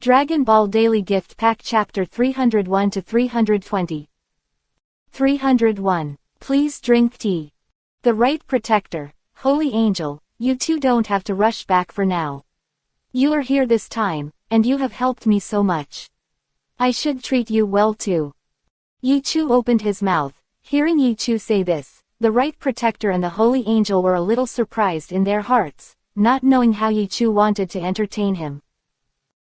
Dragon Ball Daily Gift Pack Chapter 301 to 320. 301. Please drink tea. The Right Protector, Holy Angel, you two don't have to rush back for now. You are here this time, and you have helped me so much. I should treat you well too. Yichu opened his mouth. Hearing Yichu say this, the Right Protector and the Holy Angel were a little surprised in their hearts, not knowing how Yichu wanted to entertain him.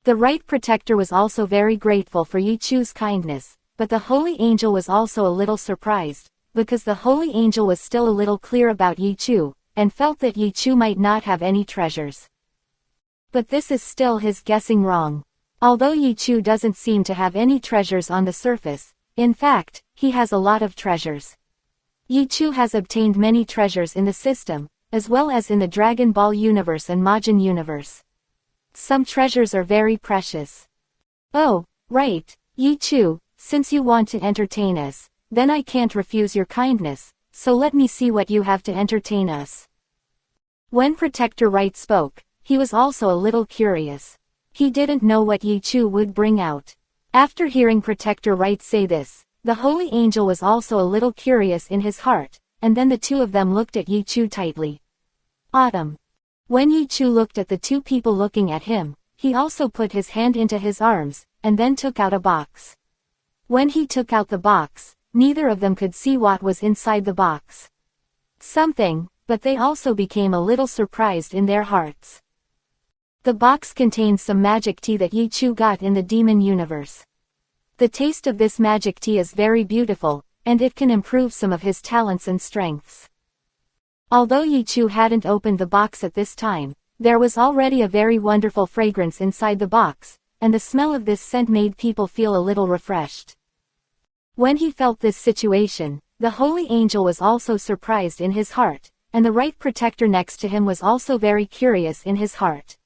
The Right Protector was also very grateful for Yichu's kindness, but the Holy Angel was also a little surprised, because the Holy Angel was still a little clear about Yichu, and felt that Yichu might not have any treasures. But this is still his guessing wrong. Although Yichu doesn't seem to have any treasures on the surface, in fact, he has a lot of treasures. Yichu has obtained many treasures in the system, as well as in the Dragon Ball universe and Majin universe. Some treasures are very precious. Oh, right, Yichu, since you want to entertain us, then I can't refuse your kindness, so let me see what you have to entertain us. When Protector Right spoke, he was also a little curious. He didn't know what Yichu would bring out. After hearing Protector Right say this, the Holy Angel was also a little curious in his heart, and then the two of them looked at Yichu tightly. Autumn. When Yichu looked at the two people looking at him, he also put his hand into his arms, and then took out a box. When he took out the box, neither of them could see what was inside the box. Something, but they also became a little surprised in their hearts. The box contains some magic tea that Yichu got in the demon universe. The taste of this magic tea is very beautiful, and it can improve some of his talents and strengths. Although Yichu hadn't opened the box at this time, there was already a very wonderful fragrance inside the box, and the smell of this scent made people feel a little refreshed. When he felt this situation, the Holy Angel was also surprised in his heart, and the Right Protector next to him was also very curious in his heart.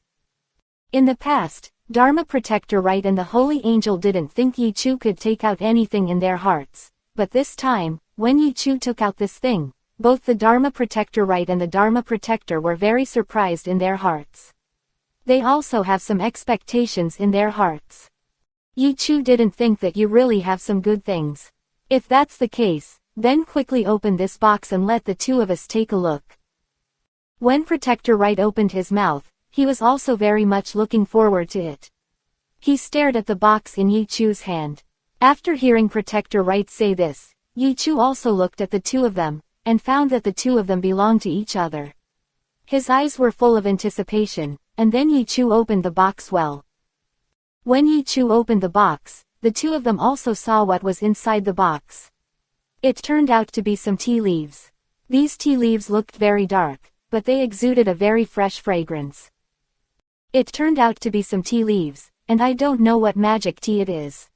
In the past, Dharma Protector Right and the Holy Angel didn't think Yichu could take out anything in their hearts, but this time, when Yichu took out this thing, both the Dharma Protector Right and the Dharma Protector were very surprised in their hearts. They also have some expectations in their hearts. Yichu didn't think that you really have some good things. If that's the case, then quickly open this box and let the two of us take a look. When Protector Right opened his mouth, he was also very much looking forward to it. He stared at the box in Yichu's hand. After hearing Protector Right say this, Yichu also looked at the two of them, and found that the two of them belonged to each other. His eyes were full of anticipation, and then Yichu opened the box well. When Yichu opened the box, the two of them also saw what was inside the box. It turned out to be some tea leaves. These tea leaves looked very dark, but they exuded a very fresh fragrance. It turned out to be some tea leaves, and I don't know what magic tea it is.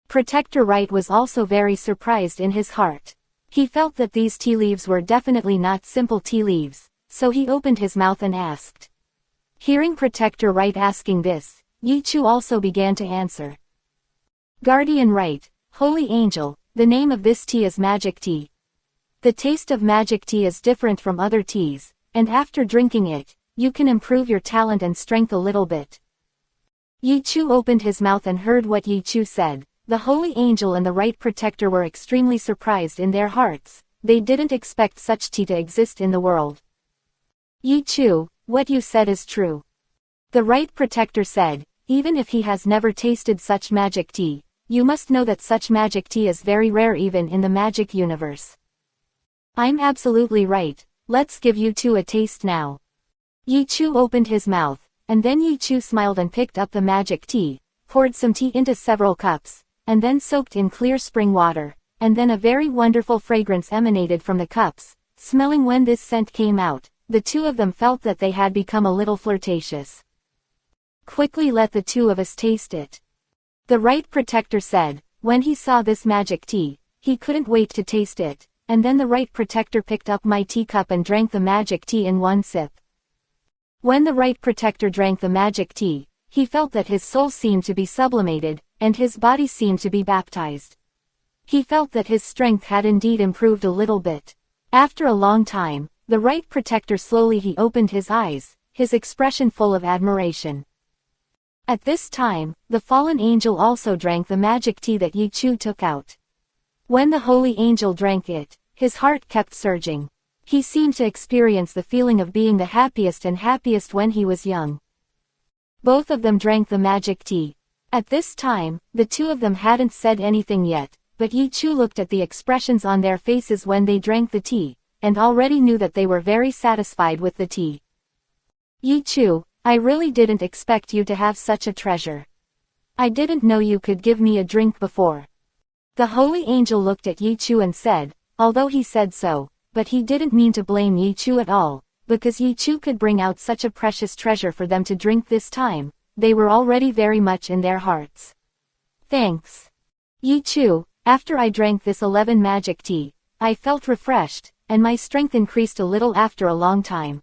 Protector Right was also very surprised in his heart. He felt that these tea leaves were definitely not simple tea leaves, so he opened his mouth and asked. Hearing Protector Right asking this, Yichu also began to answer. Guardian Right, Holy Angel, the name of this tea is magic tea. The taste of magic tea is different from other teas, and after drinking it, you can improve your talent and strength a little bit. Yichu opened his mouth and heard what Yichu said. The Holy Angel and the Right Protector were extremely surprised in their hearts. They didn't expect such tea to exist in the world. Yichu, what you said is true. The Right Protector said, even if he has never tasted such magic tea, you must know that such magic tea is very rare even in the magic universe. I'm absolutely right, let's give you two a taste now. Yichu opened his mouth, and then Yichu smiled and picked up the magic tea, poured some tea into several cups, and then soaked in clear spring water, and then a very wonderful fragrance emanated from the cups. Smelling when this scent came out, the two of them felt that they had become a little flirtatious. Quickly let the two of us taste it. The Right Protector said. When he saw this magic tea, he couldn't wait to taste it, and then the Right Protector picked up my teacup and drank the magic tea in one sip. When the Right Protector drank the magic tea, he felt that his soul seemed to be sublimated, and his body seemed to be baptized. He felt that his strength had indeed improved a little bit. After a long time, the Right Protector slowly he opened his eyes, his expression full of admiration. At this time, the fallen angel also drank the magic tea that Yi Chu took out. When the holy angel drank it, his heart kept surging. He seemed to experience the feeling of being the happiest when he was young. Both of them drank the magic tea. At this time, the two of them hadn't said anything yet, but Yi Chu looked at the expressions on their faces when they drank the tea, and already knew that they were very satisfied with the tea. Yi Chu, I really didn't expect you to have such a treasure. I didn't know you could give me a drink before. The holy angel looked at Yi Chu and said, although he said so, but he didn't mean to blame Yi Chu at all, because Yi Chu could bring out such a precious treasure for them to drink this time. They were already very much in their hearts. Thanks. Yi Chu, after I drank this 11 magic tea, I felt refreshed, and my strength increased a little after a long time.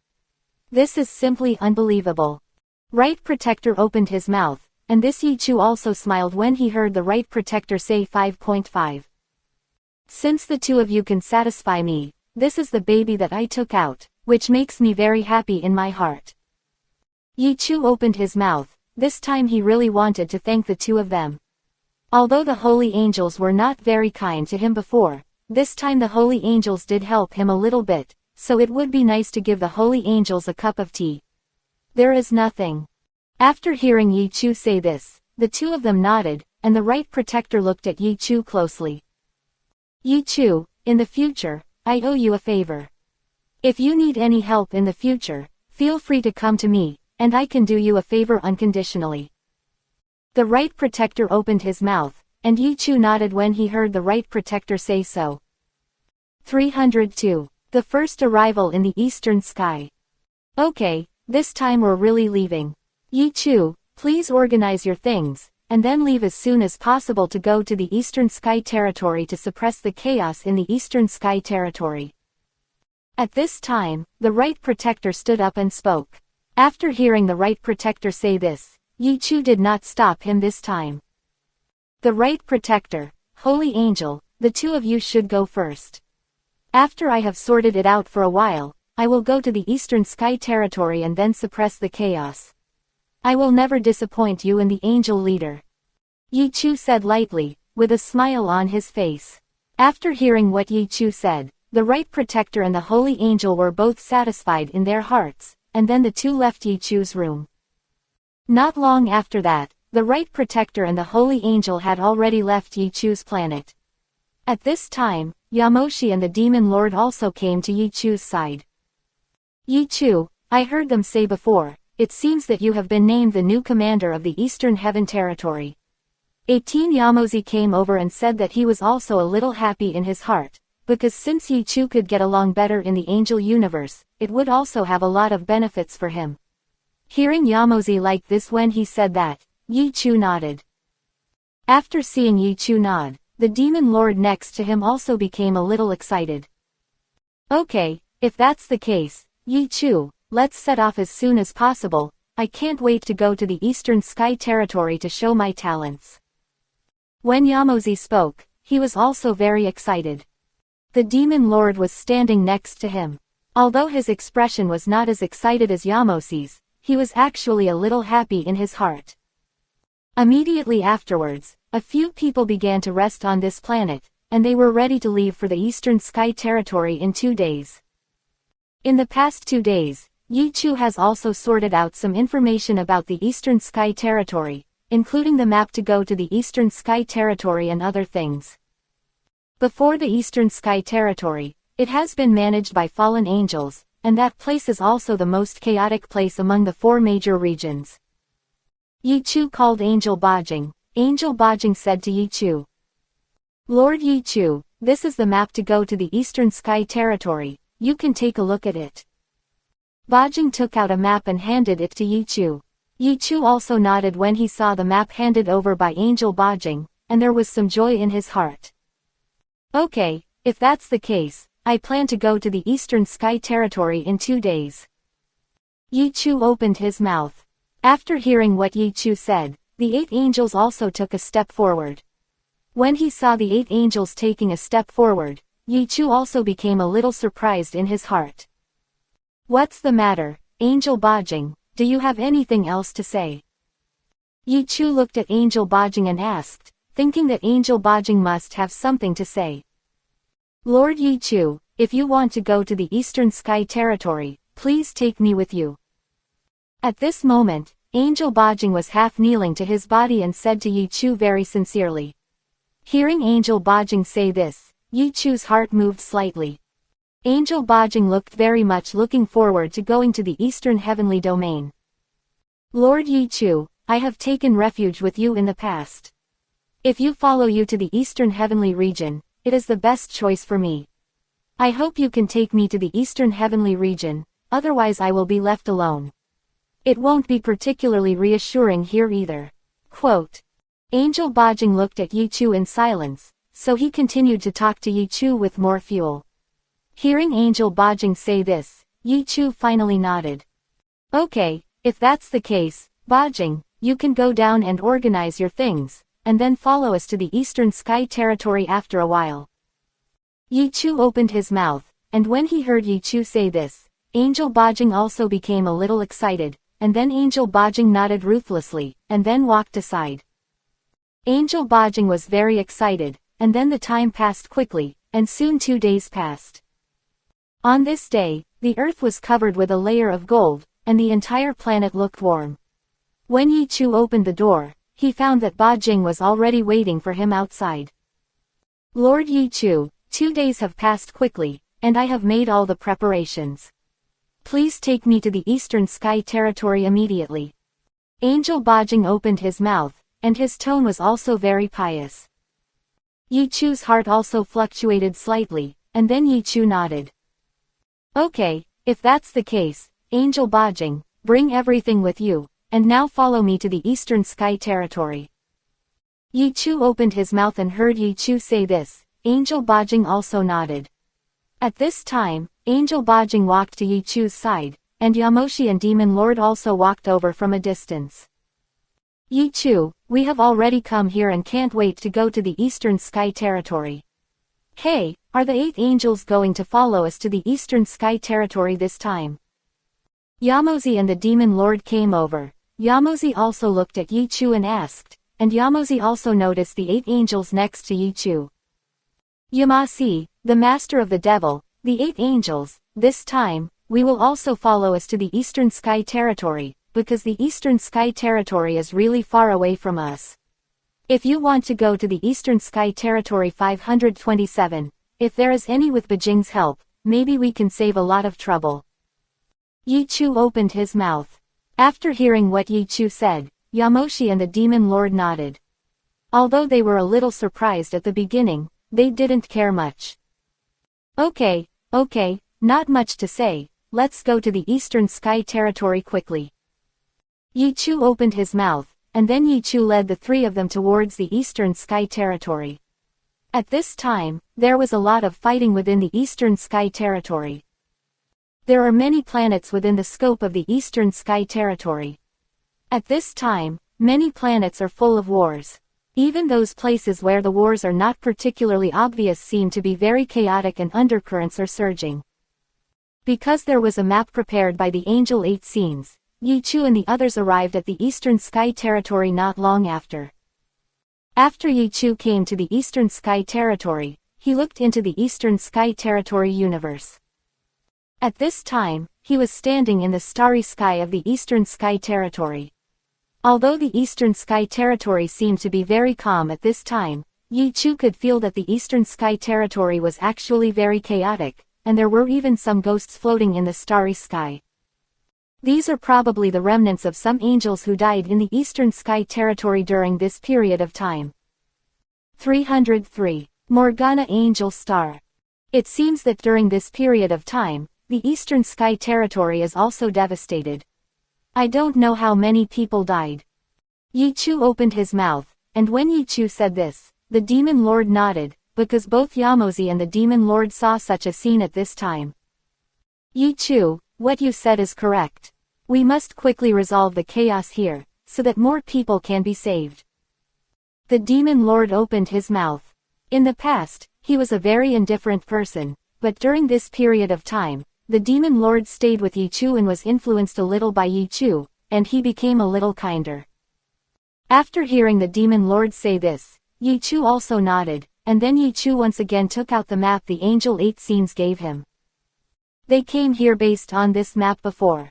This is simply unbelievable. Right Protector opened his mouth, and this Yi Chu also smiled when he heard the Right Protector say 5.5. Since the two of you can satisfy me, this is the baby that I took out, which makes me very happy in my heart. Yi Chu opened his mouth. This time he really wanted to thank the two of them. Although the holy angels were not very kind to him before, this time the holy angels did help him a little bit, so it would be nice to give the holy angels a cup of tea. There is nothing. After hearing Yi Chu say this, the two of them nodded, and the Right Protector looked at Yi Chu closely. Yi Chu, in the future, I owe you a favor. If you need any help in the future, feel free to come to me, and I can do you a favor unconditionally. The Right Protector opened his mouth, and Yi Chu nodded when he heard the Right Protector say so. 302. The first arrival in the eastern sky. Okay, this time we're really leaving. Yi Chu, please organize your things, and then leave as soon as possible to go to the Eastern Sky Territory to suppress the chaos in the Eastern Sky Territory. At this time, the Right Protector stood up and spoke. After hearing the Right Protector say this, Yi Chu did not stop him this time. The Right Protector, Holy Angel, the two of you should go first. After I have sorted it out for a while, I will go to the Eastern Sky Territory and then suppress the chaos. I will never disappoint you and the Angel Leader. Yi Chu said lightly, with a smile on his face. After hearing what Yi Chu said, the Right Protector and the Holy Angel were both satisfied in their hearts, and then the two left Yi Chu's room. Not long after that, the Right Protector and the Holy Angel had already left Yi Chu's planet. At this time, Yamoshi and the Demon Lord also came to Yi Chu's side. Yi Chu, I heard them say before, it seems that you have been named the new commander of the Eastern Heaven Territory. 18 Yamoshi came over and said that he was also a little happy in his heart, because since Yi Chu could get along better in the angel universe, it would also have a lot of benefits for him. Hearing Yamoshi like this when he said that, Yi Chu nodded. After seeing Yi Chu nod, the Demon Lord next to him also became a little excited. Okay, if that's the case, Yi Chu, let's set off as soon as possible. I can't wait to go to the Eastern Sky Territory to show my talents. When Yamoshi spoke, he was also very excited. The Demon Lord was standing next to him. Although his expression was not as excited as Yamoshi's, he was actually a little happy in his heart. Immediately afterwards, a few people began to rest on this planet, and they were ready to leave for the Eastern Sky Territory in 2 days. In the past 2 days, Yi Chu has also sorted out some information about the Eastern Sky Territory, including the map to go to the Eastern Sky Territory and other things. Before the Eastern Sky Territory, it has been managed by fallen angels, and that place is also the most chaotic place among the 4 major regions. Yi Chu called Angel Bajing. Angel Bajing said to Yi Chu, Lord Yi Chu, this is the map to go to the Eastern Sky Territory, you can take a look at it. Bajing took out a map and handed it to Yi Chu. Yi Chu also nodded when he saw the map handed over by Angel Bajing, and there was some joy in his heart. Okay, if that's the case, I plan to go to the Eastern Sky Territory in 2 days. Yi Chu opened his mouth. After hearing what Yi Chu said, the 8 angels also took a step forward. When he saw the 8 angels taking a step forward, Yi Chu also became a little surprised in his heart. What's the matter, Angel Bajing, do you have anything else to say? Yi Chu looked at Angel Bajing and asked, thinking that Angel Bajing must have something to say. Lord Yi Chu, if you want to go to the Eastern Sky Territory, please take me with you. At this moment, Angel Bajing was half kneeling to his body and said to Yi Chu very sincerely. Hearing Angel Bajing say this, Yi Chu's heart moved slightly. Angel Bajing looked very much looking forward to going to the Eastern Heavenly Domain. Lord Yi Chu, I have taken refuge with you in the past. If you follow you to the Eastern Heavenly Region, it is the best choice for me. I hope you can take me to the Eastern Heavenly Region, otherwise I will be left alone. It won't be particularly reassuring here either. Quote. Angel Bajing looked at Yi Chu in silence, so he continued to talk to Yi Chu with more fuel. Hearing Angel Bajing say this, Yi Chu finally nodded. Okay, if that's the case, Bajing, you can go down and organize your things, and then follow us to the Eastern Sky Territory after a while. Yi Chu opened his mouth, and when he heard Yi Chu say this, Angel Bajing also became a little excited, and then Angel Bajing nodded ruthlessly, and then walked aside. Angel Bajing was very excited, and then the time passed quickly, and soon 2 days passed. On this day, the earth was covered with a layer of gold, and the entire planet looked warm. When Yi Chu opened the door, he found that Bajing was already waiting for him outside. Lord Yi Chu, 2 days have passed quickly, and I have made all the preparations. Please take me to the Eastern Sky Territory immediately. Angel Bajing opened his mouth, and his tone was also very pious. Yi Chu's heart also fluctuated slightly, and then Yi Chu nodded. Okay, if that's the case, Angel Bajing, bring everything with you, and now follow me to the Eastern Sky Territory. Yi Chu opened his mouth and heard Yi Chu say this, Angel Bajing also nodded. At this time, Angel Bajing walked to Yi Chu's side, and Yamoshi and Demon Lord also walked over from a distance. Yi Chu, we have already come here and can't wait to go to the Eastern Sky Territory. Hey, are the 8 angels going to follow us to the Eastern Sky Territory this time? Yamoshi and the Demon Lord came over. Yamoshi also looked at Yi Chu and asked, and Yamoshi also noticed the 8 angels next to Yi Chu. Yamoshi, the master of the devil, the 8 angels, this time, we will also follow us to the Eastern Sky Territory, because the Eastern Sky Territory is really far away from us. If you want to go to the Eastern Sky Territory 527, if there is any with Bajing's help, maybe we can save a lot of trouble. Yi Chu opened his mouth. After hearing what Yi Chu said, Yamoshi and the Demon Lord nodded. Although they were a little surprised at the beginning, they didn't care much. Okay, not much to say, let's go to the Eastern Sky Territory quickly. Yi Chu opened his mouth, and then Yi Chu led the 3 of them towards the Eastern Sky Territory. At this time, there was a lot of fighting within the Eastern Sky Territory. There are many planets within the scope of the Eastern Sky Territory. At this time, many planets are full of wars. Even those places where the wars are not particularly obvious seem to be very chaotic and undercurrents are surging. Because there was a map prepared by the Angel 8 Scenes, Yi Chu and the others arrived at the Eastern Sky Territory not long after. After Yi Chu came to the Eastern Sky Territory, he looked into the Eastern Sky Territory universe. At this time, he was standing in the starry sky of the Eastern Sky Territory. Although the Eastern Sky Territory seemed to be very calm at this time, Yi Chu could feel that the Eastern Sky Territory was actually very chaotic, and there were even some ghosts floating in the starry sky. These are probably the remnants of some angels who died in the Eastern Sky Territory during this period of time. 303. Morgana Angel Star. It seems that during this period of time, the Eastern Sky Territory is also devastated. I don't know how many people died. Yi Chu opened his mouth, and when Yi Chu said this, the Demon Lord nodded, because both Yamoshi and the Demon Lord saw such a scene at this time. Yi Chu, what you said is correct. We must quickly resolve the chaos here, so that more people can be saved. The Demon Lord opened his mouth. In the past, he was a very indifferent person, but during this period of time, the Demon Lord stayed with Yi Chu and was influenced a little by Yi Chu, and he became a little kinder. After hearing the demon lord say this, Yi Chu also nodded, and then Yi Chu once again took out the map the Angel 8 Scenes gave him. They came here based on this map before.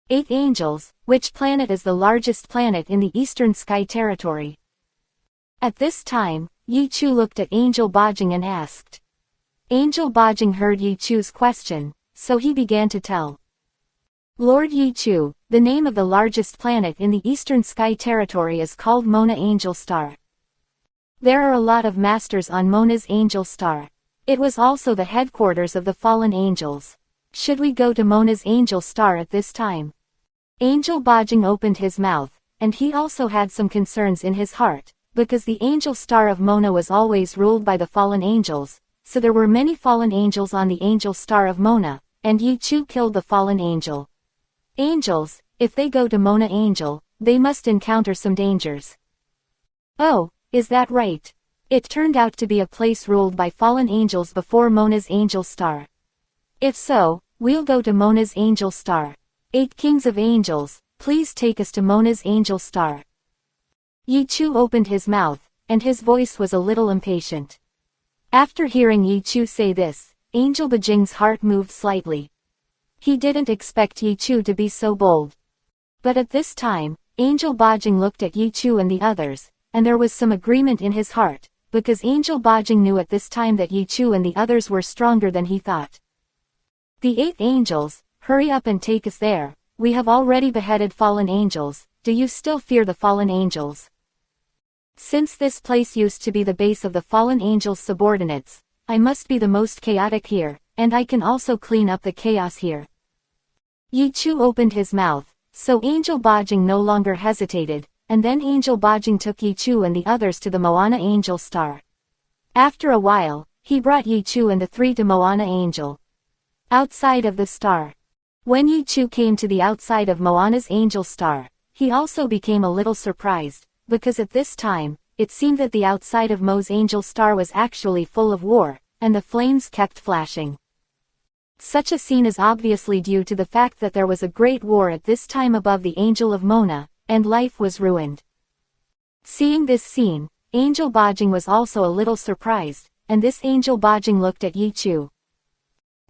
8 Angels, which planet is the largest planet in the Eastern Sky Territory? At this time, Yi Chu looked at Angel Bajing and asked. Angel Bajing heard Yi Chu's question, so he began to tell. Lord Yi Chu, the name of the largest planet in the Eastern Sky Territory is called Mona Angel Star. There are a lot of masters on Mona's Angel Star. It was also the headquarters of the fallen angels. Should we go to Mona's Angel Star at this time? Angel Bajing opened his mouth, and he also had some concerns in his heart, because the Angel Star of Mona was always ruled by the fallen angels, so there were many fallen angels on the Angel Star of Mona, and Yi Chu killed the fallen angel. Angels, if they go to Mona Angel, they must encounter some dangers. Oh, is that right? It turned out to be a place ruled by fallen angels before Mona's Angel Star. If so, we'll go to Mona's Angel Star. 8 Kings of Angels, please take us to Mona's Angel Star. Yi Chu opened his mouth, and his voice was a little impatient. After hearing Yi Chu say this, Angel Bajing's heart moved slightly. He didn't expect Yi Chu to be so bold. But at this time, Angel Bajing looked at Yi Chu and the others, and there was some agreement in his heart, because Angel Bajing knew at this time that Yi Chu and the others were stronger than he thought. The 8 angels, hurry up and take us there. We have already beheaded fallen angels. Do you still fear the fallen angels? Since this place used to be the base of the fallen angels' subordinates, I must be the most chaotic here, and I can also clean up the chaos here. Yi Chu opened his mouth, so Angel Bajing no longer hesitated, and then Angel Bajing took Yi Chu and the others to the Moana Angel Star. After a while, he brought Yi Chu and the 3 to Moana Angel. Outside of the star. When Yi Chu came to the outside of Moana's Angel Star, he also became a little surprised, because at this time, it seemed that the outside of Mo's Angel Star was actually full of war, and the flames kept flashing. Such a scene is obviously due to the fact that there was a great war at this time above the Angel of Mona, and life was ruined. Seeing this scene, Angel Bajing was also a little surprised, and this Angel Bajing looked at Yi Chu.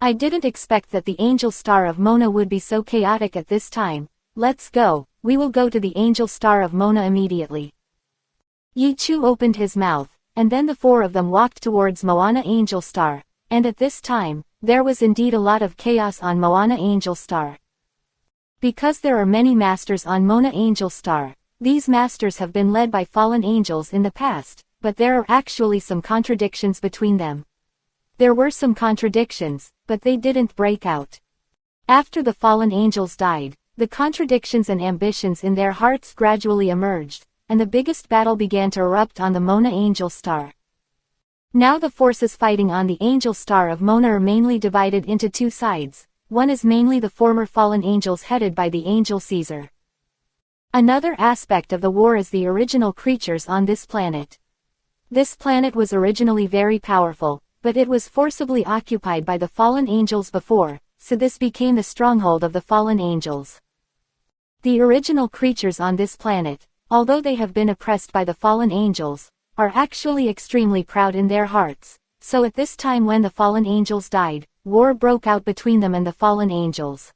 I didn't expect that the Angel Star of Mona would be so chaotic at this time. Let's go, we will go to the Angel Star of Mona immediately. Yi Chu opened his mouth, and then the 4 of them walked towards Moana Angel Star, and at this time, there was indeed a lot of chaos on Moana Angel Star. Because there are many masters on Mona Angel Star, these masters have been led by fallen angels in the past, but there are actually some contradictions between them. There were some contradictions, but they didn't break out. After the fallen angels died, the contradictions and ambitions in their hearts gradually emerged, and the biggest battle began to erupt on the Mona Angel Star. Now the forces fighting on the Angel Star of Mona are mainly divided into 2 sides. One is mainly the former fallen angels headed by the Angel Caesar. Another aspect of the war is the original creatures on this planet. This planet was originally very powerful, but it was forcibly occupied by the fallen angels before, so this became the stronghold of the fallen angels. The original creatures on this planet, although they have been oppressed by the fallen angels, are actually extremely proud in their hearts, so at this time when the fallen angels died, war broke out between them and the fallen angels.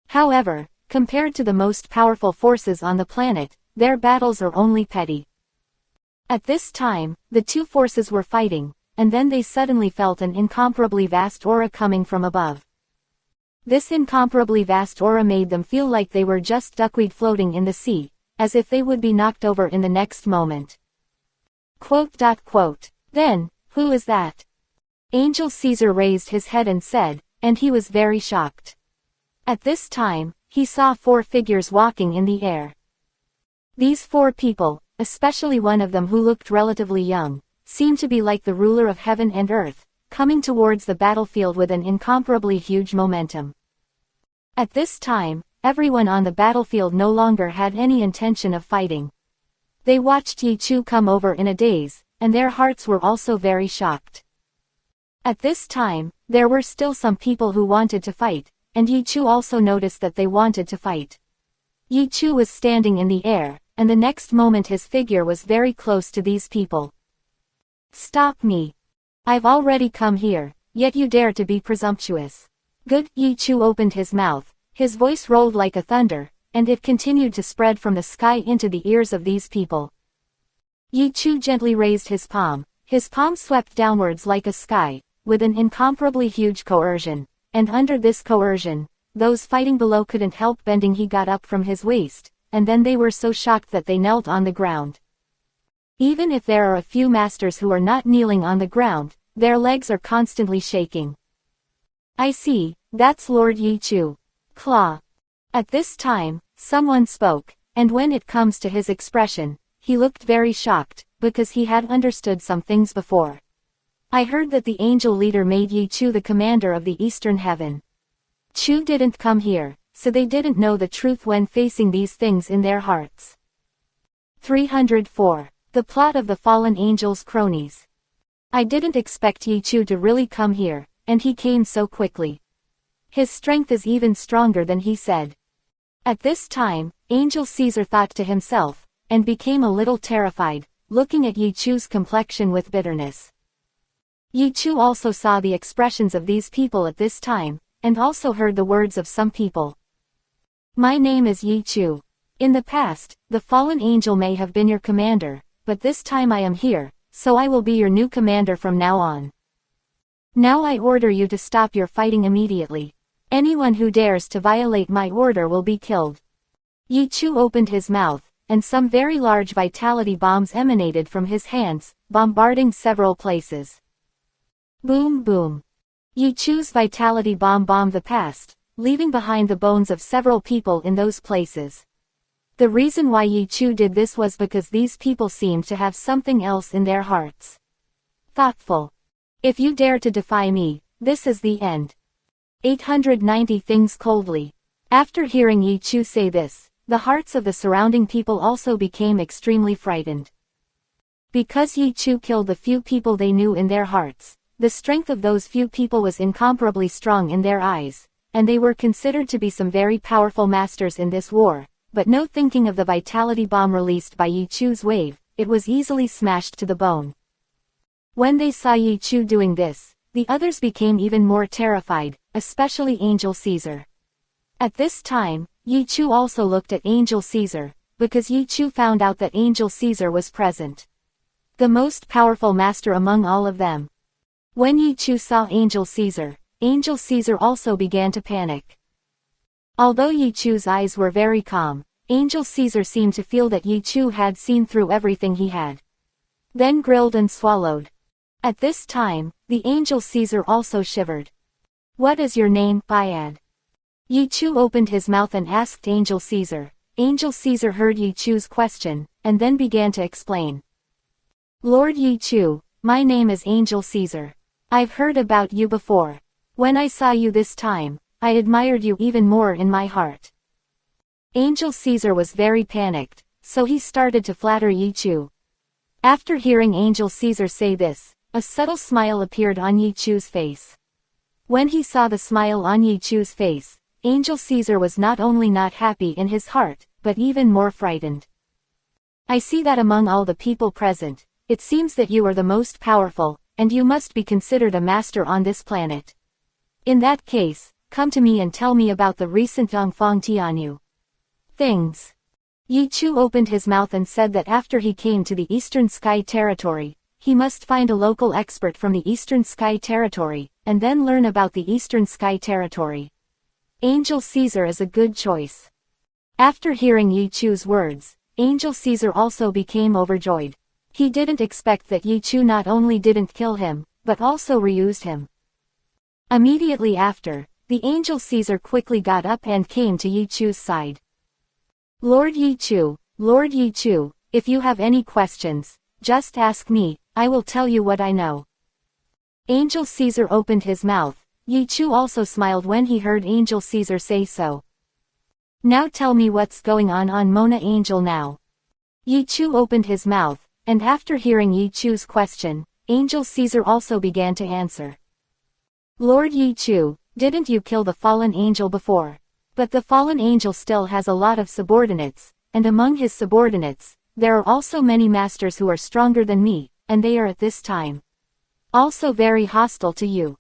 However, compared to the most powerful forces on the planet, their battles are only petty. At this time, the 2 forces were fighting, and then they suddenly felt an incomparably vast aura coming from above. This incomparably vast aura made them feel like they were just duckweed floating in the sea, as if they would be knocked over in the next moment. Then, who is that? Angel Caesar raised his head and said, and he was very shocked. At this time, he saw 4 figures walking in the air. These 4 people, especially one of them who looked relatively young, seemed to be like the ruler of heaven and earth, coming towards the battlefield with an incomparably huge momentum. At this time, everyone on the battlefield no longer had any intention of fighting. They watched Yi Chu come over in a daze, and their hearts were also very shocked. At this time, there were still some people who wanted to fight, and Yi Chu also noticed that they wanted to fight. Yi Chu was standing in the air, and the next moment his figure was very close to these people. "Stop me. I've already come here, yet you dare to be presumptuous." Good. Yi Chu opened his mouth, his voice rolled like a thunder, and it continued to spread from the sky into the ears of these people. Yi Chu gently raised his palm swept downwards like a sky, with an incomparably huge coercion, and under this coercion, those fighting below couldn't help bending. He got up from his waist, and then they were so shocked that they knelt on the ground. Even if there are a few masters who are not kneeling on the ground, their legs are constantly shaking. "I see, that's Lord Yi Chu. Claw." At this time, someone spoke, and when it comes to his expression, he looked very shocked, because he had understood some things before. "I heard that the angel leader made Yi Chu the commander of the Eastern Heaven. Chu didn't come here, so they didn't know the truth when facing these things in their hearts." 304. The plot of the fallen angel's cronies. "I didn't expect Yi Chu to really come here, and he came so quickly. His strength is even stronger than he said." At this time, Angel Caesar thought to himself, and became a little terrified, looking at Yi Chu's complexion with bitterness. Yi Chu also saw the expressions of these people at this time, and also heard the words of some people. "My name is Yi Chu. In the past, the fallen angel may have been your commander, but this time I am here, so I will be your new commander from now on. Now I order you to stop your fighting immediately. Anyone who dares to violate my order will be killed." Yi Chu opened his mouth, and some very large vitality bombs emanated from his hands, bombarding several places. Boom boom. Yi Chu's vitality bomb bombed the past, leaving behind the bones of several people in those places. The reason why Yi Chu did this was because these people seemed to have something else in their hearts. Thoughtful. "If you dare to defy me, this is the end." 890 Things coldly. After hearing Yi Chu say this, the hearts of the surrounding people also became extremely frightened. Because Yi Chu killed the few people they knew in their hearts, the strength of those few people was incomparably strong in their eyes, and they were considered to be some very powerful masters in this war, but no thinking of the vitality bomb released by Yi Chu's wave, it was easily smashed to the bone. When they saw Yi Chu doing this, the others became even more terrified, especially Angel Caesar. At this time, Yi Chu also looked at Angel Caesar, because Yi Chu found out that Angel Caesar was present. The most powerful master among all of them. When Yi Chu saw Angel Caesar also began to panic. Although Yi Chu's eyes were very calm, Angel Caesar seemed to feel that Yi Chu had seen through everything he had. Then grilled and swallowed. At this time, the Angel Caesar also shivered. "What is your name, Biad?" Yi Chu opened his mouth and asked Angel Caesar. Angel Caesar heard Yi Chu's question, and then began to explain. "Lord Yi Chu, my name is Angel Caesar. I've heard about you before. When I saw you this time, I admired you even more in my heart." Angel Caesar was very panicked, so he started to flatter Yi Chu. After hearing Angel Caesar say this, a subtle smile appeared on Yi Chu's face. When he saw the smile on Yi Chu's face, Angel Caesar was not only not happy in his heart, but even more frightened. "I see that among all the people present, it seems that you are the most powerful, and you must be considered a master on this planet. In that case, come to me and tell me about the recent Dongfang Tianyu things." Yi Chu opened his mouth and said that after he came to the Eastern Sky Territory, he must find a local expert from the Eastern Sky Territory, and then learn about the Eastern Sky Territory. Angel Caesar is a good choice. After hearing Yi Chu's words, Angel Caesar also became overjoyed. He didn't expect that Yi Chu not only didn't kill him, but also reused him. Immediately after, the Angel Caesar quickly got up and came to Yi Chu's side. Lord Yi Chu, if you have any questions, just ask me, I will tell you what I know." Angel Caesar opened his mouth. Yi Chu also smiled when he heard Angel Caesar say so. "Now tell me what's going on Mona Angel now." Yi Chu opened his mouth, and after hearing Yi Chu's question, Angel Caesar also began to answer. "Lord Yi Chu, didn't you kill the fallen angel before? But the fallen angel still has a lot of subordinates, and among his subordinates, there are also many masters who are stronger than me, and they are at this time also very hostile to you.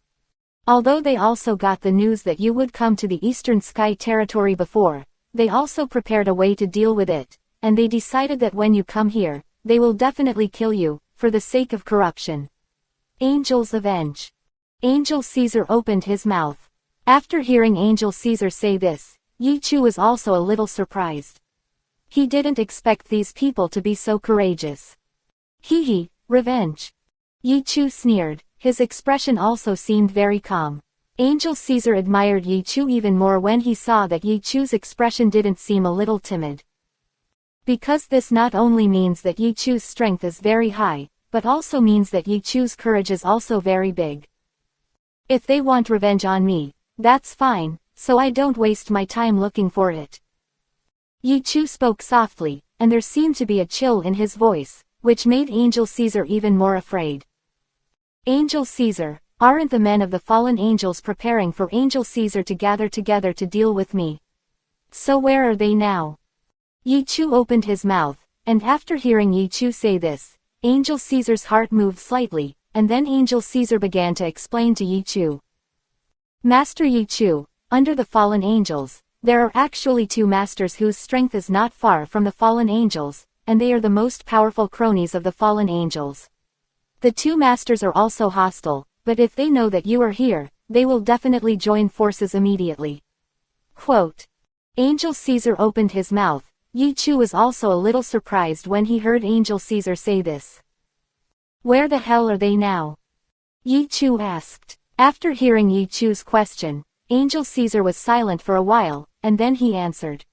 Although they also got the news that you would come to the Eastern Sky territory before, they also prepared a way to deal with it, and they decided that when you come here, they will definitely kill you, for the sake of corruption. Angel's Avenge. Angel Caesar opened his mouth. After hearing Angel Caesar say this, Yi Chu was also a little surprised. He didn't expect these people to be so courageous. Hee, revenge. Yi Chu sneered, his expression also seemed very calm. Angel Caesar admired Yi Chu even more when he saw that Yi Chu's expression didn't seem a little timid. Because this not only means that Yi Chu's strength is very high, but also means that Yi Chu's courage is also very big. If they want revenge on me, that's fine, so I don't waste my time looking for it. Yi Chu spoke softly, and there seemed to be a chill in his voice, which made Angel Caesar even more afraid. Angel Caesar, aren't the men of the fallen angels preparing for Angel Caesar to gather together to deal with me? So where are they now? Yi Chu opened his mouth, and after hearing Yi Chu say this, Angel Caesar's heart moved slightly, and then Angel Caesar began to explain to Yi Chu. Master Yi Chu, under the fallen angels, there are actually two masters whose strength is not far from the fallen angels, and they are the most powerful cronies of the fallen angels. The two masters are also hostile, but if they know that you are here, they will definitely join forces immediately. Quote. Angel Caesar opened his mouth. Yi Chu was also a little surprised when he heard Angel Caesar say this. Where the hell are they now? Yi Chu asked. After hearing Yi Chu's question, Angel Caesar was silent for a while, and then he answered.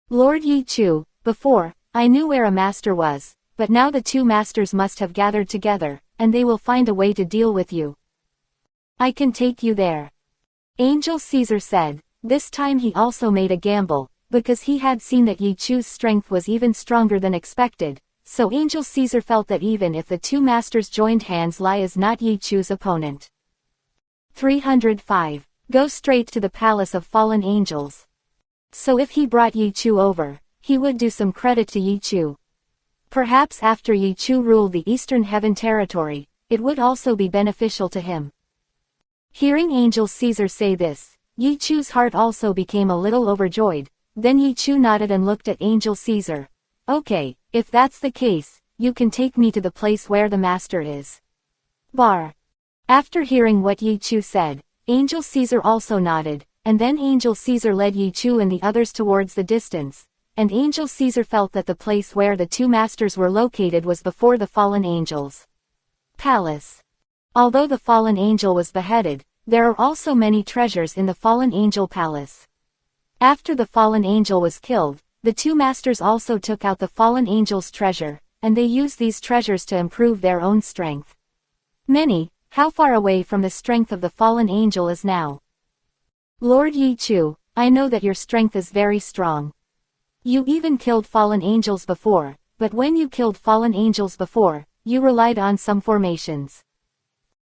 Lord Yi Chu, before, I knew where a master was, but now the two masters must have gathered together, and they will find a way to deal with you. I can take you there. Angel Caesar said. This time he also made a gamble, because he had seen that Yi Chu's strength was even stronger than expected, so Angel Caesar felt that even if the two masters joined hands, Lai is not Yi Chu's opponent. 305. Go straight to the Palace of Fallen Angels. So if he brought Yi Chu over, he would do some credit to Yi Chu. Perhaps after Yi Chu ruled the Eastern Heaven territory, it would also be beneficial to him. Hearing Angel Caesar say this, Yi Chu's heart also became a little overjoyed. Then Yi Chu nodded and looked at Angel Caesar. Okay, if that's the case, you can take me to the place where the master is. Bar. After hearing what Yi Chu said, Angel Caesar also nodded, and then Angel Caesar led Yi Chu and the others towards the distance. And Angel Caesar felt that the place where the two masters were located was before the fallen angels' palace. Although the fallen angel was beheaded, there are also many treasures in the fallen angel palace. After the fallen angel was killed, the two masters also took out the fallen angel's treasure, and they used these treasures to improve their own strength. How far away from the strength of the fallen angel is now? Lord Yi Chu, I know that your strength is very strong. You even killed fallen angels before, but when you killed fallen angels before, you relied on some formations.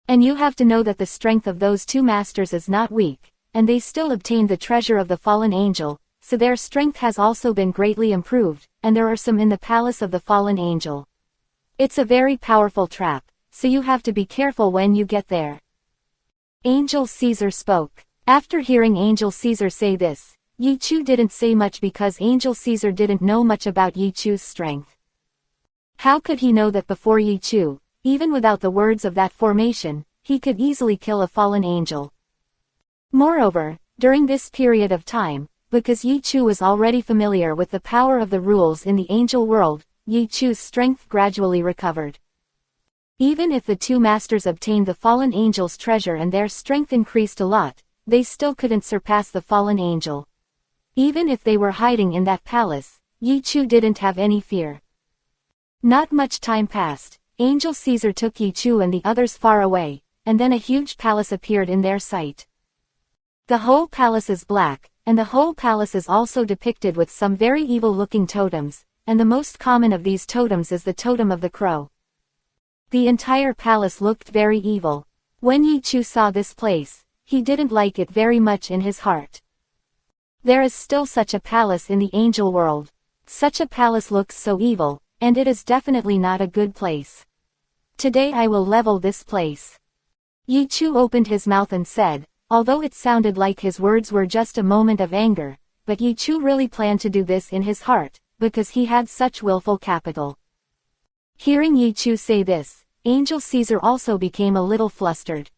And you have to know that the strength of those two masters is not weak, and they still obtained the treasure of the fallen angel, so their strength has also been greatly improved, and there are some in the palace of the fallen angel. It's a very powerful trap, so you have to be careful when you get there. Angel Caesar spoke. After hearing Angel Caesar say this, Yi Chu didn't say much because Angel Caesar didn't know much about Yi Chu's strength. How could he know that before Yi Chu, even without the words of that formation, he could easily kill a fallen angel? Moreover, during this period of time, because Yi Chu was already familiar with the power of the rules in the angel world, Yi Chu's strength gradually recovered. Even if the two masters obtained the fallen angel's treasure and their strength increased a lot, they still couldn't surpass the fallen angel. Even if they were hiding in that palace, Yi Chu didn't have any fear. Not much time passed. Angel Caesar took Yi Chu and the others far away, and then a huge palace appeared in their sight. The whole palace is black, and the whole palace is also depicted with some very evil-looking totems, and the most common of these totems is the totem of the crow. The entire palace looked very evil. When Yi Chu saw this place, he didn't like it very much in his heart. There is still such a palace in the angel world. Such a palace looks so evil, and it is definitely not a good place. Today I will level this place. Yi Chu opened his mouth and said, although it sounded like his words were just a moment of anger, but Yi Chu really planned to do this in his heart, because he had such willful capital. Hearing Yi Chu say this, Angel Caesar also became a little flustered.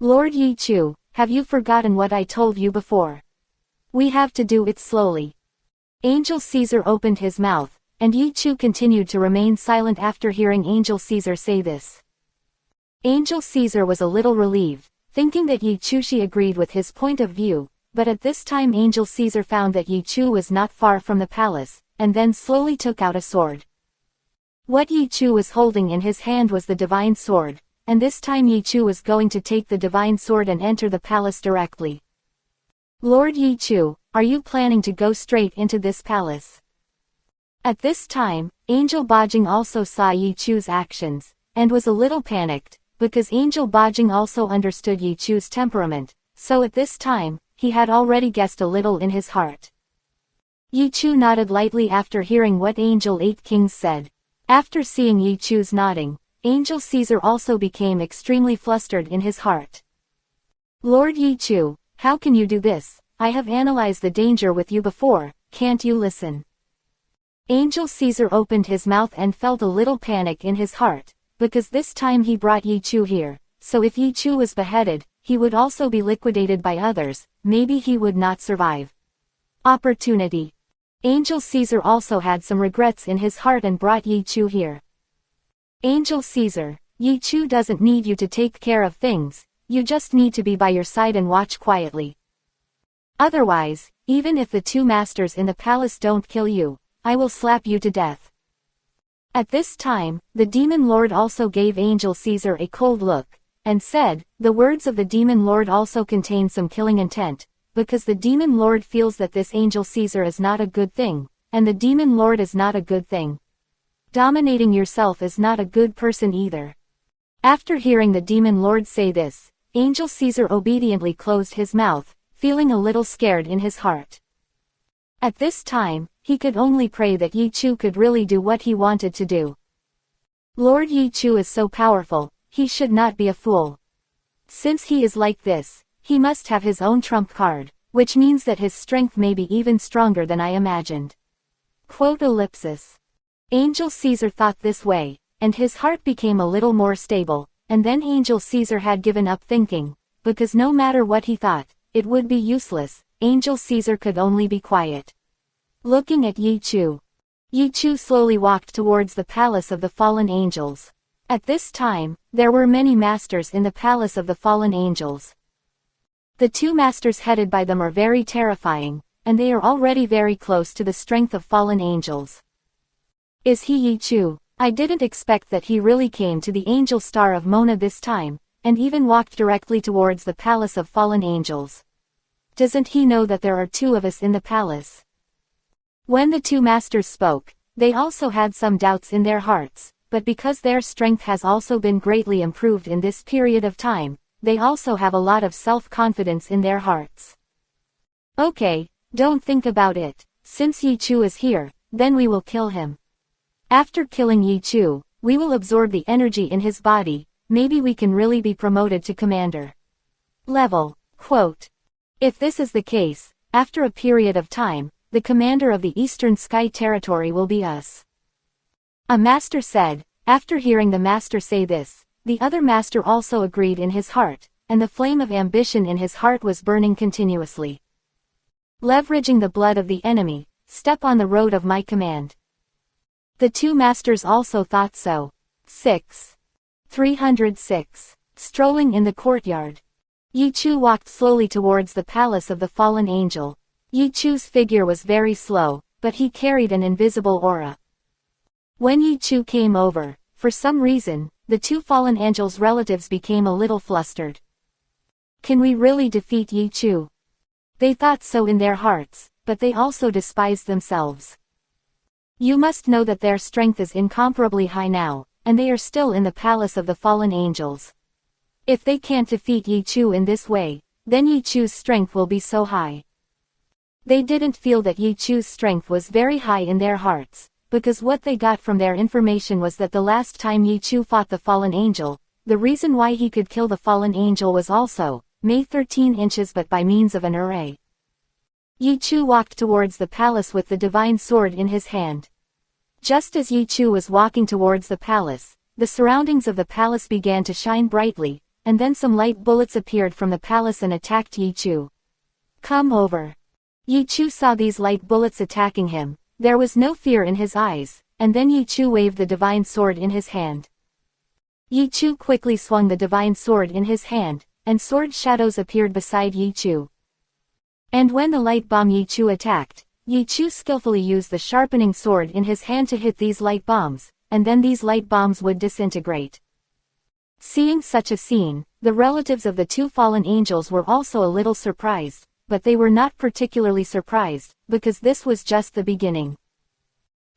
Lord Yi Chu, have you forgotten what I told you before? We have to do it slowly. Angel Caesar opened his mouth, and Yi Chu continued to remain silent after hearing Angel Caesar say this. Angel Caesar was a little relieved, thinking that Yi Chu agreed with his point of view, but at this time Angel Caesar found that Yi Chu was not far from the palace, and then slowly took out a sword. What Yi Chu was holding in his hand was the divine sword, and this time Yi Chu was going to take the divine sword and enter the palace directly. Lord Yi Chu, are you planning to go straight into this palace? At this time, Angel Bajing also saw Yi Chu's actions, and was a little panicked, because Angel Bajing also understood Yi Chu's temperament, so at this time, he had already guessed a little in his heart. Yi Chu nodded lightly after hearing what Angel Eight Kings said. After seeing Yi Chu's nodding, Angel Caesar also became extremely flustered in his heart. Lord Yi Chu, how can you do this? I have analyzed the danger with you before, can't you listen? Angel Caesar opened his mouth and felt a little panic in his heart, because this time he brought Yi Chu here, so if Yi Chu was beheaded, he would also be liquidated by others, maybe he would not survive. Opportunity. Angel Caesar also had some regrets in his heart and brought Yi Chu here. Angel Caesar, Yi Chu doesn't need you to take care of things, you just need to be by your side and watch quietly. Otherwise, even if the two masters in the palace don't kill you, I will slap you to death. At this time, the Demon Lord also gave Angel Caesar a cold look, and said, the words of the Demon Lord also contain some killing intent, because the Demon Lord feels that this Angel Caesar is not a good thing, and the Demon Lord is not a good thing. Dominating yourself is not a good person either. After hearing the Demon Lord say this, Angel Caesar obediently closed his mouth, feeling a little scared in his heart. At this time, he could only pray that Yi Chu could really do what he wanted to do. Lord Yi Chu is so powerful, he should not be a fool. Since he is like this, he must have his own trump card, which means that his strength may be even stronger than I imagined. Quote ellipsis. Angel Caesar thought this way, and his heart became a little more stable, and then Angel Caesar had given up thinking, because no matter what he thought, it would be useless. Angel Caesar could only be quiet. Looking at Yi Chu. Yi Chu slowly walked towards the palace of the fallen angels. At this time, there were many masters in the palace of the fallen angels. The two masters headed by them are very terrifying, and they are already very close to the strength of fallen angels. Is he Yi Chu? I didn't expect that he really came to the angel star of Mona this time, and even walked directly towards the palace of fallen angels. Doesn't he know that there are two of us in the palace? When the two masters spoke, they also had some doubts in their hearts, but because their strength has also been greatly improved in this period of time, they also have a lot of self-confidence in their hearts. Okay, don't think about it. Since Yi Chu is here, then we will kill him. After killing Yi Chu, we will absorb the energy in his body, maybe we can really be promoted to commander. Level. Quote. If this is the case, after a period of time, the commander of the Eastern Sky Territory will be us. A master said. After hearing the master say this, the other master also agreed in his heart, and the flame of ambition in his heart was burning continuously. Leveraging the blood of the enemy, step on the road of my command. The two masters also thought so. 306. Strolling in the courtyard. Yi Chu walked slowly towards the palace of the fallen angel. Yi Chu's figure was very slow, but he carried an invisible aura. When Yi Chu came over, for some reason, the two fallen angels' relatives became a little flustered. Can we really defeat Yi Chu? They thought so in their hearts, but they also despised themselves. You must know that their strength is incomparably high now, and they are still in the palace of the fallen angels. If they can't defeat Yi Chu in this way, then Yi Chu's strength will be so high. They didn't feel that Yi Chu's strength was very high in their hearts, because what they got from their information was that the last time Yi Chu fought the fallen angel, the reason why he could kill the fallen angel was also made 13 inches but by means of an array. Yi Chu walked towards the palace with the divine sword in his hand. Just as Yi Chu was walking towards the palace, the surroundings of the palace began to shine brightly, and then some light bullets appeared from the palace and attacked Yi Chu. "Come over." Yi Chu saw these light bullets attacking him. There was no fear in his eyes, and then Yi Chu waved the divine sword in his hand. Yi Chu quickly swung the divine sword in his hand, and sword shadows appeared beside Yi Chu. And when the light bomb Yi Chu attacked, Yi Chu skillfully used the sharpening sword in his hand to hit these light bombs, and then these light bombs would disintegrate. Seeing such a scene, the relatives of the two fallen angels were also a little surprised, but they were not particularly surprised, because this was just the beginning.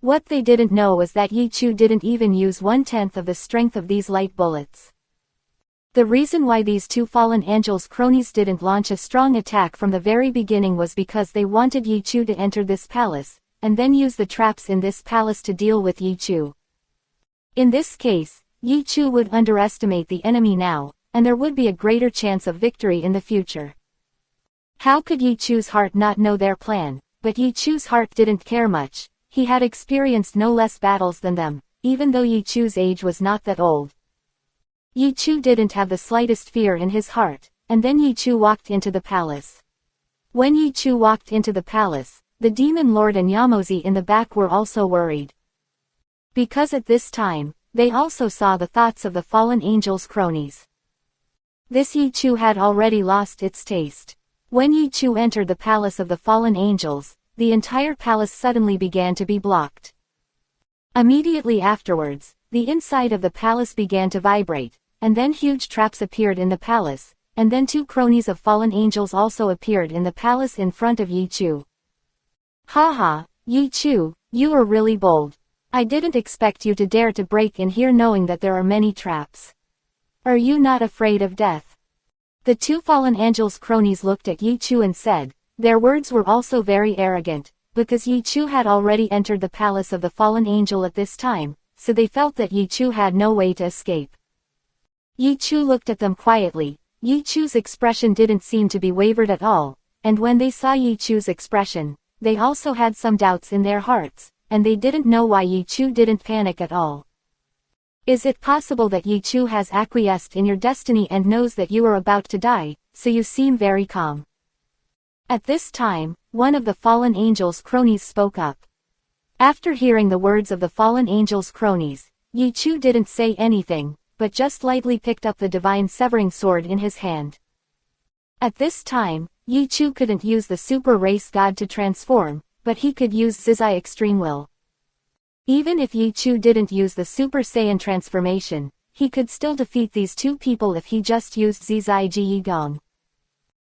What they didn't know was that Yi Chu didn't even use 1/10 of the strength of these light bullets. The reason why these two fallen angels' cronies didn't launch a strong attack from the very beginning was because they wanted Yi Chu to enter this palace, and then use the traps in this palace to deal with Yi Chu. In this case, Yi Chu would underestimate the enemy now, and there would be a greater chance of victory in the future. How could Yi Chu's heart not know their plan? But Yi Chu's heart didn't care much. He had experienced no less battles than them, even though Yi Chu's age was not that old. Yi Chu didn't have the slightest fear in his heart, and then Yi Chu walked into the palace. When Yi Chu walked into the palace, the demon lord and Yamozi in the back were also worried. Because at this time, they also saw the thoughts of the fallen angels' cronies. This Yi Chu had already lost its taste. When Yi Chu entered the palace of the fallen angels, the entire palace suddenly began to be blocked. Immediately afterwards, the inside of the palace began to vibrate, and then huge traps appeared in the palace, and then two cronies of fallen angels also appeared in the palace in front of Yi Chu. "Haha, Yi Chu, you are really bold. I didn't expect you to dare to break in here knowing that there are many traps. Are you not afraid of death?" The two fallen angels' cronies looked at Yi Chu and said, their words were also very arrogant, because Yi Chu had already entered the palace of the fallen angel at this time, so they felt that Yi Chu had no way to escape. Yi Chu looked at them quietly. Yi Chu's expression didn't seem to be wavered at all, and when they saw Yi Chu's expression, they also had some doubts in their hearts, and they didn't know why Yi Chu didn't panic at all. "Is it possible that Yi Chu has acquiesced in your destiny and knows that you are about to die, so you seem very calm?" At this time, one of the fallen angels' cronies spoke up. After hearing the words of the fallen angels' cronies, Yi Chu didn't say anything, but just lightly picked up the divine severing sword in his hand. At this time, Yi Chu couldn't use the super race god to transform, but he could use Zizai Extreme Will. Even if Yi Chu didn't use the Super Saiyan transformation, he could still defeat these two people if he just used Zizai Ji Gong.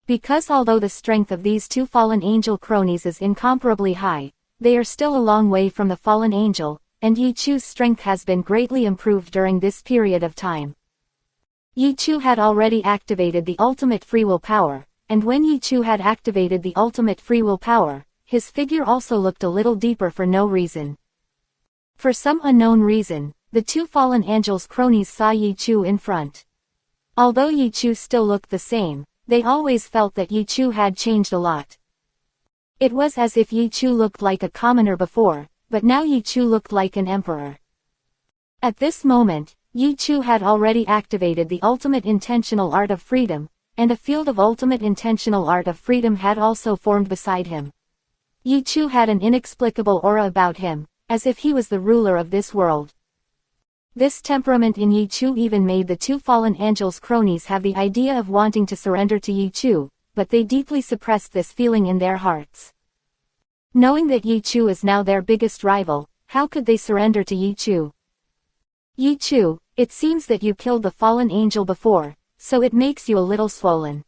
Because although the strength of these two fallen angel cronies is incomparably high, they are still a long way from the fallen angel, and Yi Chu's strength has been greatly improved during this period of time. Yi Chu had already activated the ultimate free will power, and when Yi Chu had activated the ultimate free will power, his figure also looked a little deeper for no reason. For some unknown reason, the two fallen angels' cronies saw Yi Chu in front. Although Yi Chu still looked the same, they always felt that Yi Chu had changed a lot. It was as if Yi Chu looked like a commoner before, but now Yi Chu looked like an emperor. At this moment, Yi Chu had already activated the ultimate intentional art of freedom, and a field of ultimate intentional art of freedom had also formed beside him. Yi Chu had an inexplicable aura about him, as if he was the ruler of this world. This temperament in Yi Chu even made the two fallen angels' cronies have the idea of wanting to surrender to Yi Chu, but they deeply suppressed this feeling in their hearts. Knowing that Yi Chu is now their biggest rival, how could they surrender to Yi Chu? "Yi Chu, it seems that you killed the fallen angel before, so it makes you a little swollen.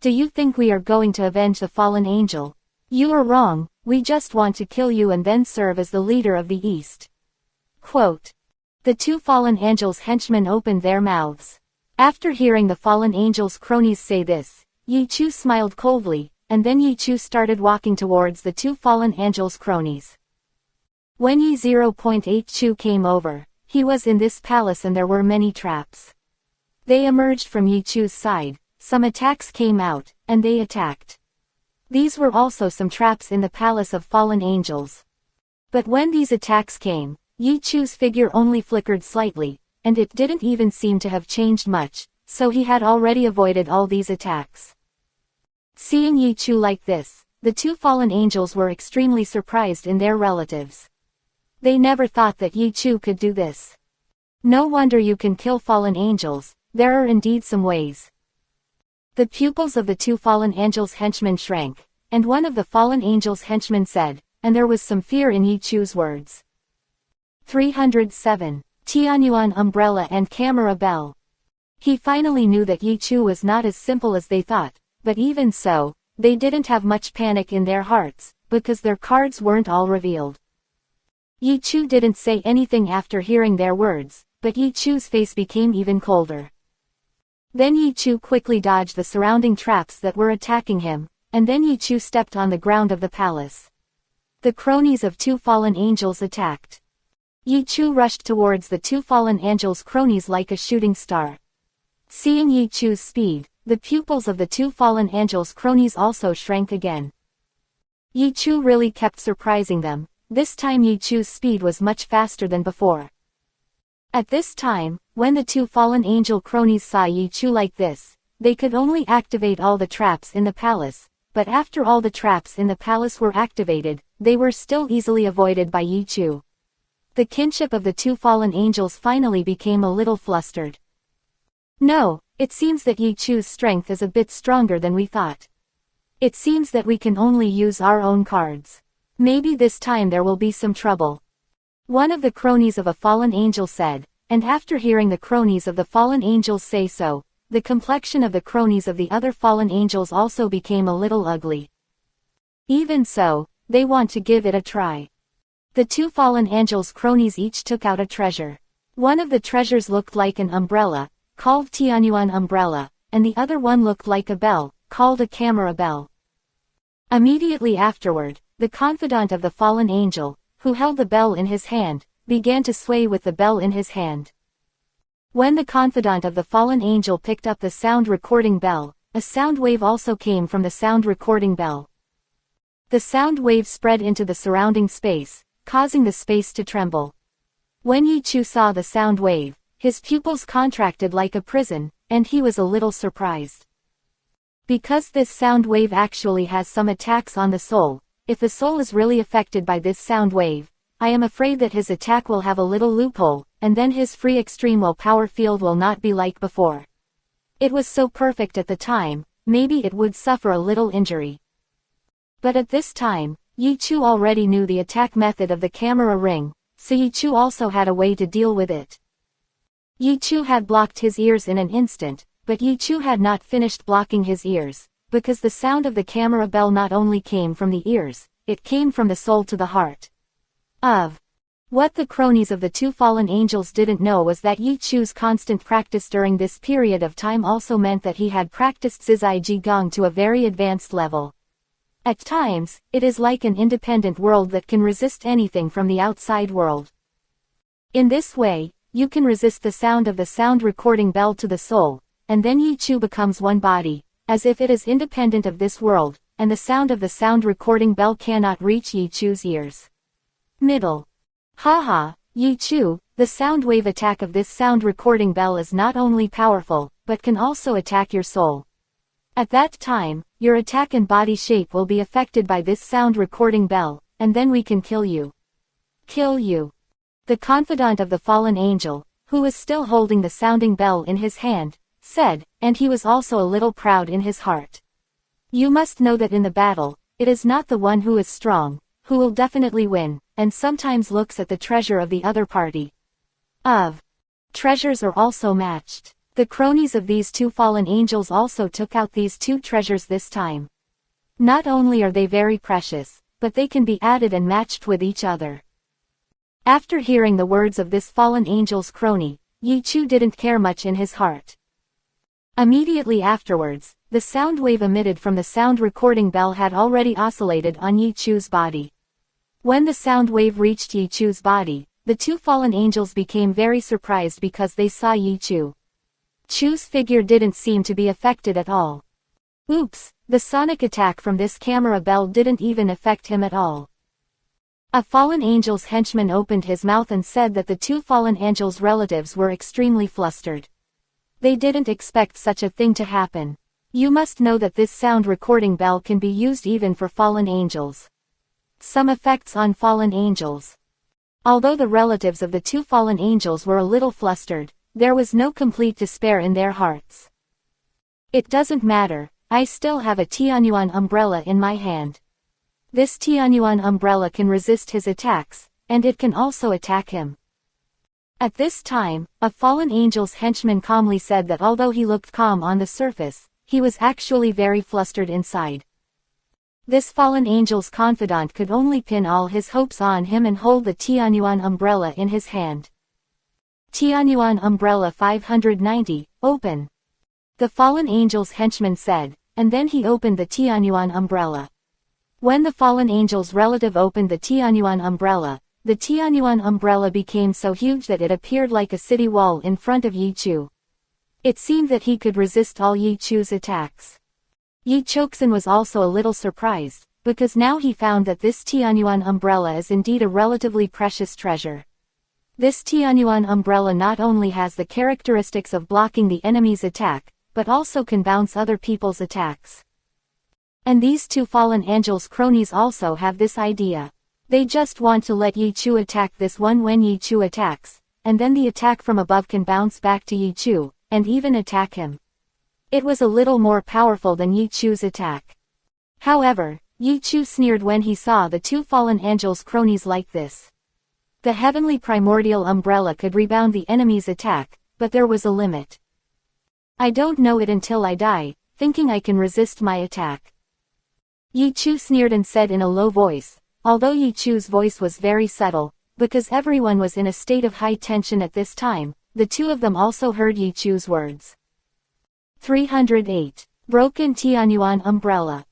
Do you think we are going to avenge the fallen angel? You are wrong, we just want to kill you and then serve as the leader of the East." Quote. The two fallen angels' henchmen opened their mouths. After hearing the fallen angels' cronies say this, Yi Chu smiled coldly, and then Yi Chu started walking towards the two fallen angels' cronies. When Yi 0.8 Chu came over, he was in this palace and there were many traps. They emerged from Yi Chu's side, some attacks came out, and they attacked. These were also some traps in the palace of fallen angels. But when these attacks came, Yi Chu's figure only flickered slightly, and it didn't even seem to have changed much, so he had already avoided all these attacks. Seeing Yi Chu like this, the two fallen angels were extremely surprised in their relatives. They never thought that Yi Chu could do this. No wonder you can kill fallen angels, there are indeed some ways. The pupils of the two fallen angels' henchmen shrank, and one of the fallen angels' henchmen said, and there was some fear in Yi Chu's words. 307. Tianyuan Umbrella and Camera Bell. He finally knew that Yi Chu was not as simple as they thought, but even so, they didn't have much panic in their hearts, because their cards weren't all revealed. Yi Chu didn't say anything after hearing their words, but Yi Chu's face became even colder. Then Yi Chu quickly dodged the surrounding traps that were attacking him, and then Yi Chu stepped on the ground of the palace. The cronies of two fallen angels attacked. Yi Chu rushed towards the two fallen angels' cronies like a shooting star. Seeing Yi Chu's speed, the pupils of the two fallen angels' cronies also shrank again. Yi Chu really kept surprising them, this time Yi Chu's speed was much faster than before. At this time, when the two fallen angel cronies saw Yi Chu like this, they could only activate all the traps in the palace, but after all the traps in the palace were activated, they were still easily avoided by Yi Chu. The kinship of the two fallen angels finally became a little flustered. No, it seems that Yi Chu's strength is a bit stronger than we thought. It seems that we can only use our own cards. Maybe this time there will be some trouble. One of the cronies of a fallen angel said, and after hearing the cronies of the fallen angels say so, the complexion of the cronies of the other fallen angels also became a little ugly. Even so, they want to give it a try. The two fallen angels' cronies each took out a treasure. One of the treasures looked like an umbrella, called Tianyuan Umbrella, and the other one looked like a bell, called a camera bell. Immediately afterward, the confidant of the fallen angel, who held the bell in his hand, began to sway with the bell in his hand. When the confidant of the fallen angel picked up the sound recording bell, a sound wave also came from the sound recording bell. The sound wave spread into the surrounding space, causing the space to tremble. When Yi Chu saw the sound wave, his pupils contracted like a prison, and he was a little surprised. Because this sound wave actually has some attacks on the soul, if the soul is really affected by this sound wave, I am afraid that his attack will have a little loophole, and then his free extreme willpower field will not be like before. It was so perfect at the time, maybe it would suffer a little injury. But at this time, Yi Chu already knew the attack method of the camera ring, so Yi Chu also had a way to deal with it. Yi Chu had blocked his ears in an instant, but Yi Chu had not finished blocking his ears, because the sound of the camera bell not only came from the ears, it came from the soul to the heart. What the cronies of the two fallen angels didn't know was that Yi Chu's constant practice during this period of time also meant that he had practiced Zizai Jigong to a very advanced level. At times, it is like an independent world that can resist anything from the outside world. In this way, you can resist the sound of the sound recording bell to the soul, and then Yi Chu becomes one body, as if it is independent of this world, and the sound of the sound recording bell cannot reach Yi Chu's ears. Middle. Haha, Yi Chu, the sound wave attack of this sound recording bell is not only powerful, but can also attack your soul. At that time, your attack and body shape will be affected by this sound recording bell, and then we can kill you. Kill you. The confidant of the fallen angel, who was still holding the sounding bell in his hand, said, and he was also a little proud in his heart. You must know that in the battle, it is not the one who is strong, who will definitely win, and sometimes looks at the treasure of the other party. Treasures are also matched. The cronies of these two fallen angels also took out these two treasures this time. Not only are they very precious, but they can be added and matched with each other. After hearing the words of this fallen angel's crony, Yi Chu didn't care much in his heart. Immediately afterwards, the sound wave emitted from the sound recording bell had already oscillated on Yi Chu's body. When the sound wave reached Yi Chu's body, the two fallen angels became very surprised because they saw Yi Chu's figure didn't seem to be affected at all. Oops, the sonic attack from this camera bell didn't even affect him at all. A fallen angel's henchman opened his mouth and said that the two fallen angels' relatives were extremely flustered. They didn't expect such a thing to happen. You must know that this sound recording bell can be used even for fallen angels. Some effects on fallen angels. Although the relatives of the two fallen angels were a little flustered, there was no complete despair in their hearts. It doesn't matter, I still have a Tianyuan umbrella in my hand. This Tianyuan umbrella can resist his attacks, and it can also attack him. At this time, a fallen angel's henchman calmly said that although he looked calm on the surface, he was actually very flustered inside. This fallen angel's confidant could only pin all his hopes on him and hold the Tianyuan umbrella in his hand. Tianyuan umbrella 590, open. The fallen angel's henchman said, and then he opened the Tianyuan umbrella. When the fallen angel's relative opened the Tianyuan umbrella became so huge that it appeared like a city wall in front of Yi Chu. It seemed that he could resist all Yi Chu's attacks. Yi Choksan was also a little surprised, because now he found that this Tianyuan umbrella is indeed a relatively precious treasure. This Tianyuan umbrella not only has the characteristics of blocking the enemy's attack, but also can bounce other people's attacks. And these two fallen angels' cronies also have this idea. They just want to let Yi Chu attack this one when Yi Chu attacks, and then the attack from above can bounce back to Yi Chu, and even attack him. It was a little more powerful than Yi Chu's attack. However, Yi Chu sneered when he saw the two fallen angels' cronies like this. The heavenly primordial umbrella could rebound the enemy's attack, but there was a limit. I don't know it until I die, thinking I can resist my attack. Yi Chu sneered and said in a low voice, although Yi Chu's voice was very subtle, because everyone was in a state of high tension at this time, the two of them also heard Yi Chu's words. 308. Broken Tianyuan Umbrella.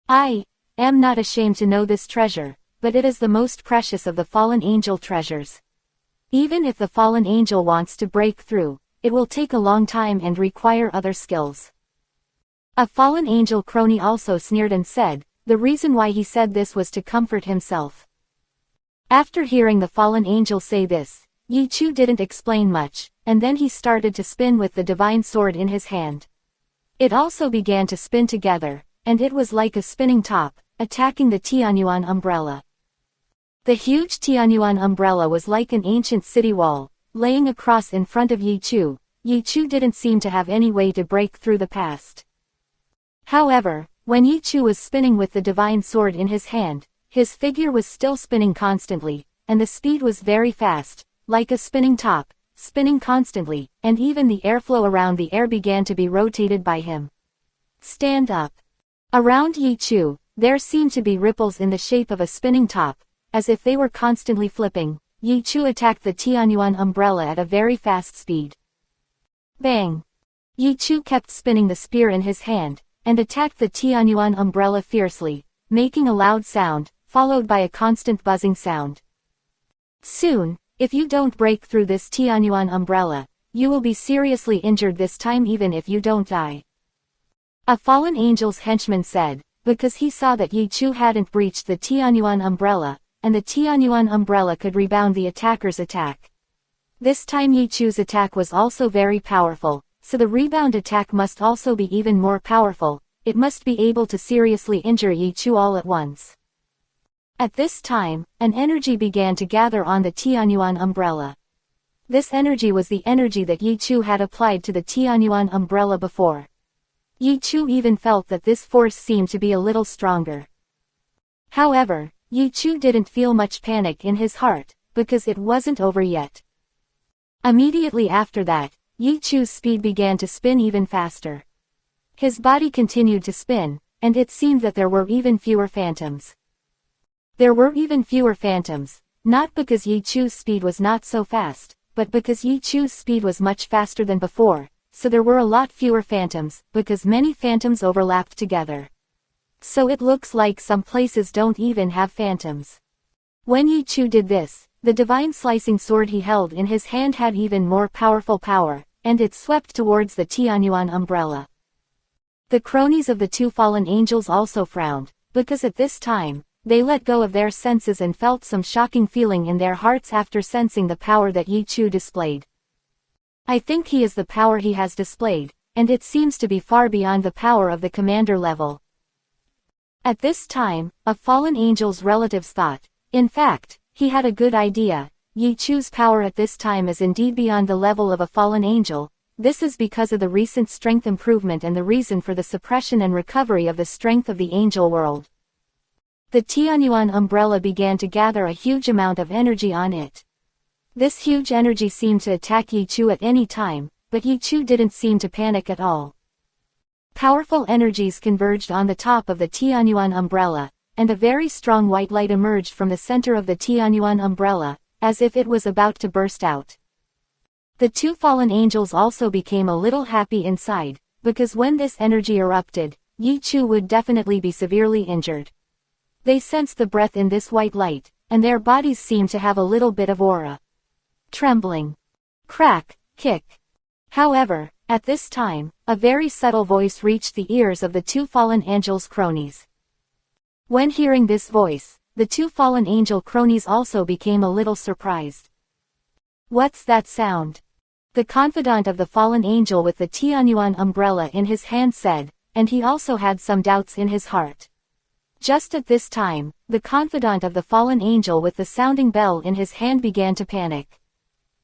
I am not ashamed to know this treasure, but it is the most precious of the fallen angel treasures. Even if the fallen angel wants to break through, it will take a long time and require other skills. A fallen angel crony also sneered and said, the reason why he said this was to comfort himself. After hearing the fallen angel say this, Yi Chu didn't explain much, and then he started to spin with the divine sword in his hand. It also began to spin together, and it was like a spinning top, attacking the Tianyuan umbrella. The huge Tianyuan umbrella was like an ancient city wall, laying across in front of Yi Chu. Yi Chu didn't seem to have any way to break through the past. However, when Yi Chu was spinning with the divine sword in his hand, his figure was still spinning constantly, and the speed was very fast, like a spinning top, spinning constantly, and even the airflow around the air began to be rotated by him. Stand up. Around Yi Chu, there seemed to be ripples in the shape of a spinning top, as if they were constantly flipping. Yi Chu attacked the Tianyuan umbrella at a very fast speed. Bang! Yi Chu kept spinning the spear in his hand, and attacked the Tianyuan umbrella fiercely, making a loud sound, followed by a constant buzzing sound. Soon, if you don't break through this Tianyuan umbrella, you will be seriously injured this time even if you don't die. A fallen angel's henchman said, because he saw that Yi Chu hadn't breached the Tianyuan umbrella, and the Tianyuan umbrella could rebound the attacker's attack. This time Yi Chu's attack was also very powerful, so the rebound attack must also be even more powerful. It must be able to seriously injure Yi Chu all at once. At this time, an energy began to gather on the Tianyuan umbrella. This energy was the energy that Yi Chu had applied to the Tianyuan umbrella before. Yi Chu even felt that this force seemed to be a little stronger. However, Yi Chu didn't feel much panic in his heart, because it wasn't over yet. Immediately after that, Yi Chu's speed began to spin even faster. His body continued to spin, and it seemed that there were even fewer phantoms. There were even fewer phantoms, not because Yi Chu's speed was not so fast, but because Yi Chu's speed was much faster than before, so there were a lot fewer phantoms, because many phantoms overlapped together. So it looks like some places don't even have phantoms. When Yi Chu did this, the divine slicing sword he held in his hand had even more powerful power, and it swept towards the Tianyuan umbrella. The cronies of the two fallen angels also frowned, because at this time, they let go of their senses and felt some shocking feeling in their hearts after sensing the power that Yi Chu displayed. I think he is the power he has displayed, and it seems to be far beyond the power of the commander level. At this time, a fallen angel's relatives thought, in fact, he had a good idea. Yi Chu's power at this time is indeed beyond the level of a fallen angel. This is because of the recent strength improvement and the reason for the suppression and recovery of the strength of the angel world. The Tianyuan umbrella began to gather a huge amount of energy on it. This huge energy seemed to attack Yi Chu at any time, but Yi Chu didn't seem to panic at all. Powerful energies converged on the top of the Tianyuan umbrella, and a very strong white light emerged from the center of the Tianyuan umbrella, as if it was about to burst out. The two fallen angels also became a little happy inside, because when this energy erupted, Yi Chu would definitely be severely injured. They sensed the breath in this white light, and their bodies seemed to have a little bit of aura. Trembling. Crack, kick. However, at this time, a very subtle voice reached the ears of the two fallen angels' cronies. When hearing this voice, the two fallen angel cronies also became a little surprised. What's that sound? The confidant of the fallen angel with the Tianyuan umbrella in his hand said, and he also had some doubts in his heart. Just at this time, the confidant of the fallen angel with the sounding bell in his hand began to panic.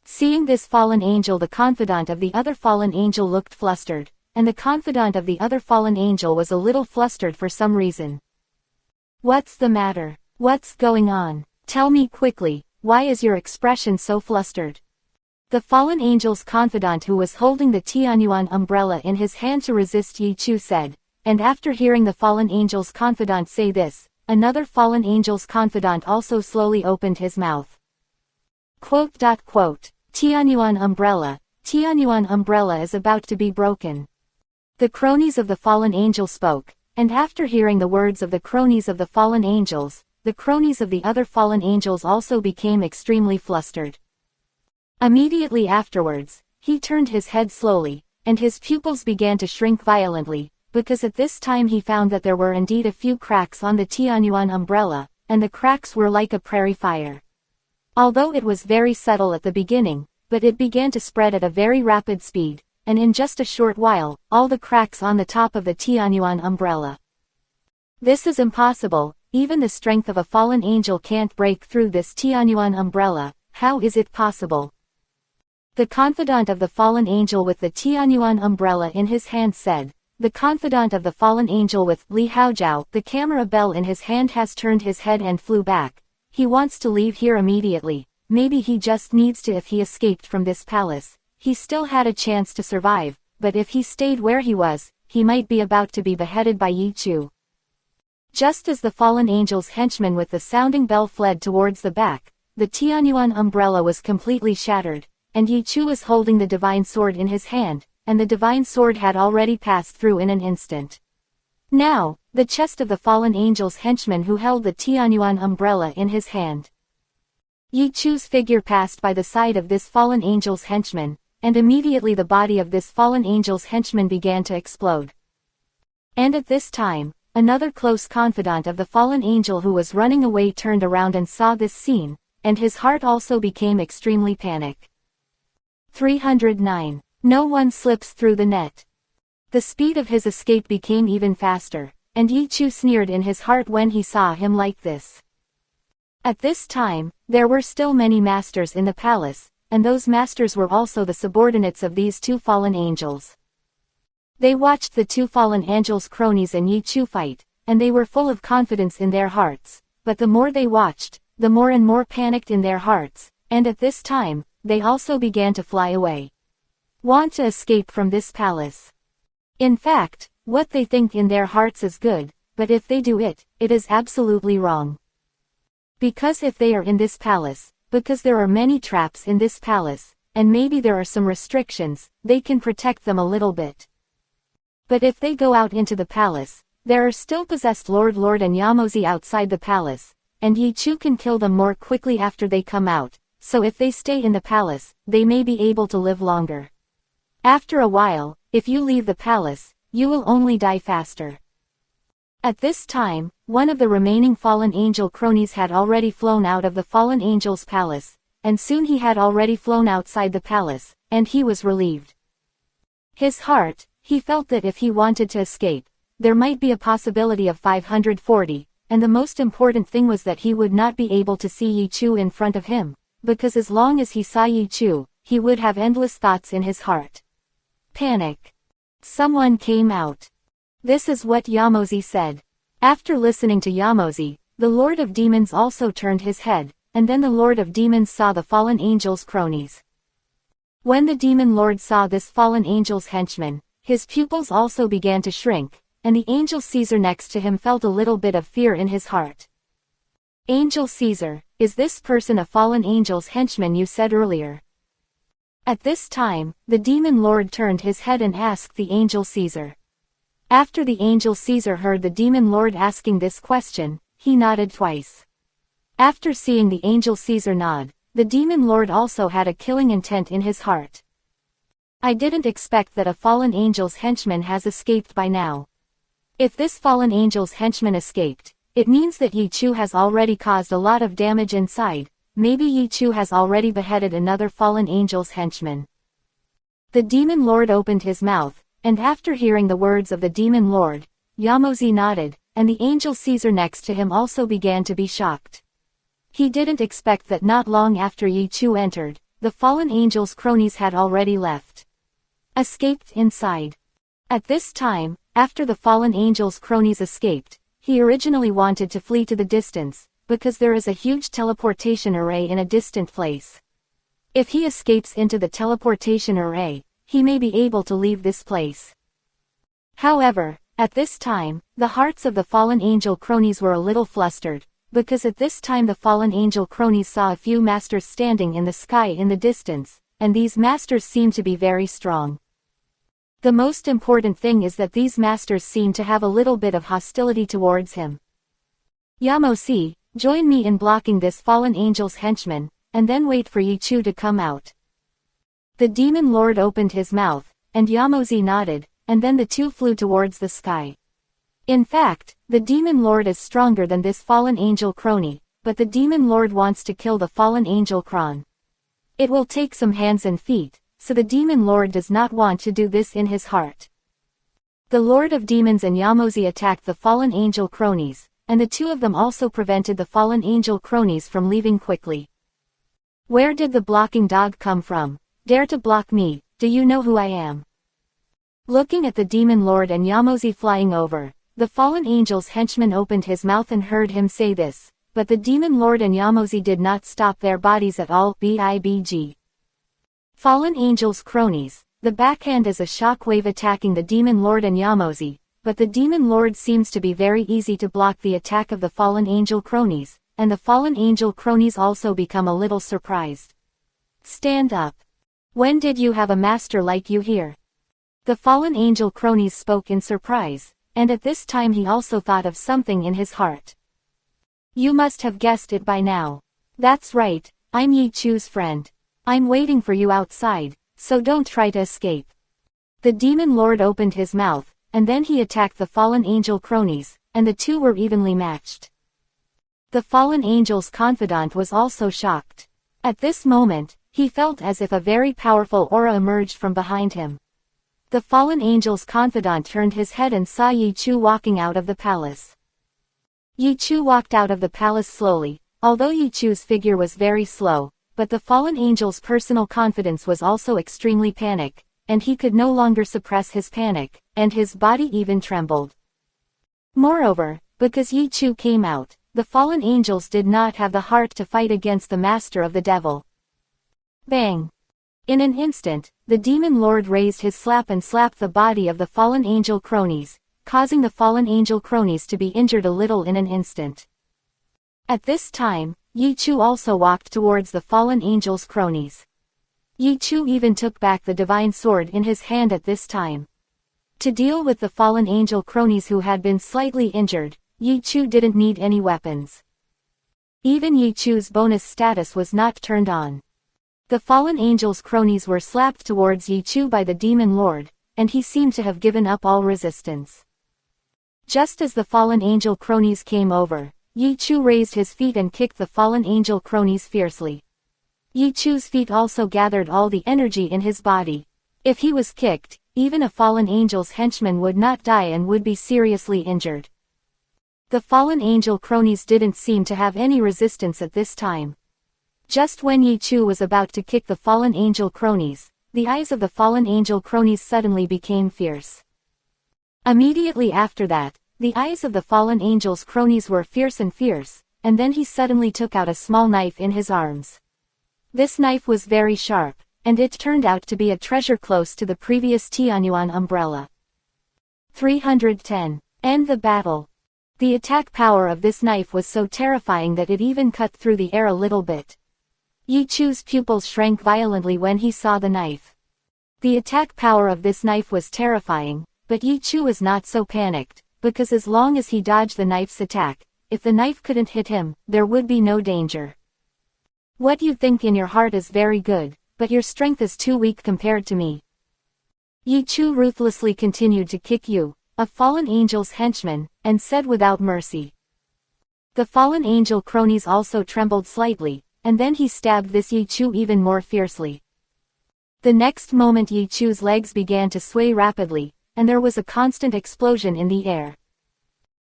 Seeing this fallen angel, the confidant of the other fallen angel looked flustered, and the confidant of the other fallen angel was a little flustered for some reason. What's the matter? What's going on? Tell me quickly, why is your expression so flustered? The fallen angel's confidant, who was holding the Tianyuan umbrella in his hand to resist Yi Chu, said, and after hearing the fallen angel's confidant say this, another fallen angel's confidant also slowly opened his mouth. Tianyuan umbrella is about to be broken. The cronies of the fallen angel spoke, and after hearing the words of the cronies of the fallen angels, the cronies of the other fallen angels also became extremely flustered. Immediately afterwards, he turned his head slowly, and his pupils began to shrink violently, because at this time he found that there were indeed a few cracks on the Tianyuan umbrella, and the cracks were like a prairie fire. Although it was very subtle at the beginning, but it began to spread at a very rapid speed, and in just a short while, all the cracks on the top of the Tianyuan umbrella. This is impossible, even the strength of a fallen angel can't break through this Tianyuan umbrella. How is it possible? The confidant of the fallen angel with the Tianyuan umbrella in his hand said. The confidant of the fallen angel with Li Haojiao, the camera bell in his hand, has turned his head and flew back. He wants to leave here immediately. Maybe he just needs to. If he escaped from this palace, he still had a chance to survive, but if he stayed where he was, he might be about to be beheaded by Yi Chu. Just as the fallen angel's henchman with the sounding bell fled towards the back, the Tianyuan umbrella was completely shattered, and Yi Chu was holding the divine sword in his hand, and the divine sword had already passed through in an instant. Now, the chest of the fallen angel's henchman who held the Tianyuan umbrella in his hand. Yi Chu's figure passed by the side of this fallen angel's henchman, and immediately the body of this fallen angel's henchman began to explode. And at this time, another close confidant of the fallen angel who was running away turned around and saw this scene, and his heart also became extremely panic. 309. No one slips through the net. The speed of his escape became even faster, and Yi Chu sneered in his heart when he saw him like this. At this time, there were still many masters in the palace, and those masters were also the subordinates of these two fallen angels. They watched the two fallen angels' cronies and Yi Chu fight, and they were full of confidence in their hearts, but the more they watched, the more and more panicked in their hearts, and at this time, they also began to fly away. Want to escape from this palace. In fact, what they think in their hearts is good, but if they do it, it is absolutely wrong. Because if they are in this palace, because there are many traps in this palace, and maybe there are some restrictions, they can protect them a little bit. But if they go out into the palace, there are still possessed Lord and Yamozi outside the palace, and Yichu can kill them more quickly after they come out, so if they stay in the palace, they may be able to live longer. After a while, if you leave the palace, you will only die faster. At this time, one of the remaining fallen angel cronies had already flown out of the fallen angel's palace, and soon he had already flown outside the palace, and he was relieved. His heart, he felt that if he wanted to escape, there might be a possibility of 540, and the most important thing was that he would not be able to see Yichu in front of him, because as long as he saw Yichu, he would have endless thoughts in his heart. Panic. Someone came out. This is what Yamozi said. After listening to Yamozi, the Lord of Demons also turned his head, and then the Lord of Demons saw the fallen angel's cronies. When the Demon Lord saw this fallen angel's henchman, his pupils also began to shrink, and the Angel Caesar next to him felt a little bit of fear in his heart. Angel Caesar, is this person a fallen angel's henchman you said earlier? At this time, the Demon Lord turned his head and asked the Angel Caesar. After the Angel Caesar heard the Demon Lord asking this question, he nodded twice. After seeing the Angel Caesar nod, the Demon Lord also had a killing intent in his heart. I didn't expect that a fallen angel's henchman has escaped by now. If this fallen angel's henchman escaped, it means that Yichu has already caused a lot of damage inside, maybe Yichu has already beheaded another fallen angel's henchman. The Demon Lord opened his mouth, and after hearing the words of the Demon Lord, Yamozi nodded, and the Angel Caesar next to him also began to be shocked. He didn't expect that not long after Yichu entered, the fallen angel's cronies had already left. Escaped inside. At this time, after the fallen angel's cronies escaped, he originally wanted to flee to the distance, because there is a huge teleportation array in a distant place. If he escapes into the teleportation array, he may be able to leave this place. However, at this time, the hearts of the fallen angel cronies were a little flustered, because at this time the fallen angel cronies saw a few masters standing in the sky in the distance, and these masters seemed to be very strong. The most important thing is that these masters seem to have a little bit of hostility towards him. Yamozi, join me in blocking this fallen angel's henchman, and then wait for Yichu to come out. The Demon Lord opened his mouth, and Yamozi nodded, and then the two flew towards the sky. In fact, the Demon Lord is stronger than this fallen angel crony, but the Demon Lord wants to kill the fallen angel cron. It will take some hands and feet, so the Demon Lord does not want to do this in his heart. The Lord of Demons and Yamozi attacked the fallen angel cronies, and the two of them also prevented the fallen angel cronies from leaving quickly. Where did the blocking dog come from? Dare to block me, do you know who I am? Looking at the Demon Lord and Yamozi flying over, the fallen angel's henchman opened his mouth and heard him say this, but the Demon Lord and Yamozi did not stop their bodies at all. BIBG. Fallen angel's cronies, the backhand is a shock wave attacking the Demon Lord and Yamozi, but the Demon Lord seems to be very easy to block the attack of the fallen angel cronies, and the fallen angel cronies also become a little surprised. Stand up. When did you have a master like you here? The fallen angel cronies spoke in surprise, and at this time he also thought of something in his heart. You must have guessed it by now. That's right, I'm Yichu's friend. I'm waiting for you outside, so don't try to escape. The Demon Lord opened his mouth, and then he attacked the fallen angel cronies, and the two were evenly matched. The fallen angel's confidant was also shocked. At this moment, he felt as if a very powerful aura emerged from behind him. The fallen angel's confidant turned his head and saw Yichu walking out of the palace. Yichu walked out of the palace slowly, although Yichu's figure was very slow, but the fallen angel's personal confidence was also extremely panic, and he could no longer suppress his panic, and his body even trembled. Moreover, because Yichu came out, the fallen angels did not have the heart to fight against the master of the devil. Bang! In an instant, the Demon Lord raised his slap and slapped the body of the fallen angel cronies, causing the fallen angel cronies to be injured a little in an instant. At this time, Yichu also walked towards the fallen angel's cronies. Yi Chu even took back the divine sword in his hand at this time. To deal with the fallen angel cronies who had been slightly injured, Yi Chu didn't need any weapons. Even Yi Chu's bonus status was not turned on. The fallen angel's cronies were slapped towards Yi Chu by the demon lord, and he seemed to have given up all resistance. Just as the fallen angel cronies came over, Yi Chu raised his feet and kicked the fallen angel cronies fiercely. Yi Chu's feet also gathered all the energy in his body. If he was kicked, even a fallen angel's henchman would not die and would be seriously injured. The fallen angel cronies didn't seem to have any resistance at this time. Just when Yi Chu was about to kick the fallen angel cronies, the eyes of the fallen angel cronies suddenly became fierce. Immediately after that, the eyes of the fallen angel's cronies were fierce, and then he suddenly took out a small knife in his arms. This knife was very sharp, and it turned out to be a treasure close to the previous Tianyuan umbrella. 310. End the battle. The attack power of this knife was so terrifying that it even cut through the air a little bit. Yi Chu's pupils shrank violently when he saw the knife. The attack power of this knife was terrifying, but Yi Chu was not so panicked, because as long as he dodged the knife's attack, if the knife couldn't hit him, there would be no danger. What you think in your heart is very good, but your strength is too weak compared to me. Yi Chu ruthlessly continued to kick you, a fallen angel's henchman, and said without mercy. The fallen angel cronies also trembled slightly, and then he stabbed this Yi Chu even more fiercely. The next moment Yi Chu's legs began to sway rapidly, and there was a constant explosion in the air.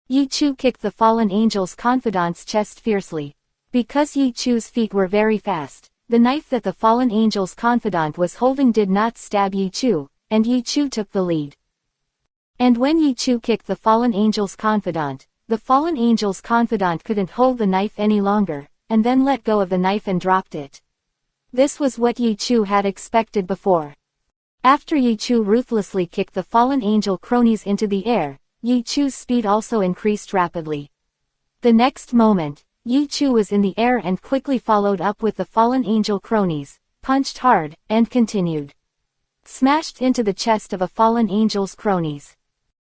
Yi Chu kicked the fallen angel's confidant's chest fiercely. Because Yi Chu's feet were very fast, the knife that the fallen angel's confidant was holding did not stab Yi Chu, and Yi Chu took the lead. And when Yi Chu kicked the fallen angel's confidant couldn't hold the knife any longer, and then let go of the knife and dropped it. This was what Yi Chu had expected before. After Yi Chu ruthlessly kicked the fallen angel cronies into the air, Yi Chu's speed also increased rapidly. The next moment, Yi Chu was in the air and quickly followed up with the fallen angel cronies, punched hard, and continued. Smashed into the chest of a fallen angel's cronies.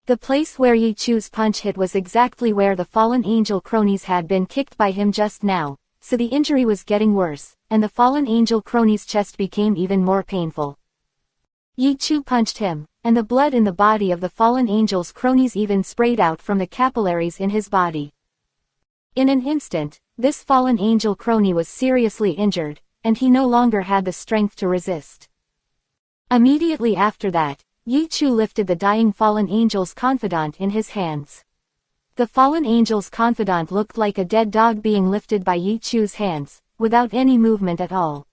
The place where Yi Chu's punch hit was exactly where the fallen angel cronies had been kicked by him just now, so the injury was getting worse, and the fallen angel cronies' chest became even more painful. Yi Chu punched him, and the blood in the body of the fallen angel's cronies even sprayed out from the capillaries in his body. In an instant, this fallen angel crony was seriously injured, and he no longer had the strength to resist. Immediately after that, Yi Chu lifted the dying fallen angel's confidant in his hands. The fallen angel's confidant looked like a dead dog being lifted by Yi Chu's hands, without any movement at all.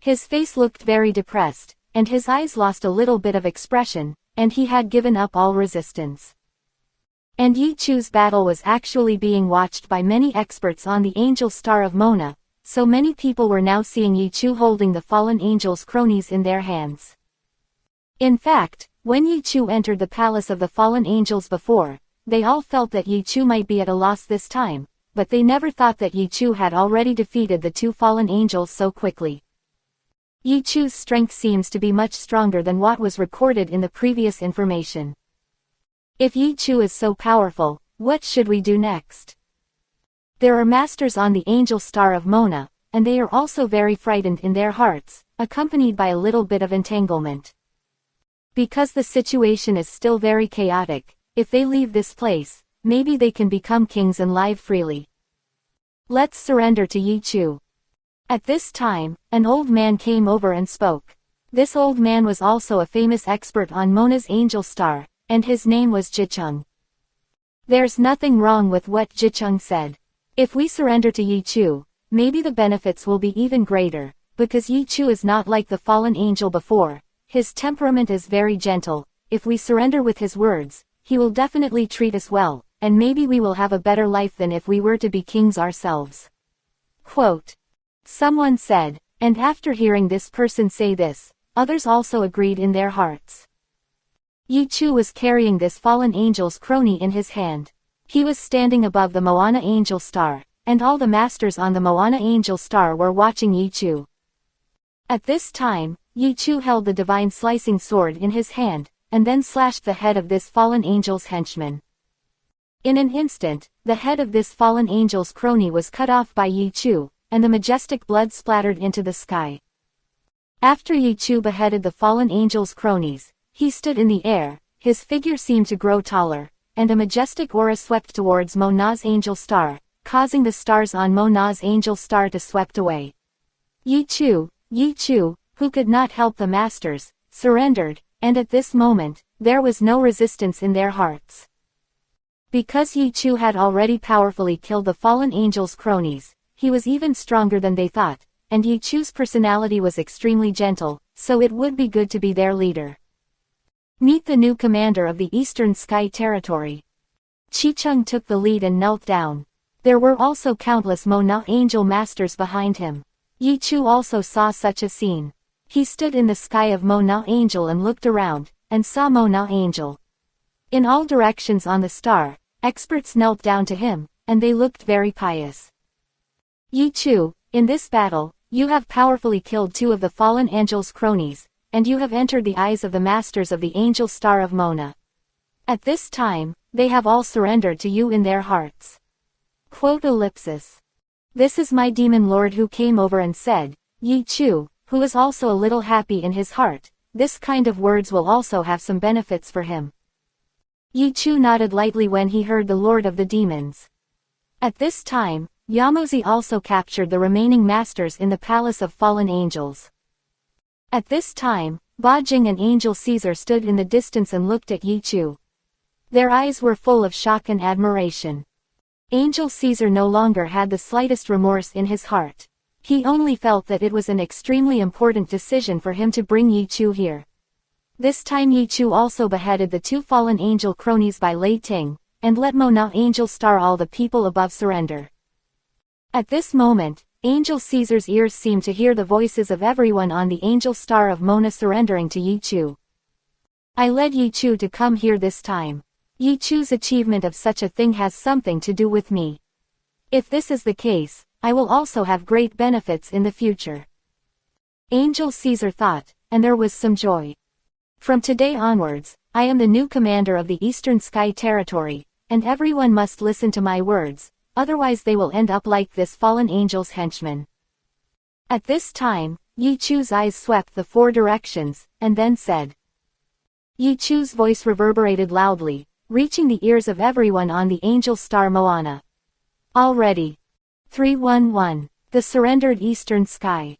His face looked very depressed, and his eyes lost a little bit of expression, and he had given up all resistance. And Yi Chu's battle was actually being watched by many experts on the Angel Star of Mona, so many people were now seeing Yi Chu holding the fallen angel's cronies in their hands. In fact, when Yi Chu entered the palace of the fallen angels before, they all felt that Yi Chu might be at a loss this time, but they never thought that Yi Chu had already defeated the two fallen angels so quickly. Yi Chu's strength seems to be much stronger than what was recorded in the previous information. If Yi Chu is so powerful, what should we do next? There are masters on the Angel Star of Mona, and they are also very frightened in their hearts, accompanied by a little bit of entanglement. Because the situation is still very chaotic, if they leave this place, maybe they can become kings and live freely. Let's surrender to Yi Chu. At this time, an old man came over and spoke. This old man was also a famous expert on Mona's Angel Star, and his name was Jicheng. There's nothing wrong with what Jicheng said. If we surrender to Yi Chu, maybe the benefits will be even greater, because Yi Chu is not like the fallen angel before. His temperament is very gentle. If we surrender with his words, he will definitely treat us well, and maybe we will have a better life than if we were to be kings ourselves. Quote. Someone said, and after hearing this person say this, others also agreed in their hearts. Yi Chu was carrying this fallen angel's crony in his hand. He was standing above the Moana Angel Star, and all the masters on the Moana Angel Star were watching Yi Chu. At this time, Yi Chu held the divine slicing sword in his hand, and then slashed the head of this fallen angel's henchman. In an instant, the head of this fallen angel's crony was cut off by Yi Chu, and the majestic blood splattered into the sky. After Yi Chu beheaded the fallen angel's cronies, he stood in the air, his figure seemed to grow taller, and a majestic aura swept towards Mo Na's angel star, causing the stars on Mo Na's angel star to swept away. Yi Chu, who could not help the masters, surrendered, and at this moment, there was no resistance in their hearts. Because Yi Chu had already powerfully killed the fallen angel's cronies, he was even stronger than they thought, and Yi Chu's personality was extremely gentle, so it would be good to be their leader. Meet the new commander of the Eastern Sky Territory. Chi-Chung took the lead and knelt down. There were also countless Mo Na angel masters behind him. Yi Chu also saw such a scene. He stood in the sky of Mo Na angel and looked around, and saw Mo Na angel. In all directions on the star, experts knelt down to him, and they looked very pious. Yi Chu, in this battle, you have powerfully killed 2 of the fallen angel's cronies, and you have entered the eyes of the masters of the angel star of Mo Na. At this time, they have all surrendered to you in their hearts. Quote ellipsis. This is my demon lord who came over and said, Yi Chu, who is also a little happy in his heart, this kind of words will also have some benefits for him. Yi Chu nodded lightly when he heard the lord of the demons. At this time, Yamozi also captured the remaining masters in the palace of fallen angels. At this time, Ba Jing and Angel Caesar stood in the distance and looked at Yi Chu. Their eyes were full of shock and admiration. Angel Caesar no longer had the slightest remorse in his heart. He only felt that it was an extremely important decision for him to bring Yi Chu here. This time Yi Chu also beheaded the 2 fallen angel cronies by Lei Ting, and let Mo Na angel star all the people above surrender. At this moment, Angel Caesar's ears seemed to hear the voices of everyone on the angel star of Mo Na surrendering to Yi Chu. I led Yi Chu to come here this time. Yi Chu's achievement of such a thing has something to do with me. If this is the case, I will also have great benefits in the future. Angel Caesar thought, and there was some joy. From today onwards, I am the new commander of the Eastern Sky Territory, and everyone must listen to my words, otherwise they will end up like this fallen angel's henchman. At this time, Yi Chu's eyes swept the 4 directions, and then said. Yi Chu's voice reverberated loudly, reaching the ears of everyone on the angel star Moana. Already. 311. The surrendered Eastern Sky.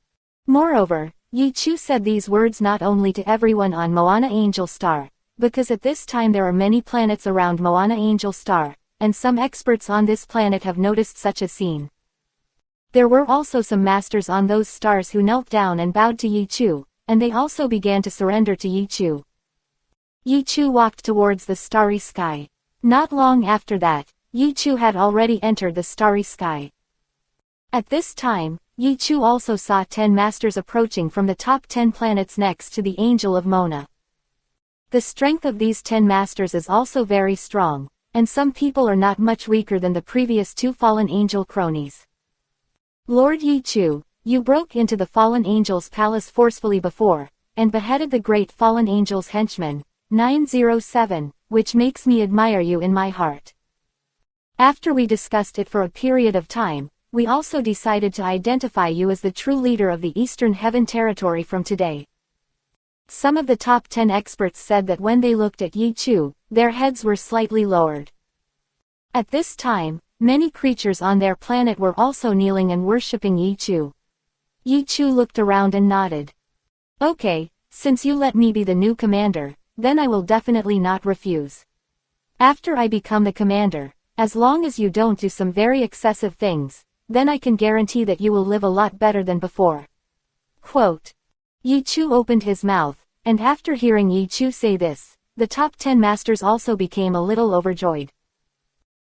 Moreover, Yi Chu said these words not only to everyone on Moana Angel Star, because at this time there are many planets around Moana Angel Star, and some experts on this planet have noticed such a scene. There were also some masters on those stars who knelt down and bowed to Yi Chu, and they also began to surrender to Yi Chu. Yi Chu walked towards the starry sky. Not long after that, Yi Chu had already entered the starry sky. At this time, Yi Chu also saw 10 masters approaching from the top 10 planets next to the Angel of Mo Na. The strength of these 10 masters is also very strong, and some people are not much weaker than the previous 2 fallen angel cronies. Lord Yi Chu, you broke into the fallen angel's palace forcefully before, and beheaded the great fallen angel's henchman, 907, which makes me admire you in my heart. After we discussed it for a period of time, we also decided to identify you as the true leader of the Eastern Heaven Territory from today. Some of the top 10 experts said that when they looked at Yi Chu, their heads were slightly lowered. At this time, many creatures on their planet were also kneeling and worshipping Yi Chu. Yi Chu looked around and nodded. Okay, since you let me be the new commander, then I will definitely not refuse. After I become the commander, as long as you don't do some very excessive things, then I can guarantee that you will live a lot better than before. Quote. Yi Chu opened his mouth, and after hearing Yi Chu say this, the top 10 masters also became a little overjoyed.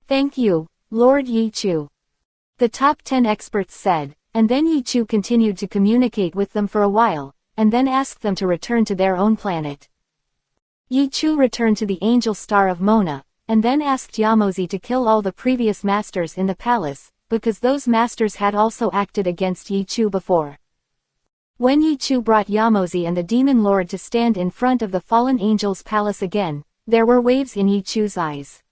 Thank you, Lord Yi Chu. The top 10 experts said, and then Yi Chu continued to communicate with them for a while, and then asked them to return to their own planet. Yi Chu returned to the angel star of Mo Na, and then asked Yamozi to kill all the previous masters in the palace, because those masters had also acted against Yi Chu before. When Yichu brought Yamozi and the demon lord to stand in front of the fallen angel's palace again, there were waves in Yichu's eyes.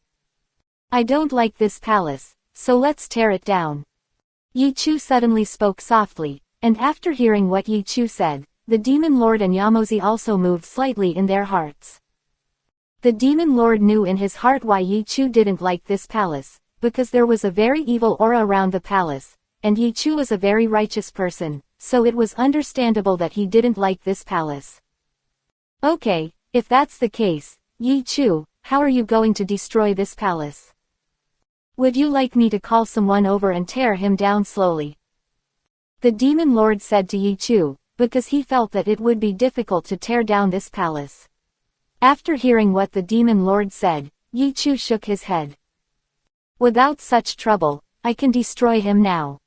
I don't like this palace, so let's tear it down. Yichu suddenly spoke softly, and after hearing what Yichu said, the demon lord and Yamozi also moved slightly in their hearts. The demon lord knew in his heart why Yichu didn't like this palace, because there was a very evil aura around the palace, and Yichu was a very righteous person, so it was understandable that he didn't like this palace. Okay, if that's the case, Yichu, how are you going to destroy this palace? Would you like me to call someone over and tear him down slowly? The demon lord said to Yichu, because he felt that it would be difficult to tear down this palace. After hearing what the demon lord said, Yichu shook his head. Without such trouble, I can destroy him now.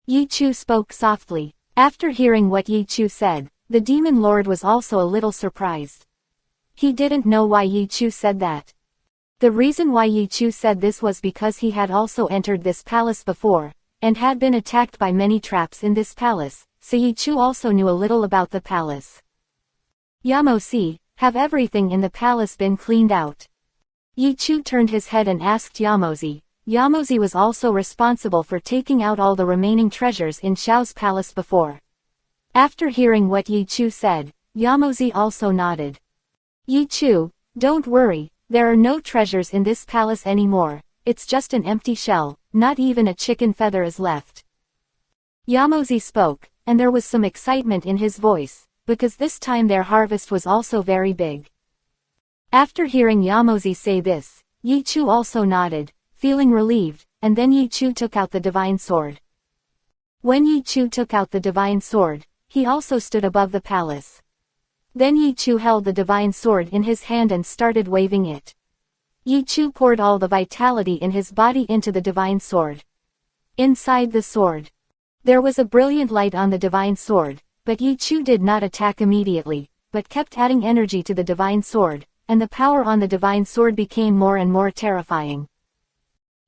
Yichu spoke softly. After hearing what Yichu said, the demon lord was also a little surprised. He didn't know why Yichu said that. The reason why Yichu said this was because he had also entered this palace before, and had been attacked by many traps in this palace, so Yichu also knew a little about the palace. Yamozi, have everything in the palace been cleaned out? Yichu turned his head and asked Yamozi. Yamozi was also responsible for taking out all the remaining treasures in Xiao's palace before. After hearing what Yichu said, Yamozi also nodded. Yichu, don't worry, there are no treasures in this palace anymore, it's just an empty shell, not even a chicken feather is left. Yamozi spoke, and there was some excitement in his voice, because this time their harvest was also very big. After hearing Yamozi say this, Yichu also nodded, feeling relieved, and then Yichu took out the divine sword. When Yichu took out the divine sword, he also stood above the palace. Then Yichu held the divine sword in his hand and started waving it. Yichu poured all the vitality in his body into the divine sword. Inside the sword, there was a brilliant light on the divine sword, but Yichu did not attack immediately, but kept adding energy to the divine sword, and the power on the divine sword became more and more terrifying.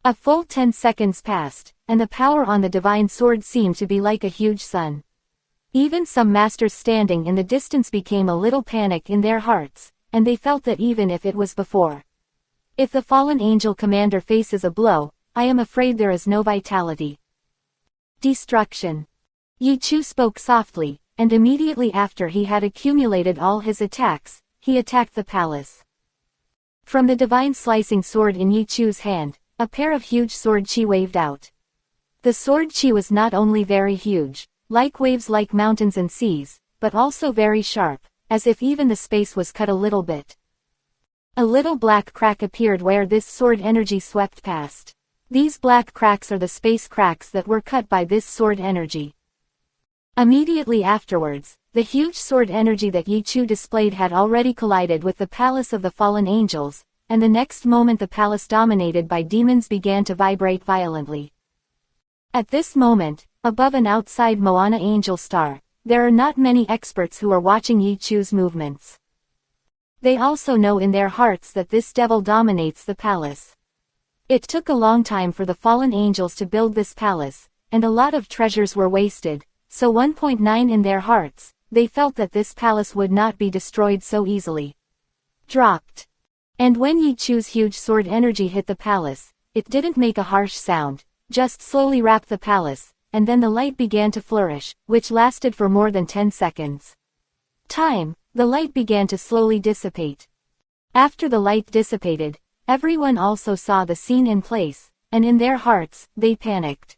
A full 10 seconds passed, and the power on the divine sword seemed to be like a huge sun. Even some masters standing in the distance became a little panic in their hearts, and they felt that even if it was before. If the fallen angel commander faces a blow, I am afraid there is no vitality. Destruction. Yichu spoke softly, and immediately after he had accumulated all his attacks, he attacked the palace. From the divine slicing sword in Yichu's hand, a pair of huge sword chi waved out. The sword chi was not only very huge, like waves like mountains and seas, but also very sharp, as if even the space was cut a little bit. A little black crack appeared where this sword energy swept past. These black cracks are the space cracks that were cut by this sword energy. Immediately afterwards, the huge sword energy that Yichu displayed had already collided with the palace of the fallen angels, and the next moment the palace dominated by demons began to vibrate violently. At this moment, above and outside Moana Angel Star, there are not many experts who are watching Yichu's movements. They also know in their hearts that this devil dominates the palace. It took a long time for the fallen angels to build this palace, and a lot of treasures were wasted, so 1.9 in their hearts, they felt that this palace would not be destroyed so easily. Dropped. And when Yichu's huge sword energy hit the palace, it didn't make a harsh sound, just slowly wrapped the palace, and then the light began to flourish, which lasted for more than 10 seconds. The light began to slowly dissipate. After the light dissipated, everyone also saw the scene in place, and in their hearts, they panicked.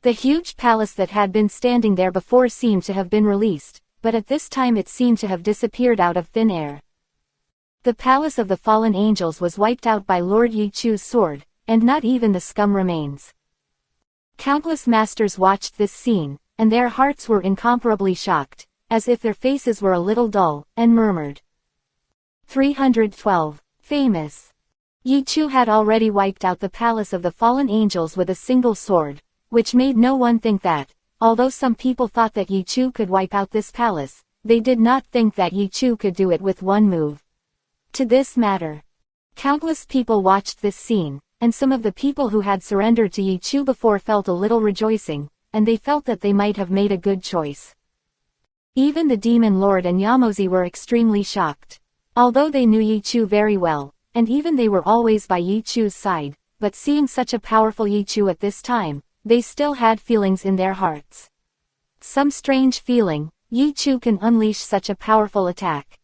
The huge palace that had been standing there before seemed to have been released, but at this time it seemed to have disappeared out of thin air. The palace of the fallen angels was wiped out by Lord Yichu's sword, and not even the scum remains. Countless masters watched this scene, and their hearts were incomparably shocked, as if their faces were a little dull, and murmured. 312. Famous. Yichu had already wiped out the palace of the fallen angels with a single sword, which made no one think that, although some people thought that Yichu could wipe out this palace, they did not think that Yichu could do it with one move. To this matter, countless people watched this scene, and some of the people who had surrendered to Yichu before felt a little rejoicing, and they felt that they might have made a good choice. Even the Demon Lord and Yamozi were extremely shocked. Although they knew Yichu very well, and even they were always by Yichu's side, but seeing such a powerful Yichu at this time, they still had feelings in their hearts. Some strange feeling, Yichu can unleash such a powerful attack.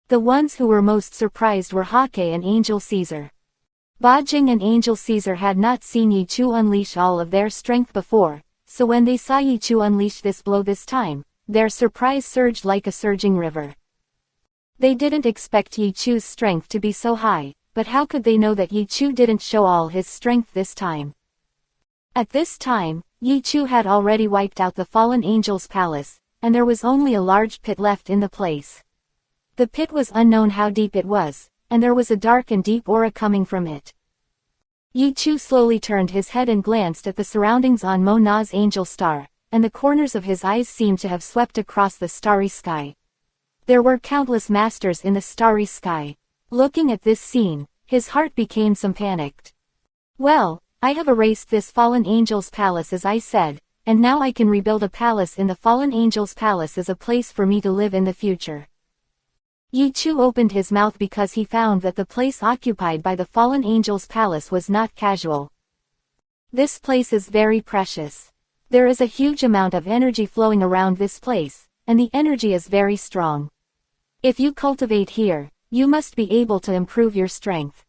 The ones who were most surprised were Hake and Angel Caesar. Bajing and Angel Caesar had not seen Yichu unleash all of their strength before, so when they saw Yichu unleash this blow this time, their surprise surged like a surging river. They didn't expect Yichu's strength to be so high, but how could they know that Yichu didn't show all his strength this time? At this time, Yichu had already wiped out the fallen angel's palace, and there was only a large pit left in the place. The pit was unknown how deep it was, and there was a dark and deep aura coming from it. Yichu slowly turned his head and glanced at the surroundings on Mona's angel star, and the corners of his eyes seemed to have swept across the starry sky. There were countless masters in the starry sky. Looking at this scene, his heart became some panicked. Well, I have erased this fallen angel's palace as I said, and now I can rebuild a palace in the fallen angel's palace as a place for me to live in the future. Yichu opened his mouth because he found that the place occupied by the fallen angel's palace was not casual. This place is very precious. There is a huge amount of energy flowing around this place, and the energy is very strong. If you cultivate here, you must be able to improve your strength.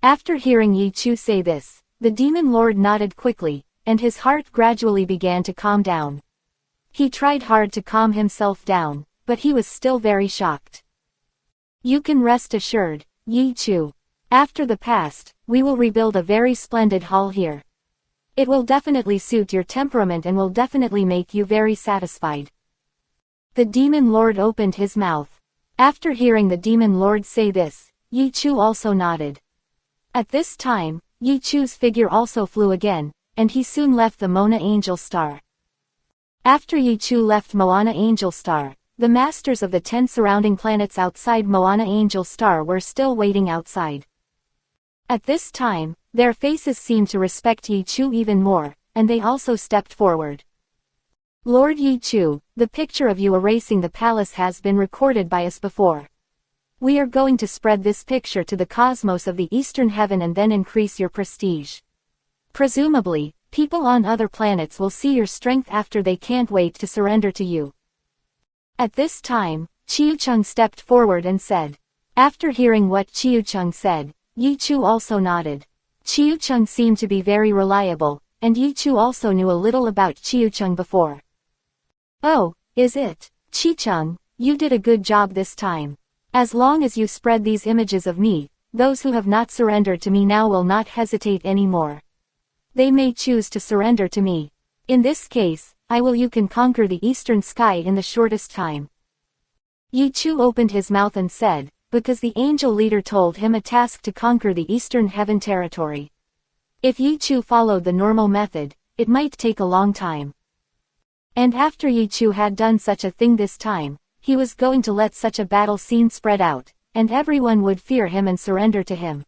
After hearing Yichu say this, the Demon Lord nodded quickly, and his heart gradually began to calm down. He tried hard to calm himself down, but he was still very shocked. You can rest assured, Yichu. After the past, we will rebuild a very splendid hall here. It will definitely suit your temperament and will definitely make you very satisfied. The Demon Lord opened his mouth. After hearing the Demon Lord say this, Yichu also nodded. At this time, Yichu's figure also flew again, and he soon left the Mona Angel Star. After Yichu left Moana Angel Star, the masters of the 10 surrounding planets outside Moana Angel Star were still waiting outside. At this time, their faces seemed to respect Yichu even more, and they also stepped forward. Lord Yichu, the picture of you erasing the palace has been recorded by us before. We are going to spread this picture to the cosmos of the Eastern Heaven and then increase your prestige. Presumably, people on other planets will see your strength after they can't wait to surrender to you. At this time, Chiyu-chung stepped forward and said. After hearing what Chiyu-chung said, Yichu also nodded. Chiyu-chung seemed to be very reliable, and Yichu also knew a little about Chiyu-chung before. Oh, is it? Chi-chung, you did a good job this time. As long as you spread these images of me, those who have not surrendered to me now will not hesitate anymore. They may choose to surrender to me. In this case, you can conquer the eastern sky in the shortest time. Yichu opened his mouth and said, because the angel leader told him a task to conquer the eastern heaven territory. If Yichu followed the normal method, it might take a long time. And after Yichu had done such a thing this time, he was going to let such a battle scene spread out, and everyone would fear him and surrender to him.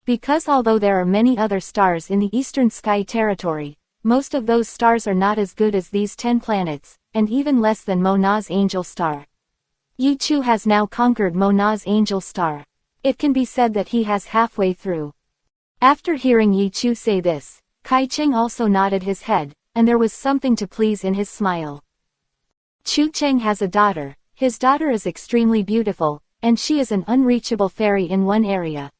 Because although there are many other stars in the eastern sky territory, most of those stars are not as good as these 10 planets, and even less than Mona's angel star. Yichu has now conquered Mona's angel star. It can be said that he has halfway through. After hearing Yichu say this, Kai-cheng also nodded his head, and there was something to please in his smile. Chu-cheng has a daughter. His daughter is extremely beautiful, and she is an unreachable fairy in one area.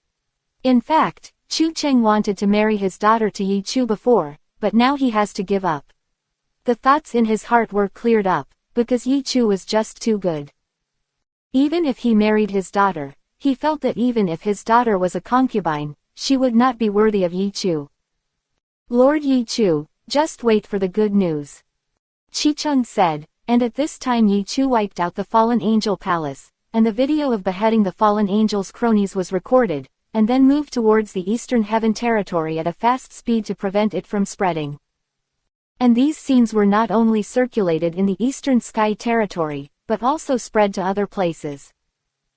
In fact, Chu-cheng wanted to marry his daughter to Yichu before, but now he has to give up. The thoughts in his heart were cleared up, because Yichu was just too good. Even if he married his daughter, he felt that even if his daughter was a concubine, she would not be worthy of Yichu. Lord Yichu, just wait for the good news. Chi-chung said, and at this time Yichu wiped out the fallen angel palace, and the video of beheading the fallen angel's cronies was recorded, and then moved towards the eastern heaven territory at a fast speed to prevent it from spreading. And these scenes were not only circulated in the eastern sky territory, but also spread to other places.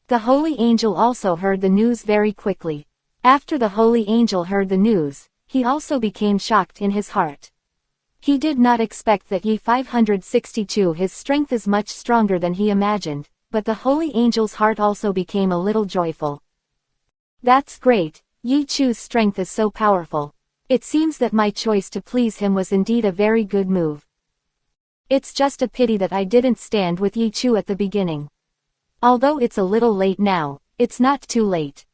The holy angel also heard the news very quickly. After the holy angel heard the news, he also became shocked in his heart. He did not expect that Yi 562 his strength is much stronger than he imagined, but the holy angel's heart also became a little joyful. That's great, Yi Chu's strength is so powerful. It seems that my choice to please him was indeed a very good move. It's just a pity that I didn't stand with Yi Chu at the beginning. Although it's a little late now, it's not too late.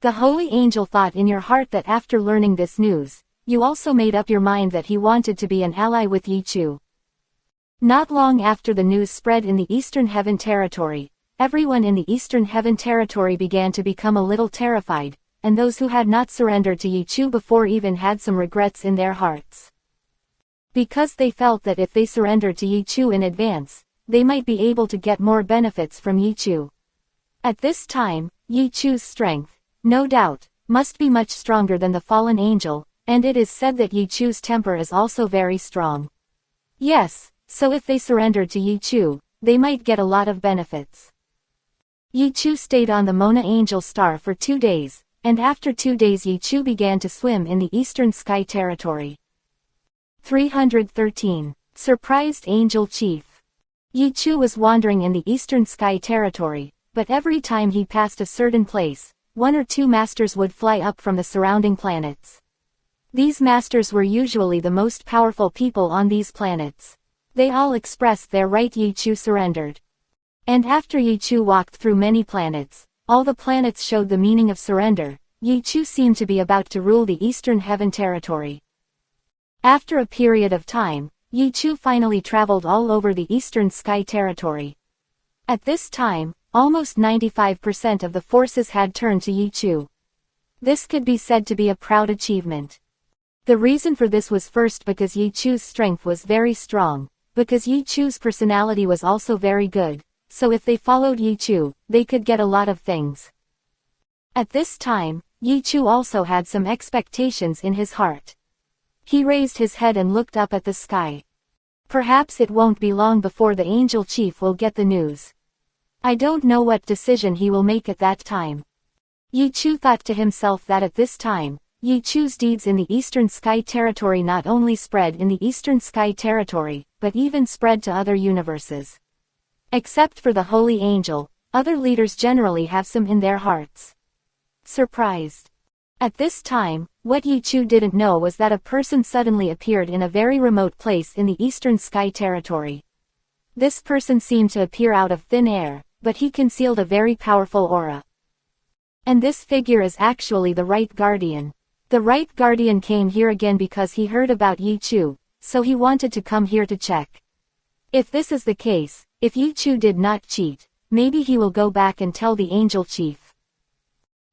The holy angel thought in your heart that after learning this news, you also made up your mind that he wanted to be an ally with Yi Chu. Not long after the news spread in the Eastern Heaven Territory, everyone in the Eastern Heaven Territory began to become a little terrified, and those who had not surrendered to Yi Chu before even had some regrets in their hearts. Because they felt that if they surrendered to Yi Chu in advance, they might be able to get more benefits from Yi Chu. At this time, Yi Chu's strength, no doubt, must be much stronger than the fallen angel, and it is said that Yi Chu's temper is also very strong. Yes, so if they surrendered to Yi Chu, they might get a lot of benefits. Yi Chu stayed on the Mona Angel Star for 2 days, and after 2 days Yi Chu began to swim in the Eastern Sky Territory. 313. Surprised Angel Chief. Yi Chu was wandering in the Eastern Sky Territory, but every time he passed a certain place, 1 or 2 masters would fly up from the surrounding planets. These masters were usually the most powerful people on these planets. They all expressed their right. Yi Chu surrendered. And after Yi Chu walked through many planets, all the planets showed the meaning of surrender. Yi Chu seemed to be about to rule the Eastern Heaven Territory. After a period of time, Yi Chu finally traveled all over the Eastern Sky Territory. At this time, almost 95% of the forces had turned to Yi Chu. This could be said to be a proud achievement. The reason for this was first because Yi Chu's strength was very strong, because Yi Chu's personality was also very good, so if they followed Yi Chu, they could get a lot of things. At this time, Yi Chu also had some expectations in his heart. He raised his head and looked up at the sky. Perhaps it won't be long before the Angel Chief will get the news. I don't know what decision he will make at that time. Yi Chu thought to himself that at this time, Yi Chu's deeds in the Eastern Sky Territory not only spread in the Eastern Sky Territory, but even spread to other universes. Except for the Holy Angel, other leaders generally have some in their hearts. Surprised. At this time, what Yi Chu didn't know was that a person suddenly appeared in a very remote place in the Eastern Sky Territory. This person seemed to appear out of thin air, but he concealed a very powerful aura. And this figure is actually the Right Guardian. The Right Guardian came here again because he heard about Yi Chu, so he wanted to come here to check. If this is the case, if Yi Chu did not cheat, maybe he will go back and tell the Angel Chief.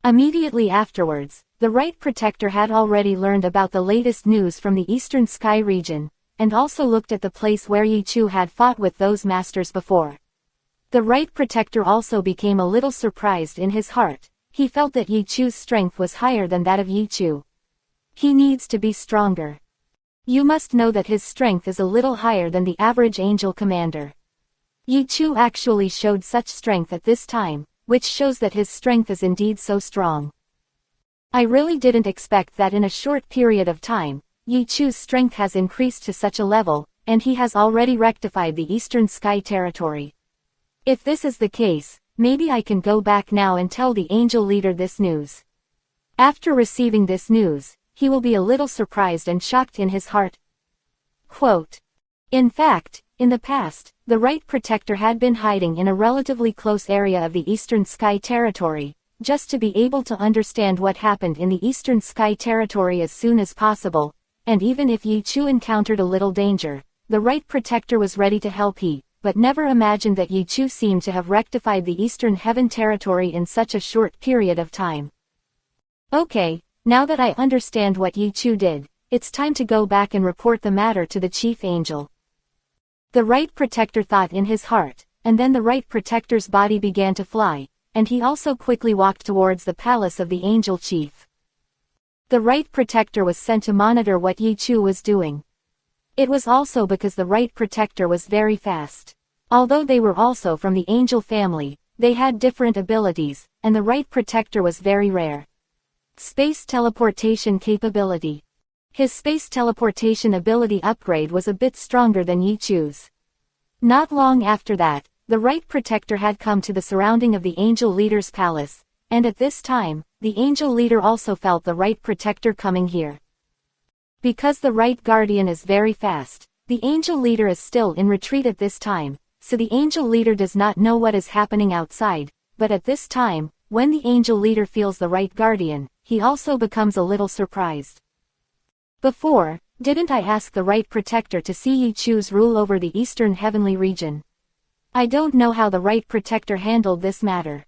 Immediately afterwards, the Right Protector had already learned about the latest news from the Eastern Sky region, and also looked at the place where Yi Chu had fought with those masters before. The Right Protector also became a little surprised in his heart. He felt that Yi Chu's strength was higher than that of Yi Chu. He needs to be stronger. You must know that his strength is a little higher than the average angel commander. Yi Chu actually showed such strength at this time, which shows that his strength is indeed so strong. I really didn't expect that in a short period of time, Yi Chu's strength has increased to such a level, and he has already rectified the Eastern Sky Territory. If this is the case, maybe I can go back now and tell the angel leader this news. After receiving this news, he will be a little surprised and shocked in his heart. Quote. In fact, in the past, the Right Protector had been hiding in a relatively close area of the Eastern Sky Territory, just to be able to understand what happened in the Eastern Sky Territory as soon as possible, and even if Yi Chu encountered a little danger, the Right Protector was ready to help but never imagined that Yi Chu seemed to have rectified the Eastern Heaven Territory in such a short period of time. Okay, now that I understand what Yi Chu did, it's time to go back and report the matter to the Chief Angel. The Right Protector thought in his heart, and then the Right Protector's body began to fly, and he also quickly walked towards the palace of the Angel Chief. The Right Protector was sent to monitor what Yi Chu was doing. It was also because the Right Protector was very fast. Although they were also from the Angel family, they had different abilities, and the Right Protector was very rare. Space teleportation capability. His space teleportation ability upgrade was a bit stronger than Yichu's. Not long after that, the Right Protector had come to the surrounding of the Angel Leader's palace, and at this time, the Angel Leader also felt the Right Protector coming here. Because the Right Guardian is very fast, the Angel Leader is still in retreat at this time, so the Angel Leader does not know what is happening outside, but at this time, when the Angel Leader feels the Right Guardian, he also becomes a little surprised. Before, didn't I ask the Right Protector to see Yichu's rule over the Eastern Heavenly Region? I don't know how the Right Protector handled this matter.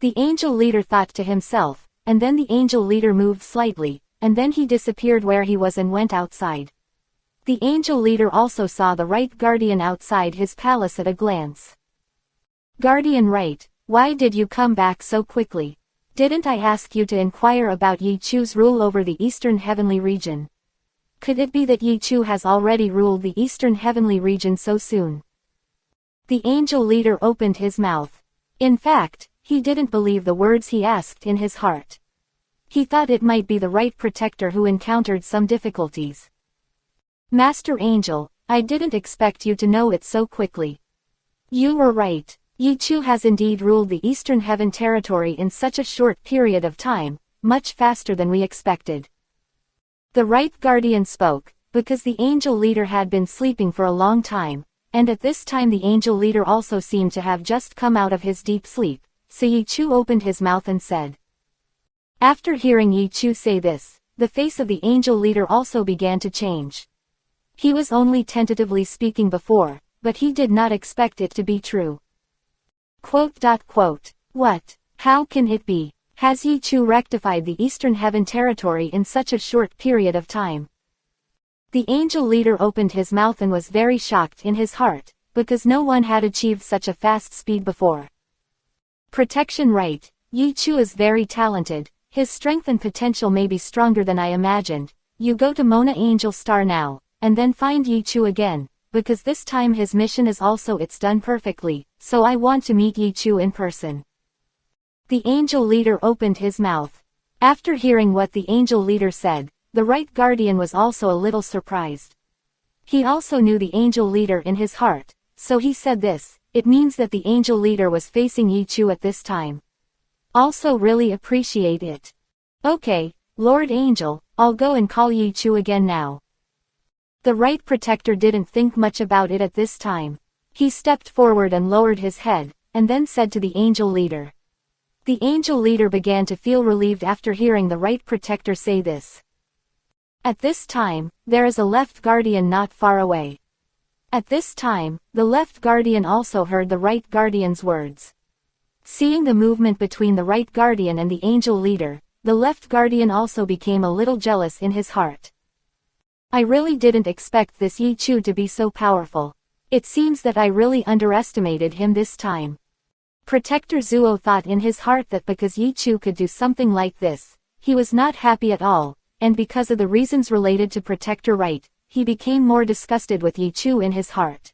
The Angel Leader thought to himself, and then the Angel Leader moved slightly, and then he disappeared where he was and went outside. The Angel Leader also saw the Right Guardian outside his palace at a glance. Guardian Right, why did you come back so quickly? Didn't I ask you to inquire about Yichu's rule over the Eastern Heavenly Region? Could it be that Yichu has already ruled the Eastern Heavenly Region so soon? The Angel Leader opened his mouth. In fact, he didn't believe the words he asked in his heart. He thought it might be the Right Protector who encountered some difficulties. Master Angel, I didn't expect you to know it so quickly. You were right. Yichu has indeed ruled the Eastern Heaven territory in such a short period of time, much faster than we expected. The Right Guardian spoke, because the Angel Leader had been sleeping for a long time, and at this time the Angel Leader also seemed to have just come out of his deep sleep, so Yichu opened his mouth and said. After hearing Yichu say this, the face of the Angel Leader also began to change. He was only tentatively speaking before, but he did not expect it to be true. What? How can it be? Has Yichu rectified the Eastern Heaven territory in such a short period of time? The Angel Leader opened his mouth and was very shocked in his heart, because no one had achieved such a fast speed before. Protection Right, Yichu is very talented, his strength and potential may be stronger than I imagined. You go to Mona Angel Star now, and then find Yichu again, because this time his mission is also it's done perfectly, so I want to meet Yichu in person. The Angel Leader opened his mouth. After hearing what the Angel Leader said, the Right Guardian was also a little surprised. He also knew the Angel Leader in his heart, so he said this, it means that the Angel Leader was facing Yichu at this time. Also really appreciate it. Okay, Lord Angel, I'll go and call Yichu again now. The Right Protector didn't think much about it at this time. He stepped forward and lowered his head, and then said to the Angel Leader. The Angel Leader began to feel relieved after hearing the Right Protector say this. At this time, there is a Left Guardian not far away. At this time, the Left Guardian also heard the Right Guardian's words. Seeing the movement between the Right Guardian and the Angel Leader, the Left Guardian also became a little jealous in his heart. I really didn't expect this Yichu to be so powerful. It seems that I really underestimated him this time. Protector Zuo thought in his heart that because Yichu could do something like this, he was not happy at all, and because of the reasons related to Protector Right, he became more disgusted with Yichu in his heart.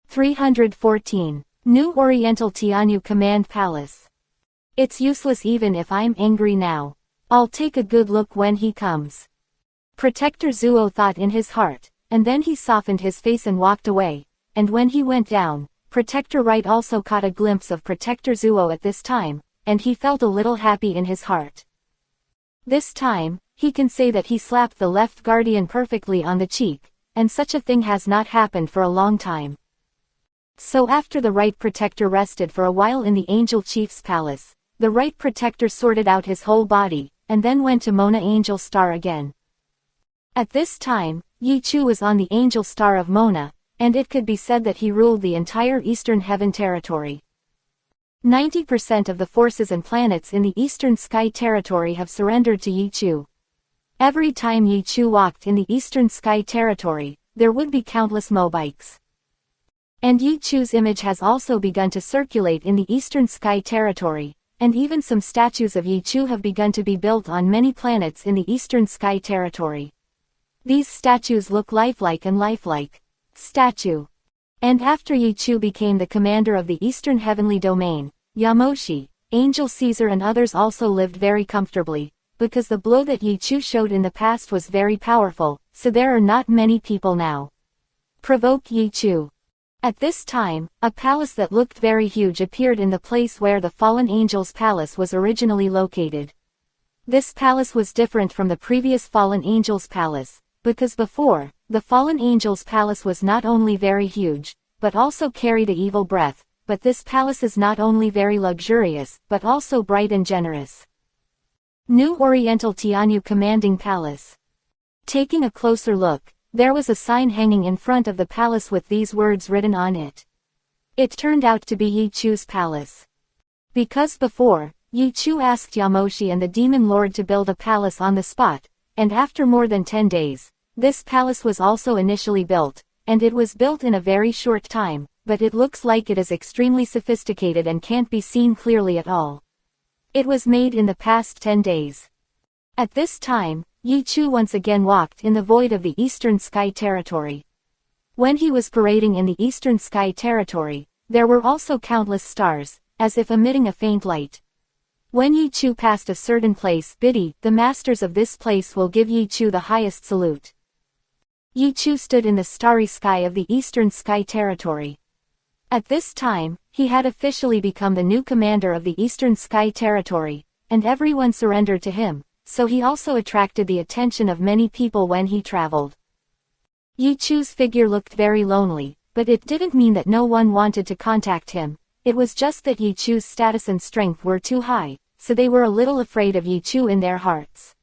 314. New Oriental Tianyu Command Palace. It's useless even if I'm angry now. I'll take a good look when he comes. Protector Zuo thought in his heart, and then he softened his face and walked away, and when he went down, Protector Right also caught a glimpse of Protector Zuo at this time, and he felt a little happy in his heart. This time, he can say that he slapped the Left Guardian perfectly on the cheek, and such a thing has not happened for a long time. So after the Right Protector rested for a while in the Angel Chief's palace, the Right Protector sorted out his whole body, and then went to Mona Angel Star again. At this time, Yichu was on the Angel Star of Mona, and it could be said that he ruled the entire Eastern Heaven territory. 90% of the forces and planets in the Eastern Sky territory have surrendered to Yichu. Every time Yichu walked in the Eastern Sky territory, there would be countless mobikes. And Yichu's image has also begun to circulate in the Eastern Sky territory, and even some statues of Yichu have begun to be built on many planets in the Eastern Sky territory. These statues look lifelike and lifelike. Statue. And after Yichu became the commander of the Eastern Heavenly Domain, Yamoshi, Angel Caesar and others also lived very comfortably, because the blow that Yi Chu showed in the past was very powerful, so there are not many people now. Provoke Yi Chu. At this time, a palace that looked very huge appeared in the place where the fallen angel's palace was originally located. This palace was different from the previous fallen angel's palace, because before, the fallen angel's palace was not only very huge, but also carried an evil breath, but this palace is not only very luxurious, but also bright and generous. New Oriental Tianyu Commanding Palace. Taking a closer look, there was a sign hanging in front of the palace with these words written on it. It turned out to be Yi Chu's palace. Because before, Yi Chu asked Yamoshi and the Demon Lord to build a palace on the spot, and after more than 10 days, this palace was also initially built, and it was built in a very short time, but it looks like it is extremely sophisticated and can't be seen clearly at all. It was made in the past 10 days. At this time, Yi Chu once again walked in the void of the Eastern Sky Territory. When he was parading in the Eastern Sky Territory, there were also countless stars, as if emitting a faint light. When Yi Chu passed a certain place, Biddy, the masters of this place will give Yi Chu the highest salute. Yi Chu stood in the starry sky of the Eastern Sky Territory. At this time, he had officially become the new commander of the Eastern Sky Territory, and everyone surrendered to him, so he also attracted the attention of many people when he traveled. Yi Chu's figure looked very lonely, but it didn't mean that no one wanted to contact him. It was just that Yi Chu's status and strength were too high, so they were a little afraid of Yi Chu in their hearts.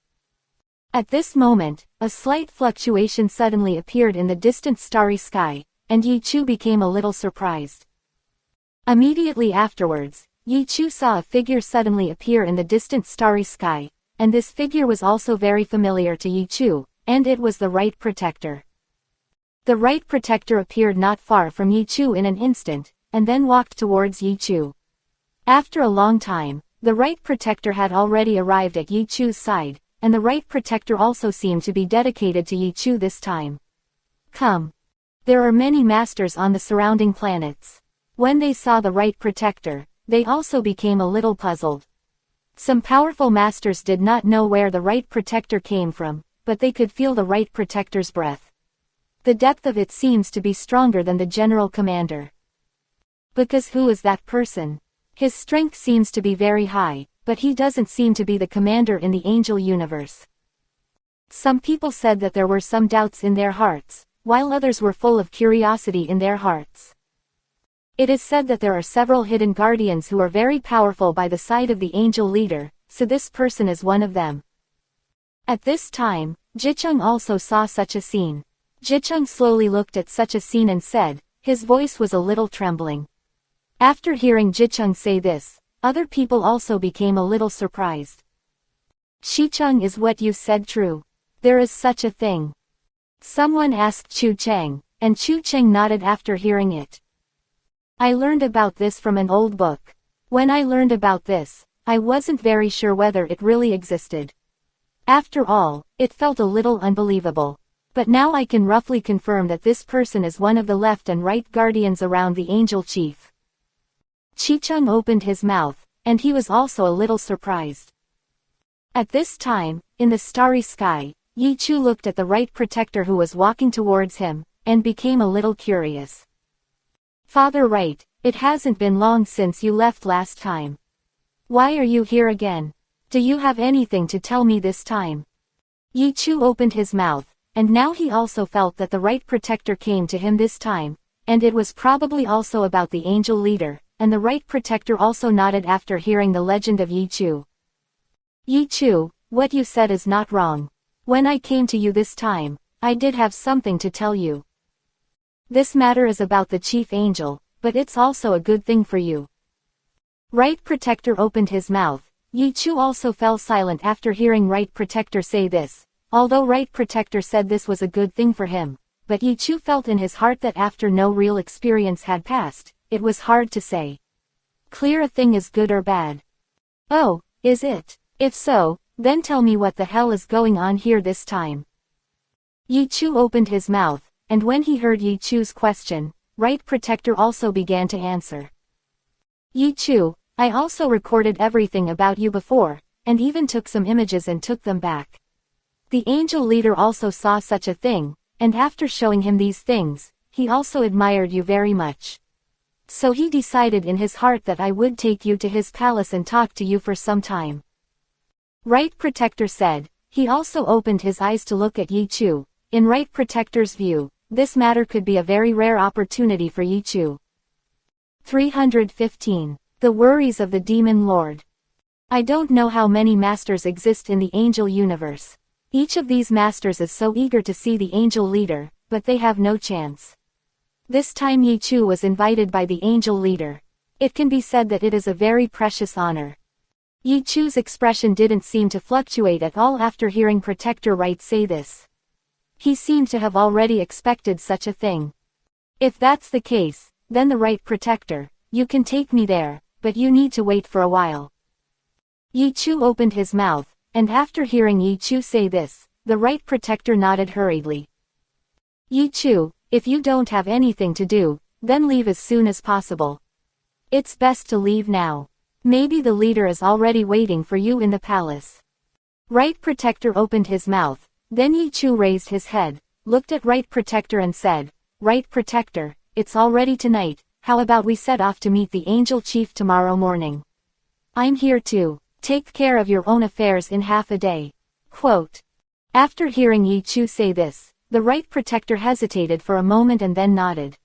At this moment, a slight fluctuation suddenly appeared in the distant starry sky, and Yi Chu became a little surprised. Immediately afterwards, Yi Chu saw a figure suddenly appear in the distant starry sky, and this figure was also very familiar to Yi Chu, and it was the Right Protector. The Right Protector appeared not far from Yi Chu in an instant, and then walked towards Yi Chu. After a long time, the Right Protector had already arrived at Yi Chu's side, and the Right Protector also seemed to be dedicated to Yi Chu this time. Come. There are many masters on the surrounding planets. When they saw the Right Protector, they also became a little puzzled. Some powerful masters did not know where the Right Protector came from, but they could feel the Right Protector's breath. The depth of it seems to be stronger than the General Commander. Because who is that person? His strength seems to be very high, but he doesn't seem to be the commander in the angel universe. Some people said that there were some doubts in their hearts, while others were full of curiosity in their hearts. It is said that there are several hidden guardians who are very powerful by the side of the angel leader, so this person is one of them. At this time, Jicheng also saw such a scene. Jicheng slowly looked at such a scene and said, his voice was a little trembling. After hearing Jicheng say this, other people also became a little surprised. Qicheng, is what you said true? There is such a thing. Someone asked Chu Cheng, and Chu Cheng nodded after hearing it. I learned about this from an old book. When I learned about this, I wasn't very sure whether it really existed. After all, it felt a little unbelievable. But now I can roughly confirm that this person is one of the left and right guardians around the angel chief. Qicheng opened his mouth, and he was also a little surprised. At this time, in the starry sky, Yi Chu looked at the Right Protector who was walking towards him, and became a little curious. Father Right, it hasn't been long since you left last time. Why are you here again? Do you have anything to tell me this time? Yi Chu opened his mouth, and now he also felt that the Right Protector came to him this time, and it was probably also about the angel leader, and the Right Protector also nodded after hearing the legend of Yi Chu. Yi Chu, what you said is not wrong. When I came to you this time, I did have something to tell you. This matter is about the chief angel, but it's also a good thing for you. Right Protector opened his mouth. Yi Chu also fell silent after hearing Right Protector say this. Although Right Protector said this was a good thing for him, but Yi Chu felt in his heart that after no real experience had passed, it was hard to say. Clear a thing is good or bad. Oh, is it? If so, then tell me what the hell is going on here this time. Yi Chu opened his mouth, and when he heard Yi Chu's question, Right Protector also began to answer. Yi Chu, I also recorded everything about you before, and even took some images and took them back. The angel leader also saw such a thing, and after showing him these things, he also admired you very much. So he decided in his heart that I would take you to his palace and talk to you for some time. Right Protector said. He also opened his eyes to look at Yi Chu. In Right Protector's view, this matter could be a very rare opportunity for Yi Chu. 315. The Worries of the Demon Lord. I don't know how many masters exist in the angel universe. Each of these masters is so eager to see the angel leader, but they have no chance. This time Yi Chu was invited by the angel leader. It can be said that it is a very precious honor. Yi Chu's expression didn't seem to fluctuate at all after hearing Protector Right say this. He seemed to have already expected such a thing. If that's the case, then the Right Protector, you can take me there, but you need to wait for a while. Yi Chu opened his mouth, and after hearing Yi Chu say this, the Right Protector nodded hurriedly. Yi Chu, if you don't have anything to do, then leave as soon as possible. It's best to leave now. Maybe the leader is already waiting for you in the palace. Right Protector opened his mouth, then Yi Chu raised his head, looked at Right Protector and said, Right Protector, it's already tonight, how about we set off to meet the Angel Chief tomorrow morning? I'm here too. Take care of your own affairs in half a day. Quote. After hearing Yi Chu say this, the Right Protector hesitated for a moment and then nodded.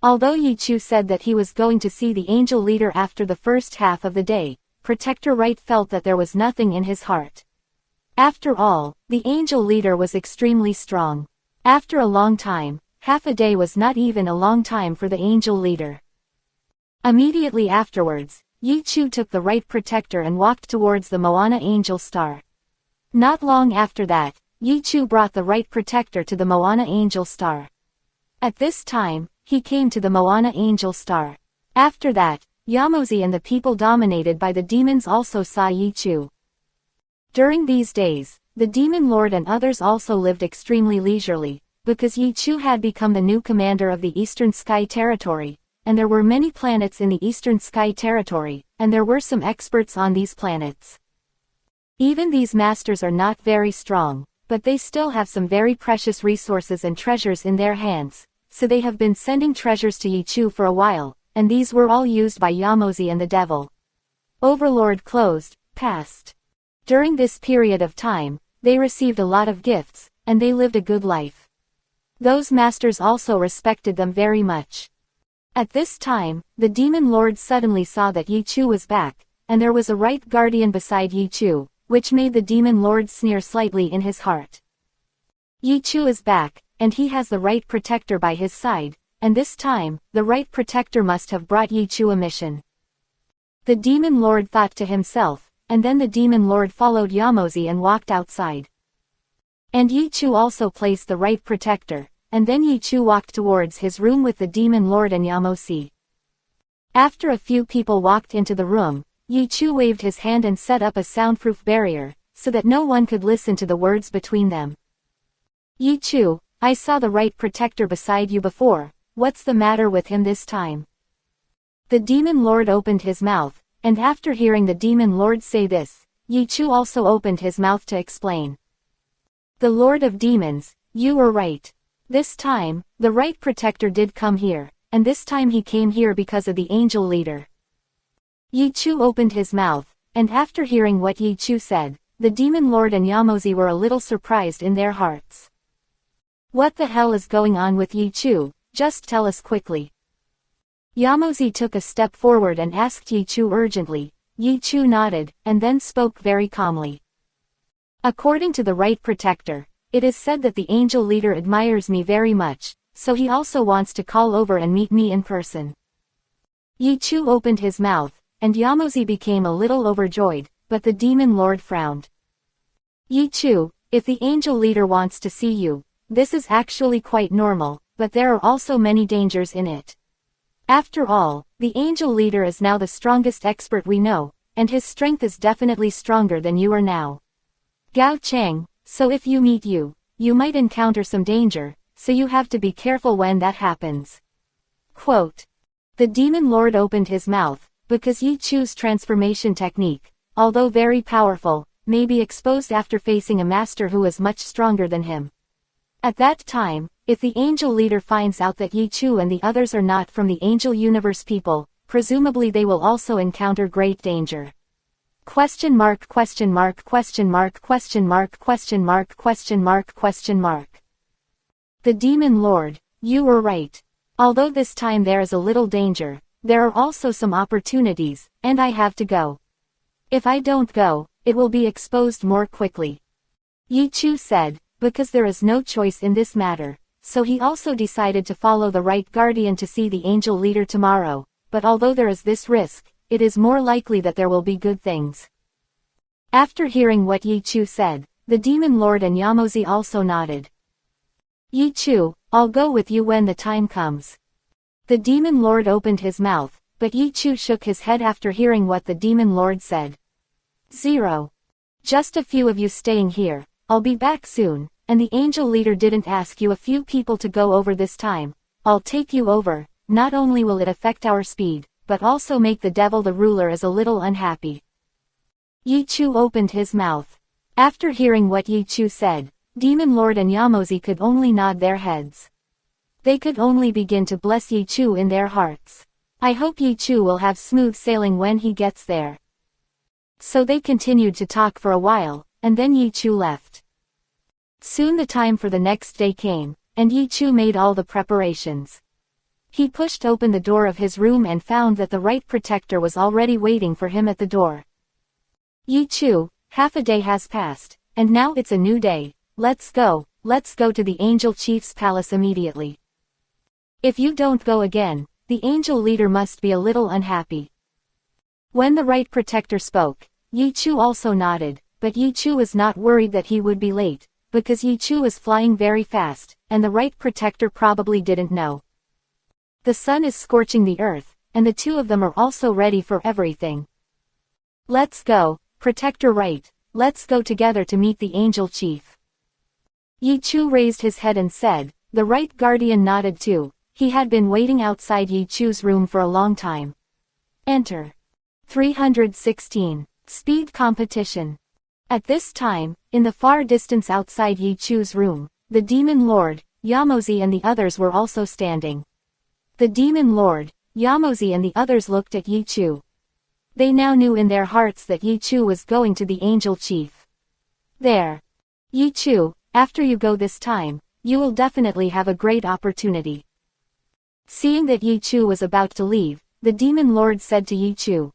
Although Yi Chu said that he was going to see the angel leader after the first half of the day, Protector Right felt that there was nothing in his heart. After all, the angel leader was extremely strong. After a long time, half a day was not even a long time for the angel leader. Immediately afterwards, Yi Chu took the Right Protector and walked towards the Moana Angel Star. Not long after that, Yi Chu brought the Right Protector to the Moana Angel Star. At this time, he came to the Moana Angel Star. After that, Yamozi and the people dominated by the demons also saw Yi Chu. During these days, the Demon Lord and others also lived extremely leisurely, because Yi Chu had become the new commander of the Eastern Sky Territory, and there were many planets in the Eastern Sky Territory, and there were some experts on these planets. Even these masters are not very strong, but they still have some very precious resources and treasures in their hands, so they have been sending treasures to Yi Chu for a while, and these were all used by Yamozi and the devil. Overlord passed. During this period of time, they received a lot of gifts, and they lived a good life. Those masters also respected them very much. At this time, the Demon Lord suddenly saw that Yi Chu was back, and there was a Right Guardian beside Yi Chu, which made the Demon Lord sneer slightly in his heart. Yi Chu is back, and he has the Right Protector by his side, and this time, the Right Protector must have brought Yi Chu a mission. The Demon Lord thought to himself, and then the Demon Lord followed Yamozi and walked outside. And Yi Chu also placed the Right Protector, and then Yi Chu walked towards his room with the Demon Lord and Yamozi. After a few people walked into the room, Yi Chu waved his hand and set up a soundproof barrier, so that no one could listen to the words between them. Yi Chu, I saw the Right Protector beside you before, what's the matter with him this time? The Demon Lord opened his mouth, and after hearing the Demon Lord say this, Yi Chu also opened his mouth to explain. The Lord of Demons, you were right. This time, the Right Protector did come here, and this time he came here because of the angel leader. Yi Chu opened his mouth, and after hearing what Yi Chu said, the Demon Lord and Yamozi were a little surprised in their hearts. What the hell is going on with Yi Chu? Just tell us quickly. Yamozi took a step forward and asked Yi Chu urgently. Yi Chu nodded, and then spoke very calmly. According to the Right Protector, it is said that the angel leader admires me very much, so he also wants to call over and meet me in person. Yi Chu opened his mouth, and Yamozi became a little overjoyed, but the Demon Lord frowned. Yi Chu, if the angel leader wants to see you, this is actually quite normal, but there are also many dangers in it. After all, the angel leader is now the strongest expert we know, and his strength is definitely stronger than you are now. Gao Chang, so if you meet you might encounter some danger, so you have to be careful when that happens. Quote. The Demon Lord opened his mouth, because Yi Chu's transformation technique, although very powerful, may be exposed after facing a master who is much stronger than him. At that time, if the angel leader finds out that Yi Chu and the others are not from the angel universe people, presumably they will also encounter great danger. Question mark question mark question mark question mark question mark question mark question mark. The Demon Lord, you were right. Although this time there is a little danger, there are also some opportunities, and I have to go. If I don't go, it will be exposed more quickly. Yi Chu said, because there is no choice in this matter, so he also decided to follow the right guardian to see the angel leader tomorrow, but although there is this risk, it is more likely that there will be good things. After hearing what Yi Chu said, the Demon Lord and Yamozi also nodded. Yi Chu, I'll go with you when the time comes. The Demon Lord opened his mouth, but Yi Chu shook his head after hearing what the Demon Lord said. 0. Just a few of you staying here, I'll be back soon, and the angel leader didn't ask you a few people to go over this time, I'll take you over. Not only will it affect our speed, but also make the devil the ruler is a little unhappy. Yi Chu opened his mouth. After hearing what Yi Chu said, Demon Lord and Yamozi could only nod their heads. They could only begin to bless Yi Chu in their hearts. I hope Yi Chu will have smooth sailing when he gets there. So they continued to talk for a while, and then Yi Chu left. Soon the time for the next day came, and Yi Chu made all the preparations. He pushed open the door of his room and found that the right protector was already waiting for him at the door. Yi Chu, half a day has passed, and now it's a new day. Let's go to the Angel Chief's palace immediately. If you don't go again, the angel leader must be a little unhappy. When the right protector spoke, Yi Chu also nodded, but Yi Chu was not worried that he would be late, because Yi Chu was flying very fast, and the right protector probably didn't know. The sun is scorching the earth, and the two of them are also ready for everything. Let's go, Protector Right, let's go together to meet the Angel Chief. Yi Chu raised his head and said, the right guardian nodded too. He had been waiting outside Yi Chu's room for a long time. Enter. 316. Speed Competition. At this time, in the far distance outside Yi Chu's room, the Demon Lord, Yamozi and the others were also standing. The Demon Lord, Yamozi and the others looked at Yi Chu. They now knew in their hearts that Yi Chu was going to the Angel Chief. There. Yi Chu, after you go this time, you will definitely have a great opportunity. Seeing that Yi Chu was about to leave, the Demon Lord said to Yi Chu.